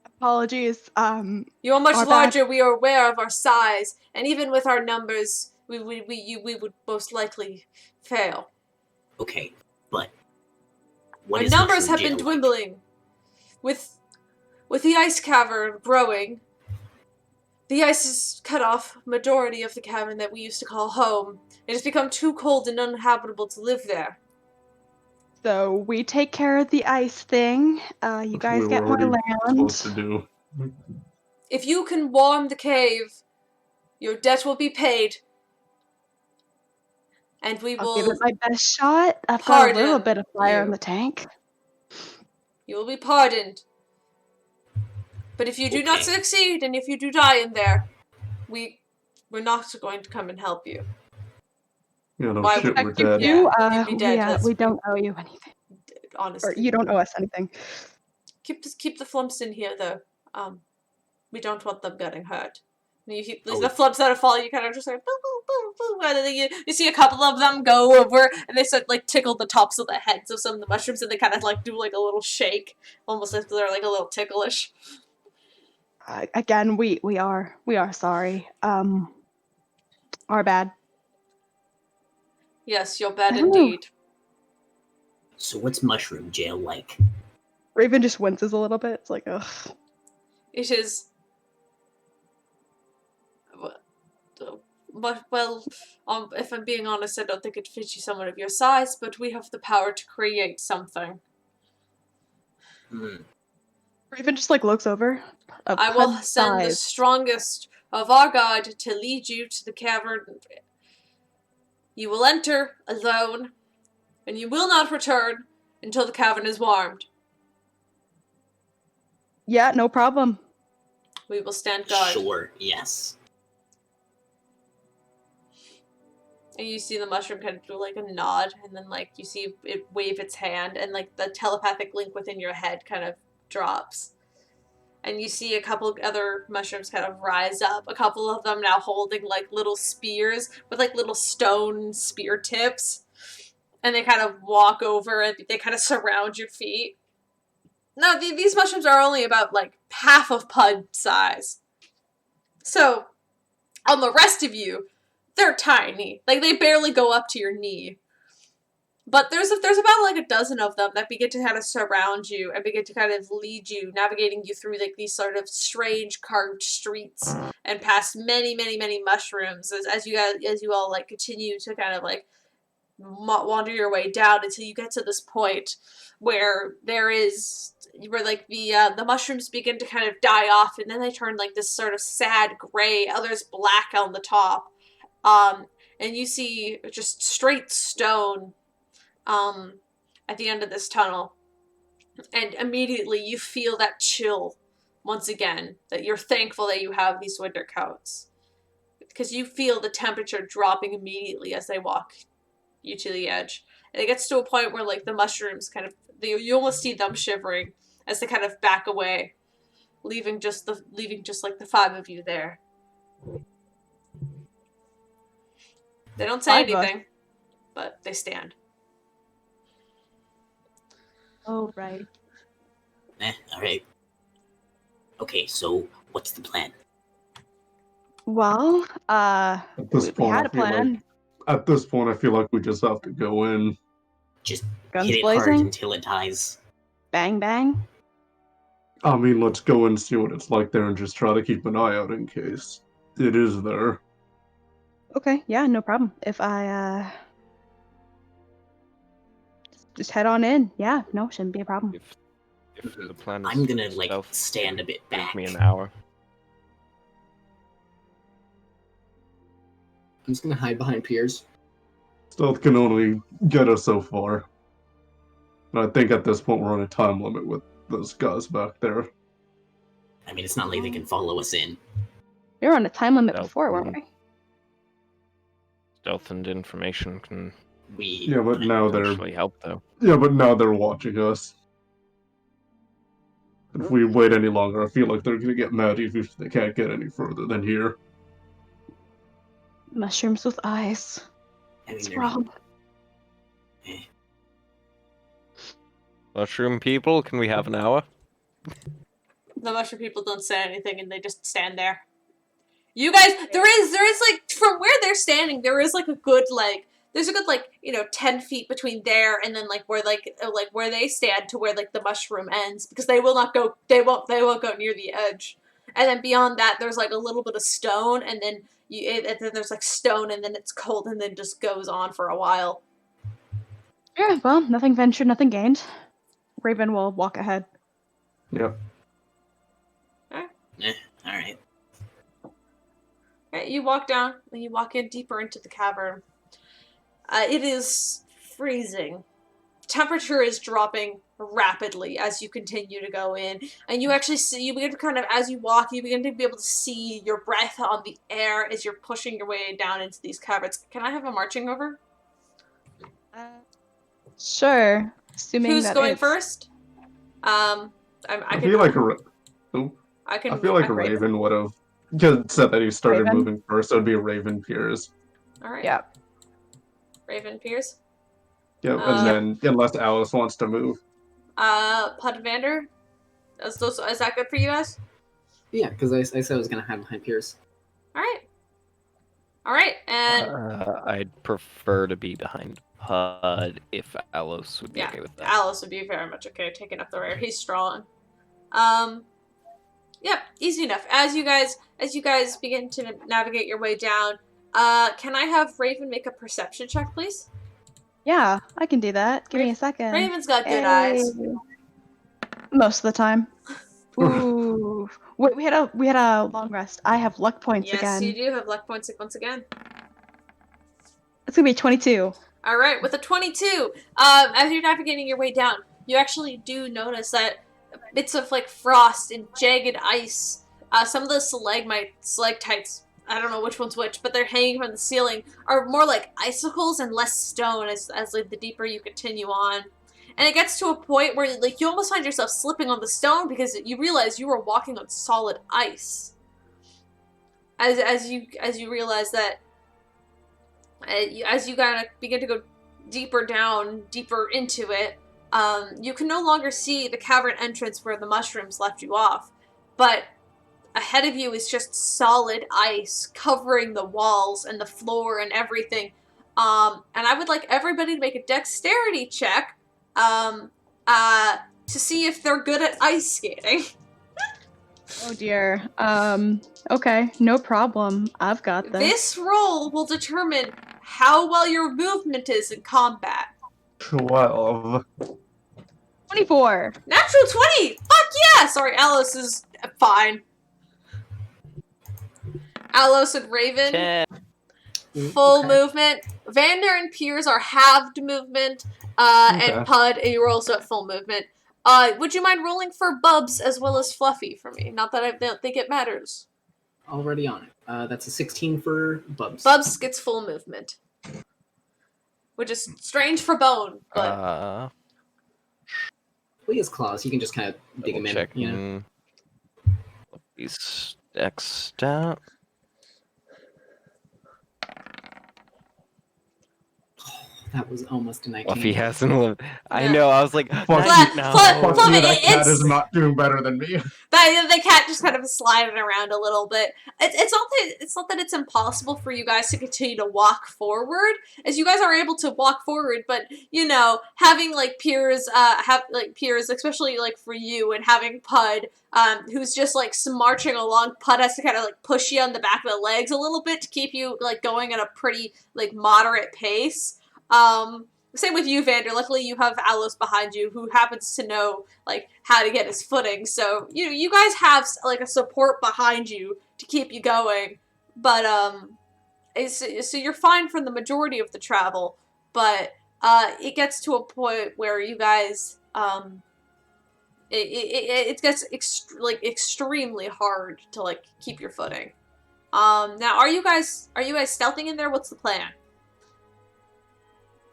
Apologies. You are much Our bad. larger. We are aware of our size, and even with our numbers, we would most likely fail. Okay, but what Our is numbers mushroom have jail been like? dwindling. With the ice cavern growing, the ice has cut off majority of the cavern that we used to call home. It has become too cold and uninhabitable to live there. So we take care of the ice thing. You guys we get were my already land. supposed to do. If you can warm the cave, your debt will be paid. And we I'll give it will my best shot. I've got a little pardon bit of fire in you. the tank. You will be pardoned. But if you do not Okay. succeed, and if you do die in there, we're not going to come and help you. You know, Why shit, would- we're Expect you dead. to, Yeah, you'd be dead, we don't owe you anything. Honestly. Or you don't owe us anything. Keep the flumps in here, though. We don't want them getting hurt. You keep the flumps that are falling, you kind of just like boo boo boo boo, and then you see a couple of them go over, and they start like tickle the tops of the heads of some of the mushrooms, and they kind of like do like a little shake, almost like they're like a little ticklish. Again, we are sorry. Our bad. Yes, you're bad I don't know. indeed. So what's mushroom jail like? Raven just winces a little bit. It's like, ugh. It is. But well, if I'm being honest, I don't think it fits you someone of your size. But we have the power to create something. Raven just like looks over. I will send the strongest of our guard to lead you to the cavern. You will enter alone, and you will not return until the cavern is warmed. Yeah, no problem. We will stand guard. Sure, yes. And you see the mushroom kind of do like a nod, and then like you see it wave its hand, and like the telepathic link within your head kind of drops. And you see a couple of other mushrooms kind of rise up. A couple of them now holding like little spears with like little stone spear tips. And they kind of walk over and they kind of surround your feet. Now, these mushrooms are only about like half of Puud size. So, on the rest of you, they're tiny. Like, they barely go up to your knee. But there's about like a dozen of them that begin to kind of surround you and begin to kind of lead you, navigating you through like these sort of strange carved streets and past many, many, many mushrooms as you all like continue to kind of like wander your way down until you get to this point where the mushrooms begin to kind of die off, and then they turn like this sort of sad gray, others black on the top, and you see just straight stone at the end of this tunnel, and immediately you feel that chill once again, that you're thankful that you have these winter coats, because you feel the temperature dropping immediately as they walk you to the edge. And it gets to a point where like the mushrooms kind of, you almost see them shivering as they kind of back away, leaving just like the five of you there. They don't say Five of us. anything, but they stand. Oh, right. Alright. Okay, so what's the plan? Well, At this we point, had I a feel like plan. we just have to go in. Just Guns hit it hard blazing. until it dies. Bang bang. I mean, let's go and see what it's like there and just try to keep an eye out in case it is there. Okay, yeah, no problem. If I just head on in. Yeah, no, shouldn't be a problem. If the plan is I'm gonna like stealth, stand a bit give back. me an hour. I'm just gonna hide behind Peirs. Stealth can only get us so far. And I think at this point we're on a time limit with those guys back there. I mean, it's not like they can follow us in. We were on a time limit Stealth before, weren't and- we? Stealth and information can Yeah, but now they're actually help, though. watching us. If we wait any longer, I feel like they're gonna get mad if they can't get any further than here. Mushrooms with eyes. I mean, What's they're wrong? Mushroom people, can we have an hour? The mushroom people don't say anything and they just stand there. You guys, there is like, from where they're standing, there is like a good, like, there's a good, like, 10 feet between there and then, like, where they stand to where, like, the mushroom ends, because they won't go near the edge. And then beyond that, there's, like, a little bit of stone, and then and then there's, like, stone, and then it's cold, and then just goes on for a while. Yeah, well, nothing ventured, nothing gained. Raven will walk ahead. Yep. Alright. Okay, you walk down, and you walk in deeper into the cavern. It is freezing. Temperature is dropping rapidly as you continue to go in, and you actually see, you begin to kind of, as you walk, you begin to be able to see your breath on the air as you're pushing your way down into these caverns. Can I have a marching over? Sure. Assuming Who's that going it's- first? I feel like Raven. Raven would have said that he started Raven? moving first. So it'd be Raven Peirs. All right. Yeah. Raven Peirs. Yep, and then unless Alice wants to move. Puud Vander. Is that good for you guys? Yeah, because I said I was gonna hide behind Peirs. All right. All right, and I'd prefer to be behind Puud if Alos would be yeah, okay with that. Alice would be very much okay taking up the rear. He's strong. Yep, easy enough. As you guys begin to navigate your way down, can I have Raven make a perception check, please? Yeah, I can do that. Give me a second. Raven's got good Hey. eyes. Most of the time. Ooh. Wait, we had a long rest. I have luck points Yes, again. you do have luck points once again. It's gonna be 22. All right, with a 22, as you're navigating your way down, you actually do notice that bits of like frost and jagged ice, some of the stalactites, I don't know which one's which, but they're hanging from the ceiling, are more like icicles and less stone as like the deeper you continue on. And it gets to a point where like you almost find yourself slipping on the stone because you realize you are walking on solid ice. As you realize that, as you kind of begin to go deeper into it, you can no longer see the cavern entrance where the mushrooms left you off, but ahead of you is just solid ice covering the walls and the floor and everything. And I would like everybody to make a dexterity check to see if they're good at ice skating. Oh dear. Okay, no problem. I've got this. This roll will determine how well your movement is in combat. 12. 24. Natural 20! Fuck yeah! Sorry, Alos is fine. Alos and Raven, 10. full Okay. movement. Vander and Peirs are halved movement. And Puud, you're also at full movement. Would you mind rolling for Bubs as well as Fluffy for me? Not that I don't think it matters. Already on it. That's a 16 for Bubs. Bubs gets full movement. Which is strange for Bone, but... He has claws. You can just kind of dig him in. You know. These X'd out. That was almost a 19. Fluffy hasn't lived. I Yeah. know. I was like, Fuck "Nice, you. no." Fluff- Fuck you, that it's- cat is not doing better than me. The cat just kind of sliding around a little bit. It's not that it's impossible for you guys to continue to walk forward, as you guys are able to walk forward. But you know, having like Peirs, Peirs, especially like for you, and having Puud, who's just like marching along. Puud has to kind of like push you on the back of the legs a little bit to keep you like going at a pretty like moderate pace. Same with you, Vander. Luckily, you have Alos behind you, who happens to know like how to get his footing. So you guys have like a support behind you to keep you going. But so you're fine for the majority of the travel. But it gets to a point where you guys it gets extremely hard to like keep your footing. Now are you guys stealthing in there? What's the plan?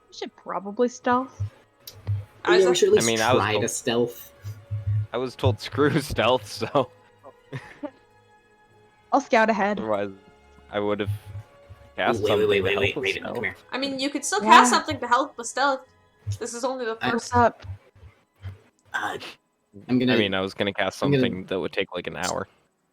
We should probably stealth. Oh, yeah, we should at least I mean, I was try to told- stealth. I was told screw stealth, so I'll scout ahead. otherwise I would have cast Wait, something. wait, to wait, help wait, with Raven, stealth. come here. I mean, you could still Yeah. cast something to help with stealth. This is only the I- first. What's up? I'm gonna. I mean, I was gonna cast I'm gonna- something that would take like an hour.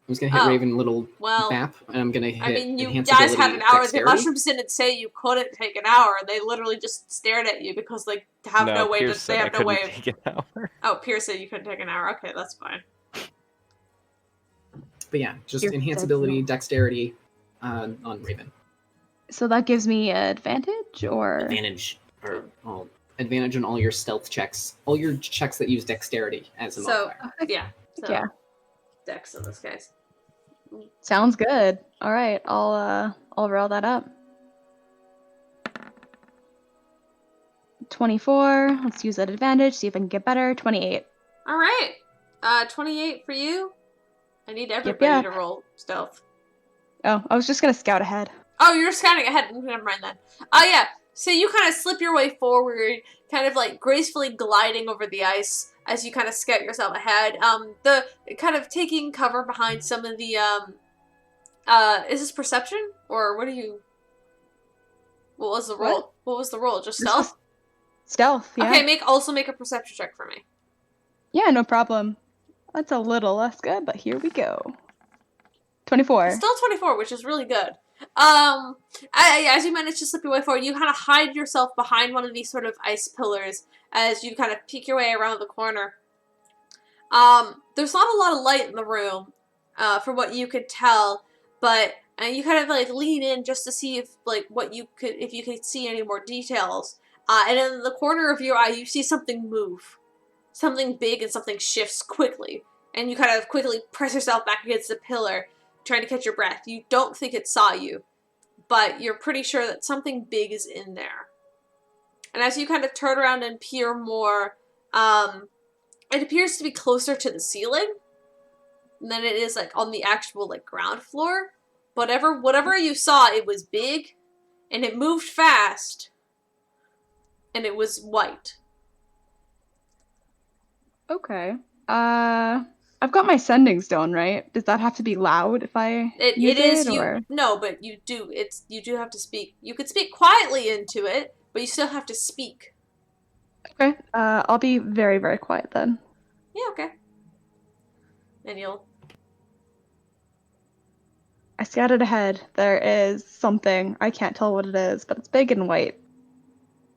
I'm just gonna hit Oh, Raven a little well, bap, and I'm gonna hit I mean, you enhance guys had ability an hour. The dexterity. mushrooms didn't say you couldn't take an hour. They literally just stared at you because they have no way Peirs to. said They I have no couldn't way of. take an hour. Oh, Peirs said you couldn't take an hour. Okay, that's fine. But yeah, just You're enhance dead ability wrong. dexterity on Raven. So that gives me advantage, or Advantage, or All advantage on all your stealth checks, all your checks that use dexterity as a So modifier. yeah, so yeah, Dex in this case. sounds good. All right, I'll roll that up. 24. Let's use that advantage. See if I can get better. 28. All right, 28 for you. I need everybody yeah. to roll stealth. Oh, I was just gonna scout ahead. Oh, you're scouting ahead. Never mind then. Oh, yeah. So you kind of slip your way forward, kind of like gracefully gliding over the ice as you kind of scout yourself ahead. The kind of taking cover behind some of the, is this perception? Or what are you, what was the roll? What? What was the roll? Just This stealth? Stealth, yeah. Okay, also make a perception check for me. Yeah, no problem. That's a little less good, but here we go. 24. Still 24, which is really good. As you manage to slip your way forward, you kind of hide yourself behind one of these sort of ice pillars as you kind of peek your way around the corner. There's not a lot of light in the room, from what you could tell, but you kind of like lean in just to see if you could see any more details. And in the corner of your eye, you see something move. Something big and something shifts quickly. And you kind of quickly press yourself back against the pillar, trying to catch your breath. You don't think it saw you, but you're pretty sure that something big is in there. And as you kind of turn around and peer more, it appears to be closer to the ceiling than it is like on the actual like ground floor. Whatever you saw, it was big, and it moved fast, and it was white. Okay. I've got my sending stone, right? Does that have to be loud if I use It is it, you. or? No, but you do. You do have to speak. You could speak quietly into it, but you still have to speak. Okay. I'll be very, very quiet then. Yeah, okay. And you'll. I scouted ahead. There is something. I can't tell what it is, but it's big and white.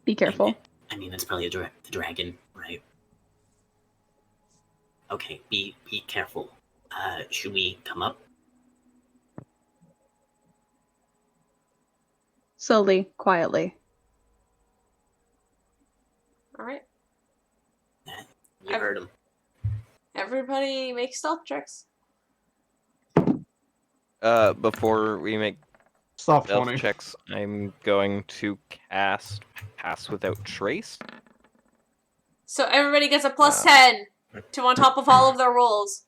Be careful. I mean, that's probably the dragon, right? Okay, be careful. Should we come up? Slowly, quietly. All right. You heard him. Everybody make stealth checks. Before we make Soft stealth 20. checks, I'm going to cast Pass Without Trace. So everybody gets a plus 10 to on top of all of their rolls.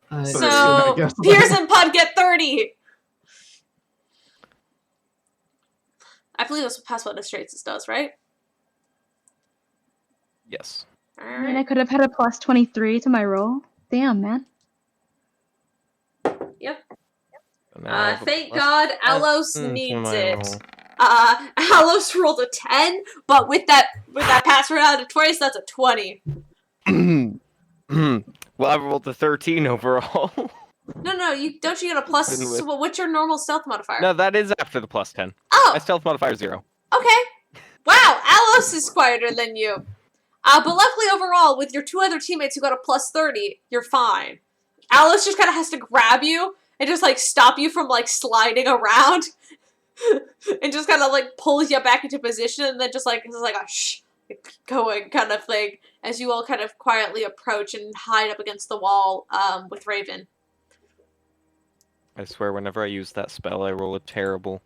I So guess. Peirs and Puud get 30. I believe that's what Pass Without Traces does, right? Yes. All I mean, I right. could have had a plus 23 to my roll. Damn, man. Yep. And now I have a Thank plus God, Alos 7 to needs my it. roll. Alos rolled a 10, but with that pass around to twice, that's a 20. Well, I rolled a 13 overall. No, you get a plus. Been with- So what's your normal stealth modifier? No, that is after the plus 10. Oh, My stealth modifier is 0. okay. Wow, Alos is quieter than you. But luckily overall, with your 2 other teammates who got a plus 30, you're fine. Alos just kind of has to grab you and just, like, stop you from, like, sliding around. And just kind of, like, pulls you back into position and then just, like, it's like a shh, going kind of thing as you all kind of quietly approach and hide up against the wall with Raven. I swear, whenever I use that spell, I roll a terrible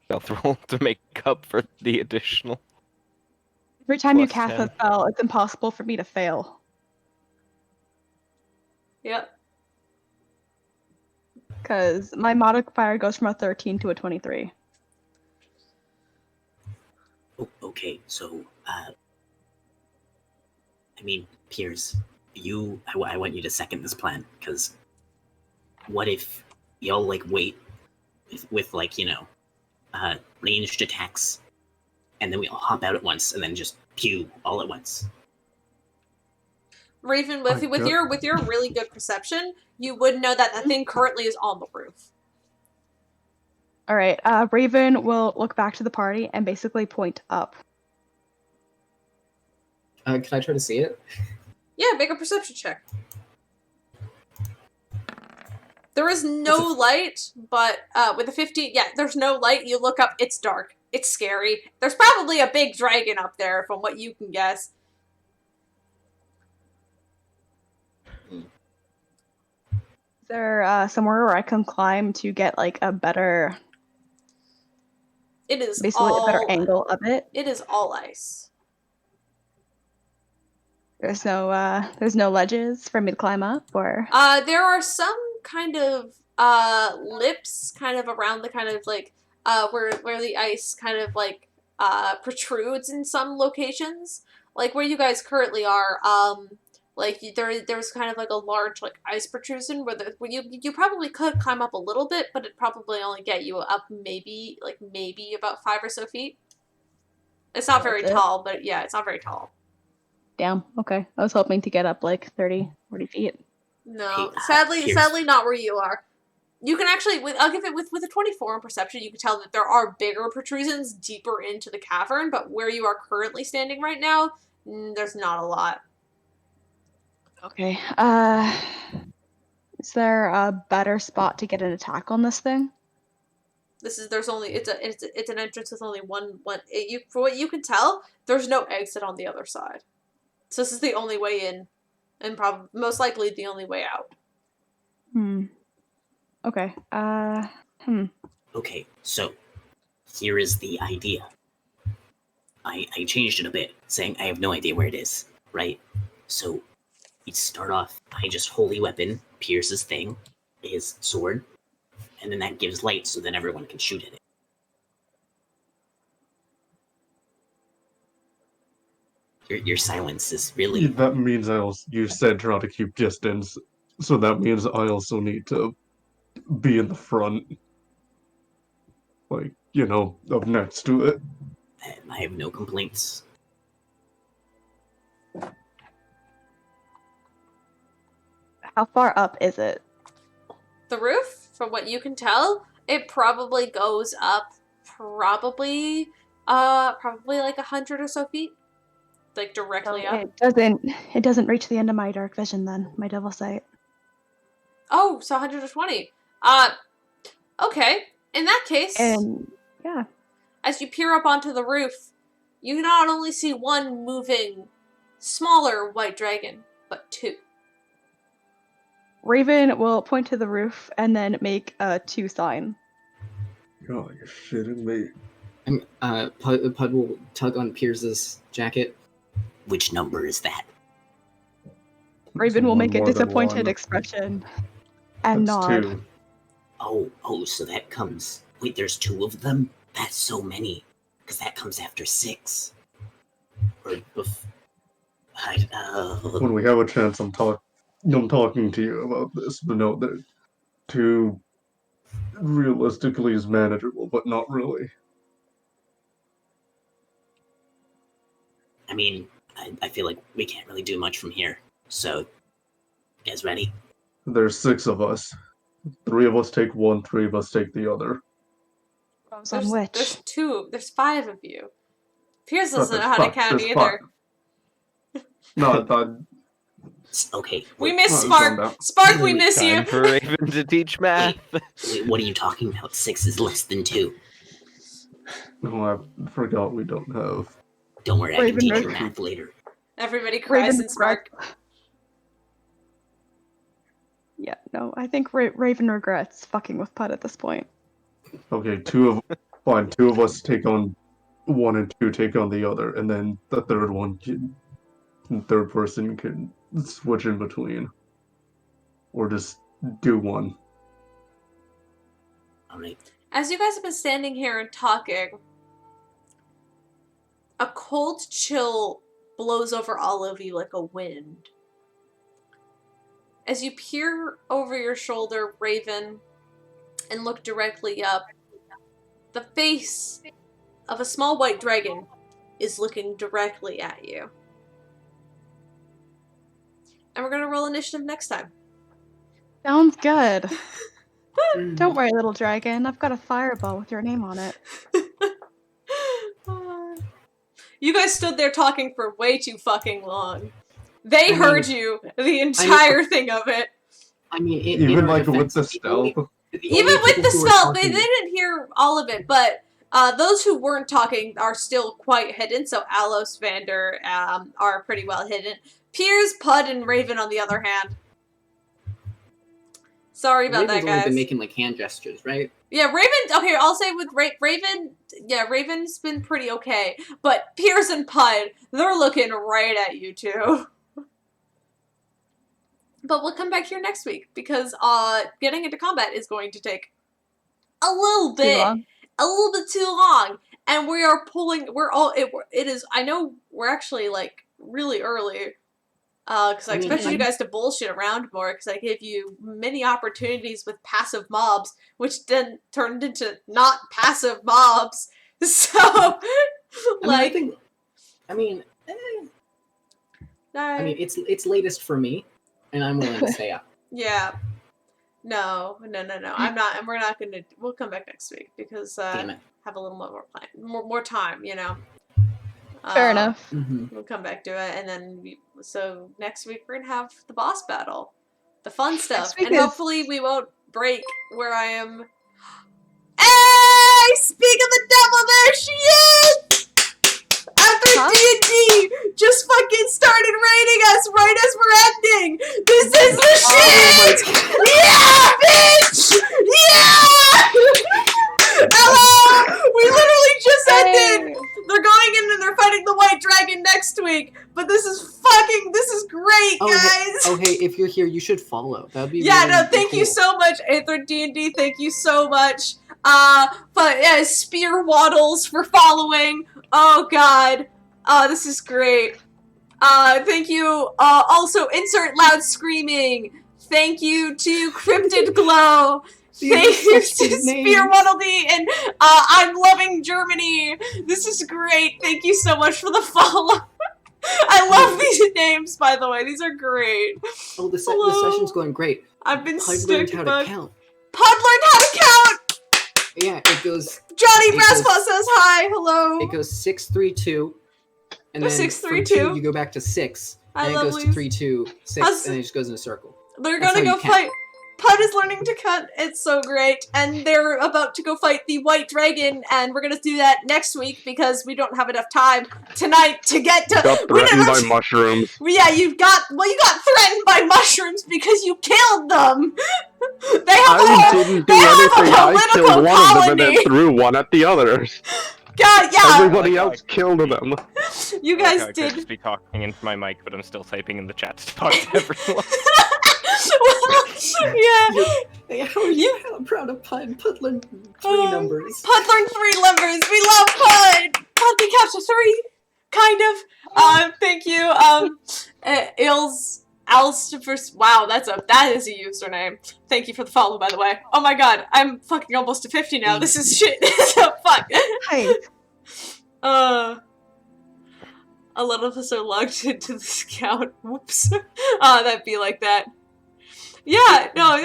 stealth roll to make up for the additional. Every time you Plus cast 10. a spell, it's impossible for me to fail. Yep. Because my modifier goes from a 13 to a 23. Oh, okay, so, I mean, Peirs, I want you to second this plan, because what if y'all, like, wait with like, you know, ranged attacks, and then we all hop out at once, and then just pew all at once? Raven, with your really good perception, you would know that the thing currently is on the roof. All right, Raven will look back to the party and basically point up. Can I try to see it? Yeah, make a perception check. There is no light, but with a 15, yeah, there's no light. You look up, it's dark. It's scary. There's probably a big dragon up there, from what you can guess. Is there somewhere where I can climb to get like a better, It is basically all a better angle of it? It is all ice. There's no ledges for me to climb up, or There are some kind of lips kind of around the kind of like where the ice kind of like protrudes in some locations. Like where you guys currently are, like there's kind of like a large like ice protrusion where you probably could climb up a little bit, but it'd probably only get you up maybe about 5 or so feet. It's not very That's it? tall, but yeah, it's not very tall. damn, okay. I was hoping to get up like 30, 40 feet. No, Hey, Peirs. sadly not where you are. You can actually, I'll give it with a 24 in perception, you can tell that there are bigger protrusions deeper into the cavern, but where you are currently standing right now, there's not a lot. Okay. Is there a better spot to get an attack on this thing? There's only, it's an entrance with only one, for what you can tell, there's no exit on the other side. So this is the only way in, and most likely the only way out. Okay. Okay, so here is the idea. I changed it a bit, saying I have no idea where it is, right? So we start off by just holy weapon, Peirs' thing, his sword, and then that gives light so then everyone can shoot at it. Your silence is really... That means you said try to keep distance, so that means I also need to be in the front. Like, you know, up next to it. I have no complaints. How far up is it? The roof, from what you can tell, it probably goes up probably like 100 or so feet. Like directly up. It doesn't reach the end of my dark vision then, my devil sight. Oh, so 120. Okay. In that case, And yeah. as you peer up onto the roof, you not only see one moving smaller white dragon, but 2. Raven will point to the roof and then make a 2 sign. Oh, you're shitting me. Puud will tug on Peirs' jacket. Which number is that? Raven will make a More than disappointed one. expression and That's nod. 2. Oh, so that comes... Wait, there's 2 of them? That's so many. Because that comes after 6. Or When we have a chance, I'm talking to you about this, but no, that 2 realistically is manageable, but not really. I mean, I feel like we can't really do much from here. So, you guys ready? There's 6 of us. 3 of us take one, 3 of us take the other. On which? There's 5 of you. Peirs But doesn't know there's how to five- count there's either. 5. No, I thought... Okay. We wait, miss Oh, Spark. calm down. Spark, we miss you. Time for Raven to teach math. wait, what are you talking about? 6 is less than 2. Oh, I forgot we don't have... Don't worry, I Raven can teach you knows. math later. Everybody cries Raven and Spark. Yeah, no, I think Raven regrets fucking with Puud at this point. Okay, 2 of us take on one and 2 take on the other, and then the third person can switch in between. Or just do one. Alright. As you guys have been standing here and talking, a cold chill blows over all of you like a wind. As you peer over your shoulder, Raven, and look directly up, the face of a small white dragon is looking directly at you. And we're gonna roll initiative next time. Sounds good. Don't worry, little dragon. I've got a fireball with your name on it. You guys stood there talking for way too fucking long. They heard you, the entire thing of it. I mean, Even like with the stealth. Even with the spell, they didn't hear all of it, but those who weren't talking are still quite hidden, so Alos, Vander are pretty well hidden. Peirs, Puud, and Raven, on the other hand. Sorry about Raven's that, only guys. been making like hand gestures, right? Yeah, Raven, okay, I'll say with Raven, yeah, Raven's been pretty okay, but Peirs and Puud, they're looking right at you two. But we'll come back here next week, because getting into combat is going to take a little bit too long, and we are pulling, it is, I know we're actually, like, really early, because I expected you guys to bullshit around more, because I gave you many opportunities with passive mobs, which then turned into not passive mobs, so, like... I mean, it's latest for me, and I'm willing to stay up. Yeah. No. I'm not, and we're not gonna, we'll come back next week, because, Damn it. have a little more time, you know? Fair enough. Mm-hmm. We'll come back to it, and then so next week we're gonna have the boss battle, the fun stuff, and hopefully we won't break where I am. Hey! Speak of the devil, there she is! After D&D just fucking started raiding us right as we're ending! This is the shit! Yeah, bitch! Yeah! Hello! We literally just ended! They're going in and they're fighting the white dragon next week, but this is great, guys! Hey, if you're here, you should follow. That'd be Thank you so much, Aether D&D, thank you so much. But yeah, Spear Waddles for following. Oh god. This is great. Thank you, also insert loud screaming. Thank you to Cryptid Glow. Thank you to Spear Waddle-Dee, and I'm loving Germany. This is great. Thank you so much for the follow. I love these names, by the way. These are great. Oh, the session's going great. I've been Puud learned how to count. Puud learned how to count! Yeah, it goes... Johnny Brasspaw says hi, hello! It goes 6, 3, 2, and then 6, 3, from 2. 2, you go back to 6, and it goes to 3, 2, 6, and it just goes in a circle. They're gonna go fight... Puud is learning to cut. It's so great. And they're about to go fight the white dragon, and we're gonna do that next week because we don't have enough time tonight to get to... Got threatened by mushrooms. Yeah, you got threatened by mushrooms because you killed them! I didn't do anything. I killed one of them and then threw one at the others. God, yeah! Everybody else killed them. You guys I did... could just be talking into my mic, but I'm still typing in the chat to talk to everyone. Well, yeah. How are you proud of Puud? Puud learned 3 numbers. Puud learned 3 numbers. We love Puud. Puud can count to 3, kind of. Thank you. Wow, that is a username. Thank you for the follow, by the way. Oh my god, I'm fucking almost to 50 now. This is shit. So fuck. Hey. A lot of us are logged into the scout. Whoops. That'd be like that. Yeah, no,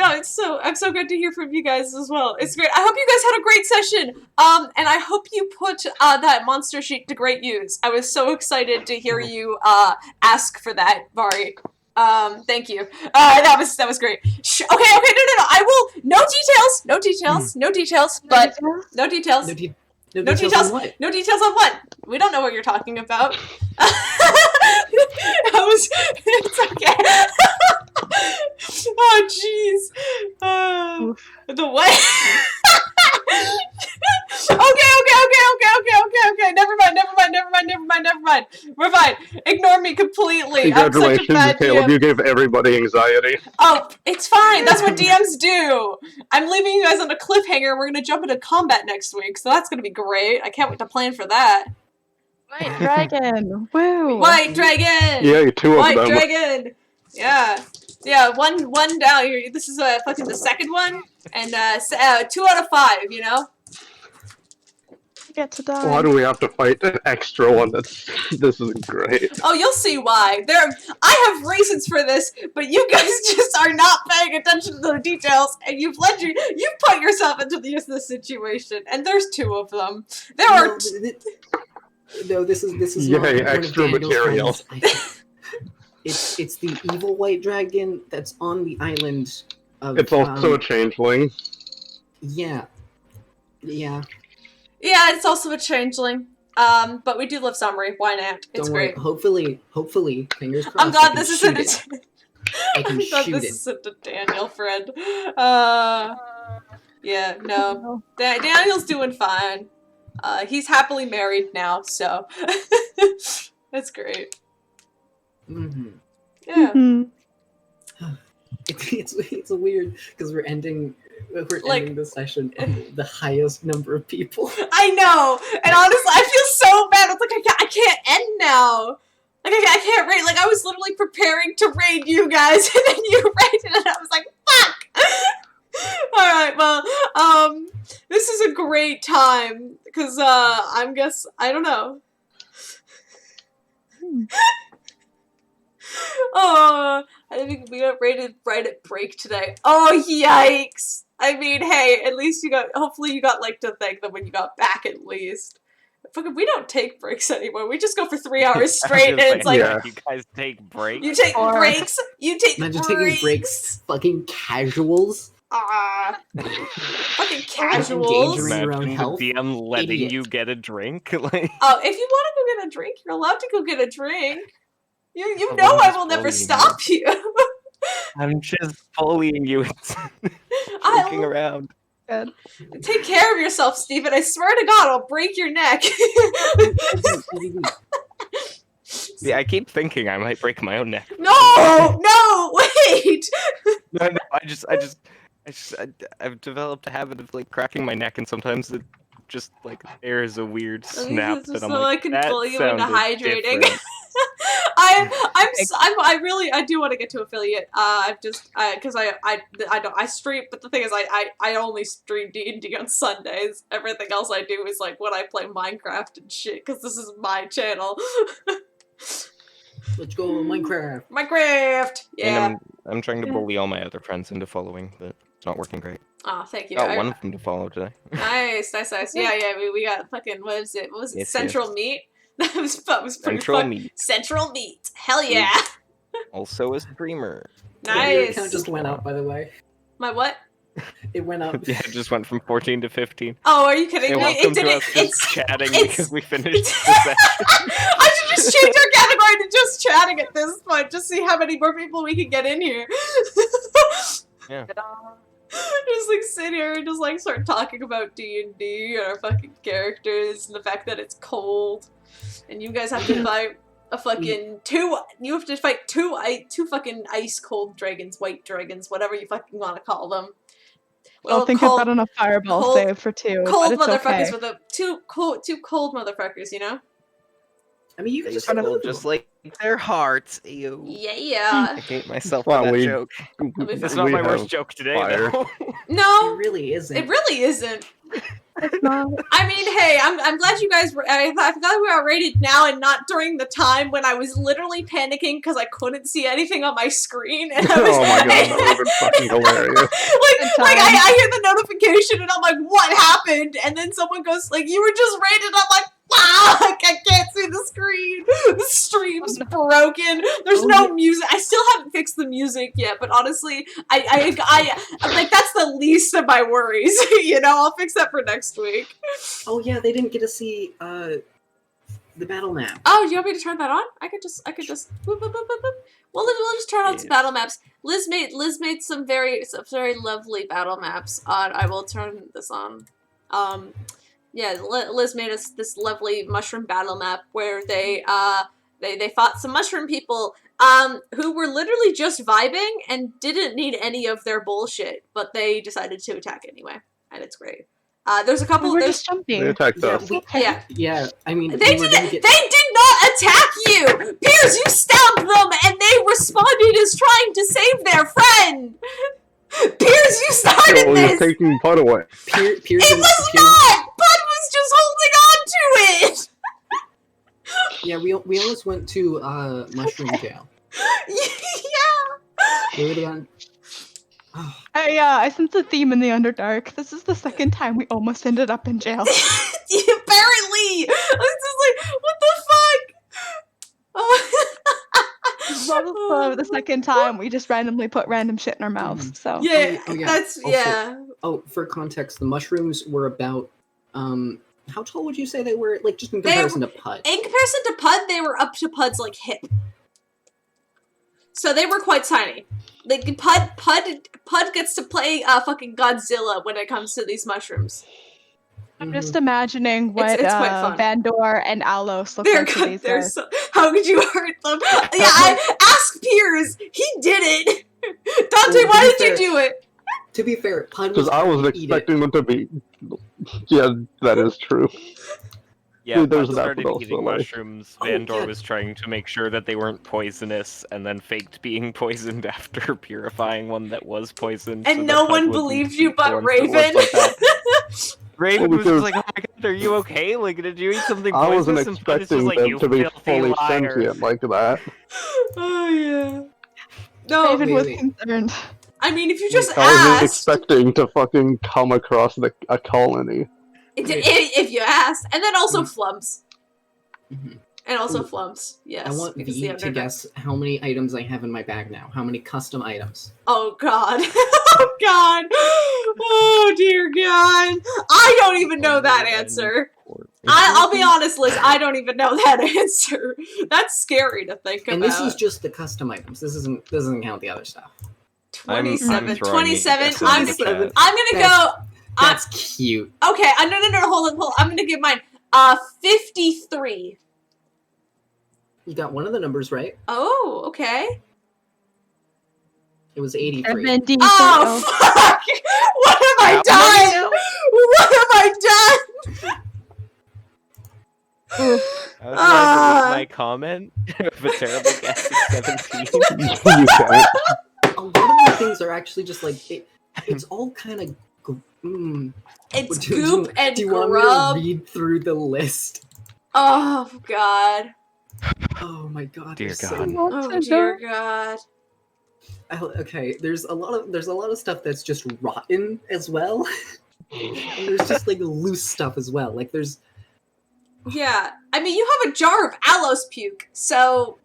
I'm so good to hear from you guys as well. It's great. I hope you guys had a great session. And I hope you put that monster sheet to great use. I was so excited to hear you ask for that, Mhairi. Thank you. That was great. Okay, no. I will. No details. But no details. No details on what? No details on what? We don't know what you're talking about. It's okay. Oh, jeez. The what? Okay. Never mind. We're fine. Ignore me completely. I'm such a Congratulations, bad Caleb. DM. You gave everybody anxiety. Oh, it's fine. That's what DMs do. I'm leaving you guys on a cliffhanger. We're gonna jump into combat next week, so that's gonna be great. I can't wait to plan for that. White dragon. Woo. White dragon. Yeah, two of White them. dragon. Yeah. One down here. This is fucking the second one, and 2 out of 5. You know. Get to die. Why do we have to fight an extra one? This is great. Oh, you'll see why. I have reasons for this, but you guys just are not paying attention to the details, and you've put yourself into this situation. And there's 2 of them. There are. No, this is Yay, not one of extra Daniel's material. friends. It's the evil white dragon that's on the island of. It's also a changeling. Yeah. Yeah, it's also a changeling. But we do love Mhairi. Why not? It's Don't worry. great. Hopefully, fingers crossed. I'm glad this isn't I can shoot it. isn't a Daniel friend. Yeah, no. Daniel's doing fine. He's happily married now, so that's great. Mm-hmm. Yeah. Mm-hmm. It's weird because we're ending the session on the highest number of people. I know, and honestly, I feel so bad. It's like I can't end now. Like I can't raid. Like I was literally preparing to raid you guys, and then you raided, and I was like, fuck. All right, well, this is a great time because I don't know. Oh, I think we got raided right at break today. Oh, yikes! I mean, hey, at least hopefully you got, like, to thank them when you got back at least. Fucking, we don't take breaks anymore. We just go for 3 hours straight, and it's like... Yeah. You guys take breaks? You take breaks? You take Imagine breaks? taking breaks, fucking casuals. Fucking casuals. Endangering your own Imagine health. the DM letting Idiot. you get a drink. Like, Oh, if you want to go get a drink, you're allowed to go get a drink. You Oh, know I'm I just will never bullying stop you. I'm just bullying you and joking around. Good. Take care of yourself, Steven. I swear to God, I'll break your neck. Yeah, I keep thinking I might break my own neck. No, wait. No, I've developed a habit of like cracking my neck, and sometimes it just like there's a weird snap Just that I'm so like, I can that pull you into sounded hydrating. different. I do want to get to affiliate. Because I stream, but the thing is, I only stream D&D on Sundays. Everything else I do is like when I play Minecraft and shit. Because this is my channel. Let's go, Minecraft. Minecraft. Yeah. And I'm trying to bully all my other friends into following, but it's not working great. Oh, thank you. Got one of them to follow today. Nice. Yeah. We got fucking what was it? Yes, Central Meat. That was pretty Central fun. Meat. Central Meat. Hell yeah. Also a streamer. Your Nice. account just went up, by the way. My what? It went up. Yeah, it just went from 14 to 15. Oh, are you kidding Hey, me? welcome It to didn't. us just chatting because we finished the session. I should just change our category to just chatting at this point. Just see how many more people we can get in here. Yeah. Just like sit here and just like start talking about D&D and our fucking characters and the fact that it's cold. And you guys have to fight a fucking two fucking ice cold dragons, white dragons, whatever you fucking want to call them. I don't think I've got enough fireball cold- save for 2, Cold but it's motherfuckers okay. with two cold motherfuckers, you know? I mean, you can just Kind of go Just like their hearts. Ew. Yeah. I hate myself Well, for that we- joke. That'll be It's fun. not We my worst have joke today, fire. though. It No, really isn't. it really isn't. It's not. I mean, hey, I'm glad you guys were. I'm glad we are rated now and not during the time when I was literally panicking because I couldn't see anything on my screen. And I was, Oh my god, that would have been fucking hilarious. like I hear the notification and I'm like, what happened? And then someone goes like, you were just rated. I'm like, fuck, I can't see the screen. The stream's broken. There's no music. I still haven't fixed the music yet, but honestly, I'm like, that's the least of my worries. You know, I'll fix that for next week. Oh yeah, they didn't get to see the battle map. Oh, do you want me to turn that on? I could just boop, boop, boop, boop, boop. We'll just turn on some battle maps. Liz made some very lovely battle maps. I will turn this on. Yeah, Liz made us this lovely mushroom battle map where they fought some mushroom people who were literally just vibing and didn't need any of their bullshit, but they decided to attack anyway, and it's great. There's a couple. We're just jumping. They attacked us. Yeah, I mean, They did not attack you! Peirs, you stabbed them and they responded as trying to save their friend! Peirs, you started Well, this! he's taking Puud away. Peirs It was not! Bud was just holding on to it! Yeah, we almost went to mushroom jail. Yeah! We would have gone. I sense a theme in the Underdark. This is the second time we almost ended up in jail. Apparently! I was just like, what the fuck? This is also the second time we just randomly put random shit in our mouths. So Yeah, Oh, yeah. that's, Also, yeah. Oh, for context, the mushrooms were about how tall would you say they were? Like just in They comparison to Puud. In comparison to Puud, they were up to Pud's, like, hip. So they were quite tiny. Like, Puud gets to play fucking Godzilla when it comes to these mushrooms. I'm just imagining what It's quite fun. Vandor and Alos look like to these guys. How could you hurt them? Yeah, I asked Peirs. He did it. Dante, why did you do it? To be fair, Puud Because was I wasn't expecting them to be. Yeah, that is true. Yeah, Dude, there's Puud that started also, eating like- mushrooms. Oh, Vandor yeah. was trying to make sure that they weren't poisonous, and then faked being poisoned after purifying one that was poisoned. And so no that one Puud wouldn't believed eat you the but ones that Raven. looked like that. Raven Well, was just because- like, oh my god, are you okay? Like, did you eat something I wasn't poisonous? And Puud is just expecting like, them you to be filthy fully liar. sentient like that. Oh, yeah. No, Raven was wait. concerned. I mean, if you just I wasn't asked, expecting to fucking come across a colony. if you asked, and then also flumps. Mhm. And also flumps, yes. I want because V the to Underdark- guess how many items I have in my bag now. How many custom items? Oh god. Oh god. Oh dear god. I don't even know that answer. I'll be honest, Liz, I don't even know that answer. That's scary to think And about. this is just the custom items. This doesn't count the other stuff. 27. I'm throwing 27. guesses in I'm the chat. gonna go. That's cute. Okay, no, hold on. I'm gonna give mine. 53. You got one of the numbers right. Oh, okay. It was 83. Oh, fuck! What have I done? What have I done? I was trying to read my comment of a terrible guess at 17. You can't. A lot of the things are actually just like it's all kind of. It's goop and Do you want grub. me to read through the list? Oh god. Oh my god. Dear there's God. Oh dear god. Okay, there's a lot of stuff that's just rotten as well. And there's just like loose stuff as well. Like there's Yeah. I mean, you have a jar of aloes puke, so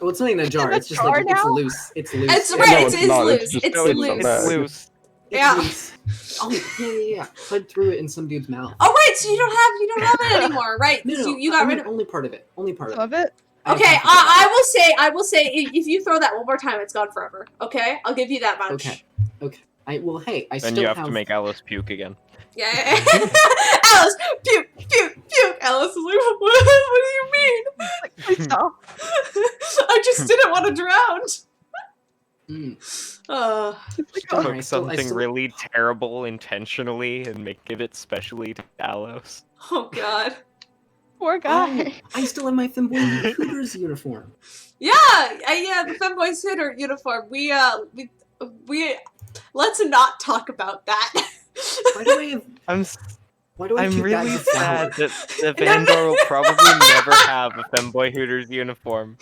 well, it's not in a jar. a It's just jar like it's now? loose. It's loose. it's Yeah, right. no, it's it's not. loose. It's just- It's no, it's loose. not It's bad. loose. it's yeah. loose. Oh yeah. Put through it in some dude's mouth. Oh right, so you don't have it anymore, right? No, You got rid of. only part of it. Only part of it. Of it? Okay, I will say, if you throw that one more time, it's gone forever. Okay, I'll give you that much. Okay. I Then still you have to make Alice puke again. Yeah. Alice, puke. Alice is like, what do you mean? Please stop. I just didn't want to drown. Mm. Cook I still- something really terrible intentionally and give it specially to Alos. Oh god. Poor guy. I still have my femboy recruiter's uniform. Yeah, the femboy sitter uniform. We let's not talk about that. Why do I have? Why do I I'm keep really bags of flour? sad that the Vandor will probably never have a Femboy Hooters uniform.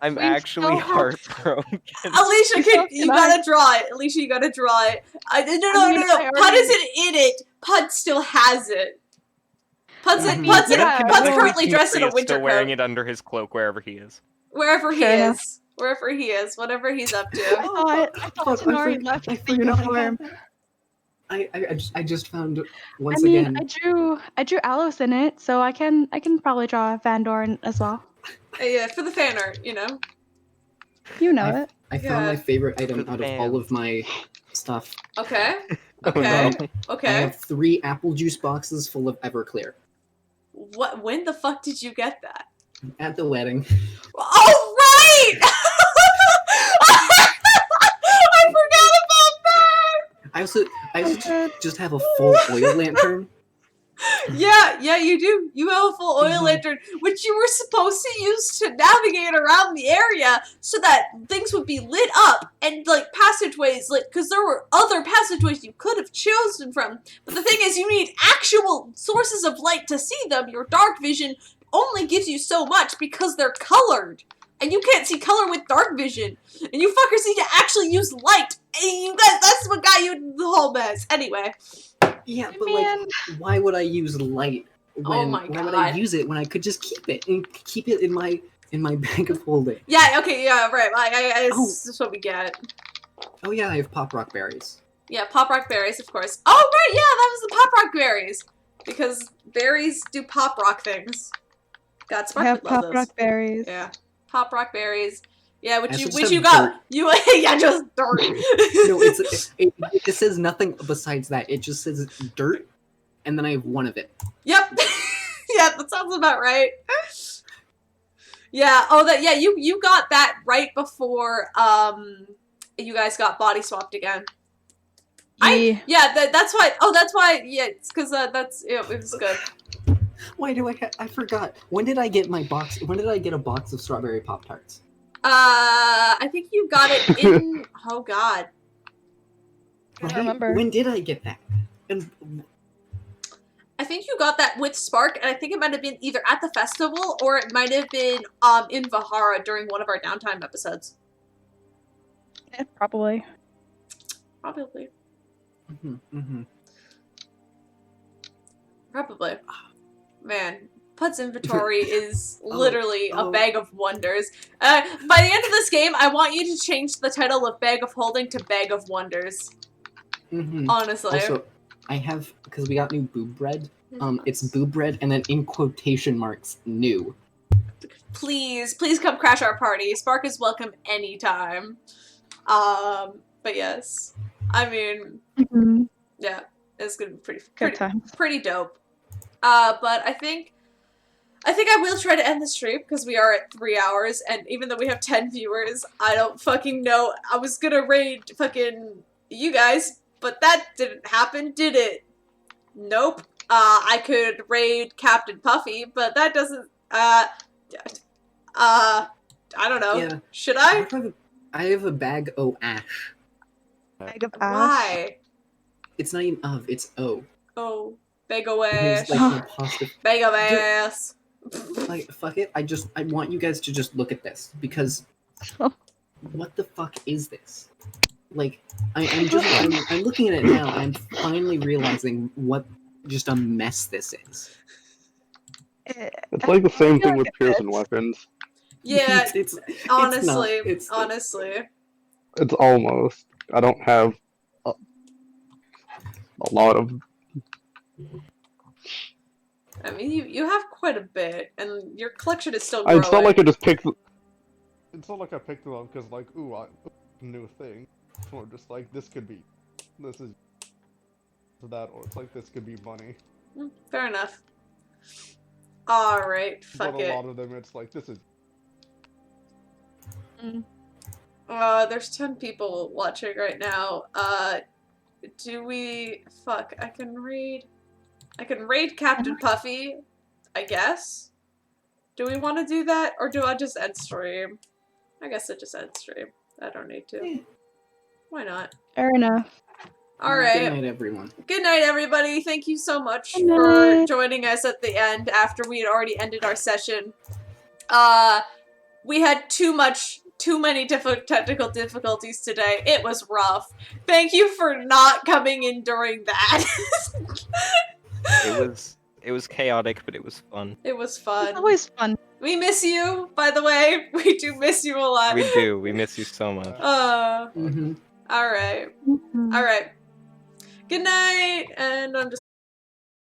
I'm We actually still have- heartbroken. Alicia, We still you have gotta draw it. Alicia, you gotta draw it. No. I Pud already- isn't in it. Pud still has it. Pud's I mean, Pud's yeah. currently dressed in a Tanar'ri is winter still wearing coat. it under his cloak wherever he is. Wherever he Fair enough. is. Wherever he is. Whatever he's up to. I thought Tanar'ri left the forgot I had uniform. that. I just found I once mean, again. I drew Alos in it, so I can probably draw Vandor as well. Yeah, for the fan art, you know. You know it. I found my favorite item the out of all of my stuff. Okay. Oh, Okay. no. I Okay. have 3 apple juice boxes full of Everclear What? When the fuck did you get that? at the wedding. Oh right! I forgot about that. I also just have a full oil lantern. Yeah, you do. You have a full oil lantern, which you were supposed to use to navigate around the area so that things would be lit up and like passageways lit, because there were other passageways you could have chosen from. But the thing is, you need actual sources of light to see them. Your dark vision only gives you so much because they're colored. And you can't see color with dark vision. And you fuckers need to actually use light. And you guys, that's what got you into the whole mess. Anyway. Yeah, but Man. like, why would I use light? When, my Why would I God. use it when I could just keep it and keep it in my bag of holding? Yeah, okay, yeah, right. Oh. This is what we get. Oh yeah, I have pop rock berries. Yeah, pop rock berries, of course. Oh, right, yeah, that was the pop rock berries. Because berries do pop rock things. God, I Spark have would love pop those. rock berries. Yeah, pop rock berries. Yeah, I which also you have got. dirt. You yeah, just dirt. No, it says nothing besides that. It just says dirt, and then I have 1 of it. Yep. Yeah, that sounds about right. Yeah. Oh, that. Yeah, you got that right before you guys got body swapped again. Yeah. That's why. Oh, that's why. Yeah, it's because that's it was good. Why do I forgot. When did I get my box? When did I get a box of strawberry Pop Tarts? I think you got it in. Oh God. I don't remember. When did I get that? And I think you got that with Spark, and I think it might have been either at the festival or it might have been in Vahara during one of our downtime episodes. Yeah, probably. Probably. mm-hmm. Probably. Man, Pud's inventory is Oh, literally a oh. bag of wonders. By the end of this game, I want you to change the title of Bag of Holding to Bag of Wonders. Mm-hmm. Honestly. Also, I have, because we got new boob bread. It's boob bread, and then in quotation marks, new. Please come crash our party. Spark is welcome anytime. But yes. I mean, Mm-hmm. yeah, it's gonna be Good times. pretty dope. But I think I will try to end the stream because we are at 3 hours, and even though we have 10 viewers, I don't fucking know. I was gonna raid fucking you guys, but that didn't happen, did it? Nope. I could raid Captain Puffy, but that doesn't, I don't know. Yeah. Should I? I have a bag O ash. Bag of ash. Why? It's not even of, it's O. Oh, bag of There's ass. like an apostrophe. Bag of ass. Like, fuck it. I want you guys to just look at this, because what the fuck is this? Like, I'm looking at it now, and I'm finally realizing what just a mess this is. It's like the same thing with Peirs and weapons. Yeah, it's honestly, It's- honestly. It's almost. I don't have a lot of. I mean, you have quite a bit, and your collection is still growing. It's not like I just picked. It's not like I picked them up because, like, ooh, new thing. It's more just like this could be, this is that, or it's like this could be money. Fair enough. All right, fuck But a it. lot of them, it's like this is. There's 10 people watching right now. Do we? Fuck, I can raid Captain Puffy, I guess. Do we want to do that, or do I just end stream? I guess I just end stream. I don't need to. Eh. Why not? Fair enough. All Good right. night, everyone. Good night, everybody. Thank you so much Good for night. joining us at the end after we had already ended our session. We had too many technical difficulties today. It was rough. Thank you for not coming in during that. It was chaotic, but it was fun. It was It's fun. always fun. We miss you, by the way. We do miss you a lot. We do. We miss you so much. Mm-hmm. Alright. Mhm. Alright. Good night, and I'm just